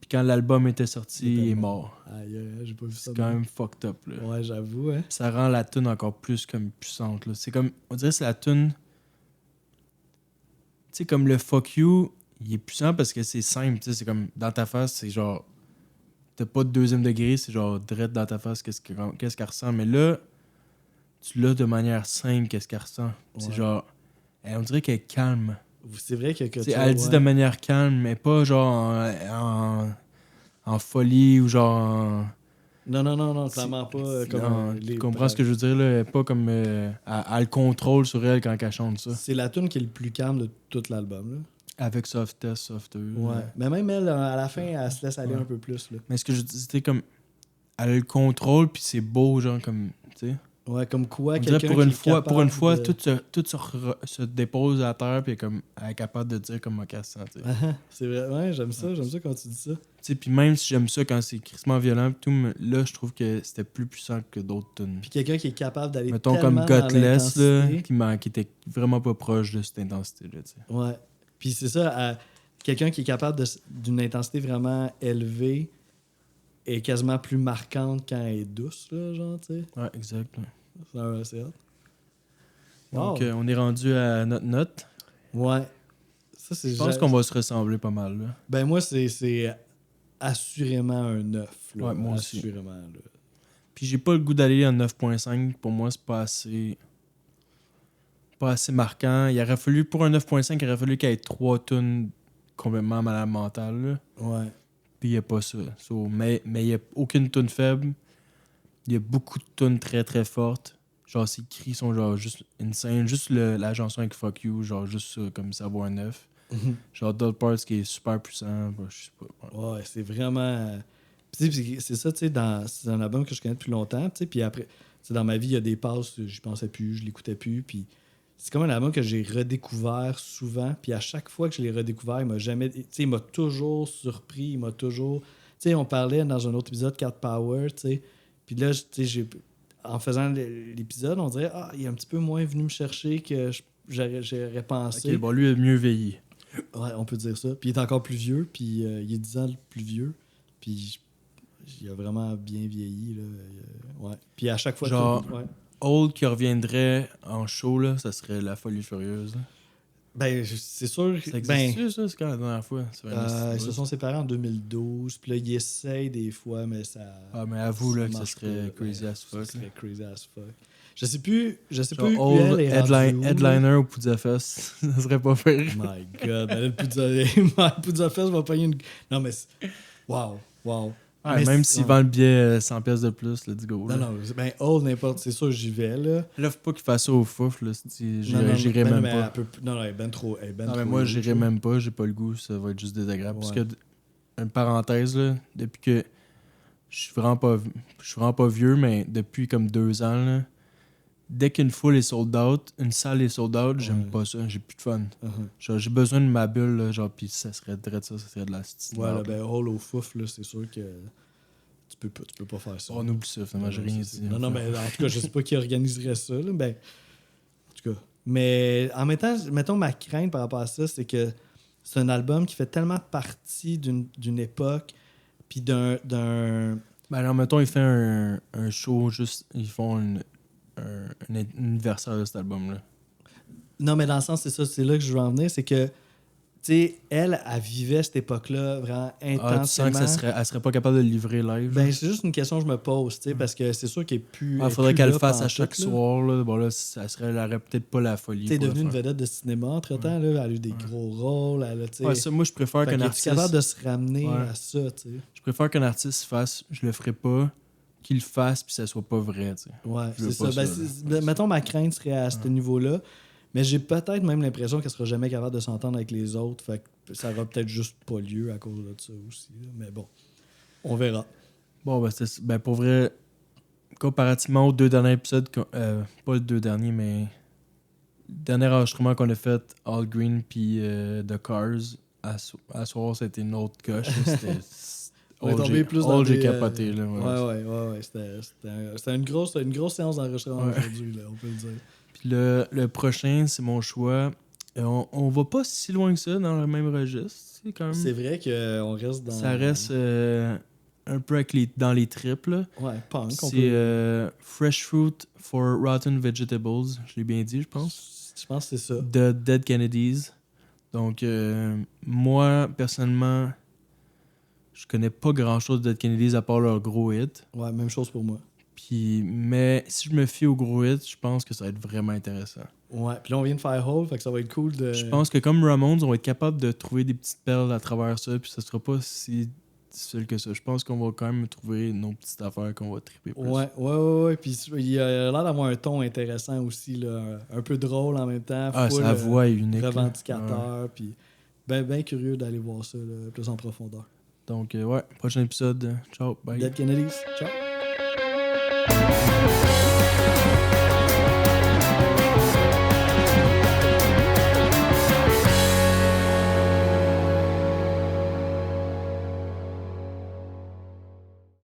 Puis quand l'album était sorti, il est mort. Aïe, j'ai pas vu ça. C'est quand même fucked up. Là. Ouais, j'avoue, hein. Ça rend la tune encore plus comme puissante. Là. C'est comme, on dirait que c'est la tune. Tu sais, comme le fuck you, il est puissant parce que c'est simple. Tu sais, c'est comme dans ta face, c'est genre. T'as pas de deuxième degré, c'est genre direct dans ta face, qu'est-ce qu'elle ressent. Mais là, tu l'as de manière simple, qu'est-ce qu'elle ressent. Ouais. C'est genre. On dirait qu'elle est calme. C'est vrai que elle dit de manière calme, mais pas genre en folie ou genre. Non, clairement pas. Comme tu comprends ce que je veux dire, là? Pas comme. Elle le contrôle sur elle quand elle chante ça. C'est la tune qui est le plus calme de tout l'album, là. Avec Softest, Softer. Ouais. Mais même elle, à la fin, elle se laisse aller un peu plus, là. Mais ce que je dis, c'était comme. Elle a le contrôle, puis c'est beau, genre, comme. Tu sais. Ouais, comme quoi, quelqu'un pour une fois, tout se dépose à terre, puis comme, elle est capable de dire comment elle se sent. C'est vrai, ouais, j'aime ça quand tu dis ça. Puis même si j'aime ça quand c'est crissement violent, tout, là, je trouve que c'était plus puissant que d'autres tunes. Puis quelqu'un qui est capable d'aller mettons comme Gutless, là, qui était vraiment pas proche de cette intensité-là. Ouais. Puis c'est ça, quelqu'un qui est capable d'une intensité vraiment élevée est quasiment plus marquante quand elle est douce, là, genre, tu sais. Ouais, exact. C'est hot. Donc, on est rendu à notre note. Ouais. Ça, je pense qu'on va se ressembler pas mal, là. Ben, moi, c'est assurément un 9. Là. Ouais, moi assurément, aussi. Là. Puis j'ai pas le goût d'aller en 9.5. Pour moi, c'est pas assez marquant. Il aurait fallu, pour un 9.5, il aurait fallu qu'il y ait 3 tunes complètement malade mentale. Là. Ouais. Puis il n'y a pas ça. Mais il n'y a aucune tune faible. Il y a beaucoup de tunes très très fortes. Genre, ses cris sont genre juste insane. Juste la chanson avec Fuck You, genre juste ça, comme savoir neuf. Genre d'autres parts qui est super puissant. Bah, je sais pas. Ouais, c'est vraiment. Puis, tu sais, c'est ça, tu sais, c'est un album que je connais depuis longtemps, tu sais, puis après, tu sais, dans ma vie, il y a des passes, j'y pensais plus, je l'écoutais plus, puis c'est comme un album que j'ai redécouvert souvent, puis à chaque fois que je l'ai redécouvert, il m'a jamais, tu sais, il m'a toujours surpris, il m'a toujours, tu sais, on parlait dans un autre épisode, Cat Power, tu sais, puis là, tu sais, en faisant l'épisode, on dirait, il est un petit peu moins venu me chercher que j'aurais pensé. Ok, bon, lui a mieux vieilli. Ouais, on peut dire ça. Puis il est encore plus vieux, puis il est 10 ans plus vieux. Puis il a vraiment bien vieilli. Là. Ouais. Puis à chaque fois... Genre, ouais. Old qui reviendrait en show, là, ça serait La Folie Furieuse. Là. Ben, c'est sûr... Ça existe ça? C'est quand la dernière fois? Ils se sont séparés en 2012. Puis là, ils essayent des fois, mais ça... Ah, mais avoue là, que ça marche serait pas. crazy as fuck. Ça serait crazy as fuck. Je sais plus Genre, où Old elle est rendue où, là. headliner au Pizza Fest. Ça serait pas faire. My God. Ben, le Pizza Fest va payer une... Non, mais... Wow. Ouais, Mais même c'est- s'il vend le billet 100$ de plus, let's go. Là. Non, ben, Old, n'importe... C'est sûr, j'y vais, là. Là, faut pas qu'il fasse ça au fouf. Là, j'irai Non, même mais pas. Non, elle est ben trop. Non, mais moi, j'irai même pas. J'ai pas le goût. Ça va être juste désagréable. Ouais. Parce que, une parenthèse, là, depuis que je suis vraiment pas vieux, mais depuis comme 2 ans, là, dès qu'une foule est sold out, une salle est sold out, j'aime Ouais. pas ça. J'ai plus de fun. Uh-huh. Genre, j'ai besoin de ma bulle, là, genre, pis ça serait ça serait de la style. Ouais, là, ben, Hall au fouf, là, c'est sûr que tu peux pas faire ça. On oublie ça, finalement, j'ai rien c'est dit. ça. Non, mais en tout cas, je sais pas qui organiserait ça, là, ben, en tout cas. Mais en même temps, mettons, ma crainte par rapport à ça, c'est que c'est un album qui fait tellement partie d'une époque, puis d'un. Ben alors, mettons, ils font un show, juste, ils font un anniversaire de cet album-là. Non, mais dans le sens, c'est ça, c'est là que je veux en venir, c'est que, tu sais, elle vivait cette époque-là vraiment Ah, tu intensément. sens elle serait pas capable de le livrer live? Ben, c'est juste une question que je me pose, tu sais, parce que c'est sûr qu'elle est plus. Il faudrait elle est plus qu'elle là le fasse à pantoute, chaque là. soir. Là. Bon, là, elle aurait peut-être pas la folie. Tu sais, pour le devenue une faire. vedette de cinéma entre-temps, là. Elle a eu des gros rôles, elle a, tu sais. Ouais, ça, moi, je préfère Fait qu'un qu'elle est artiste. capable de se ramener Ouais. à ça, tu sais. Je préfère qu'un artiste fasse, je le ferai pas, qu'il le fasse, puis ça soit pas vrai, tu sais. Ouais, Je veux c'est pas ça. Ben, ça, ben, mettons, ma crainte serait à ce niveau-là. Mais j'ai peut-être même l'impression qu'elle sera jamais capable de s'entendre avec les autres. Fait que ça aura peut-être juste pas lieu à cause de ça aussi. Là. Mais bon, on verra. Bon, ben, pour vrai, comparativement aux 2 derniers épisodes, pas les 2 derniers, mais le dernier enregistrement qu'on a fait, All Green puis The Cars, à soir, c'était une autre coche. là. C'était. On est tombé plus dans j'ai des, capoté. Là, Ouais. C'était une grosse séance d'enregistrement Ouais. aujourd'hui, là, on peut le dire. Puis le prochain, c'est mon choix. On va pas si loin que ça dans le même registre. C'est quand même. C'est vrai qu'on reste dans... Ça reste un peu dans les tripes. Là. Ouais, punk. On C'est peut... Fresh Fruit for Rotten Vegetables. Je l'ai bien dit, je pense. Je pense que c'est ça. De Dead Kennedys. Donc, moi, personnellement, je connais pas grand-chose de Dead Kennedys à part leur gros hit. Ouais, même chose pour moi. Mais si je me fie au gros hit, je pense que ça va être vraiment intéressant. Ouais, puis là, on vient de faire Hole, fait que ça va être cool de... Je pense que comme Ramones, on va être capable de trouver des petites perles à travers ça, puis ça sera pas si difficile que ça. Je pense qu'on va quand même trouver nos petites affaires qu'on va triper plus. Ouais. Puis il a l'air d'avoir un ton intéressant aussi, là. Un peu drôle en même temps. Ah, full, sa voix est unique. là. revendicateur. Puis ben curieux d'aller voir ça là, plus en profondeur. Donc, ouais, prochain épisode. Ciao, bye. Dead Kennedys, ciao!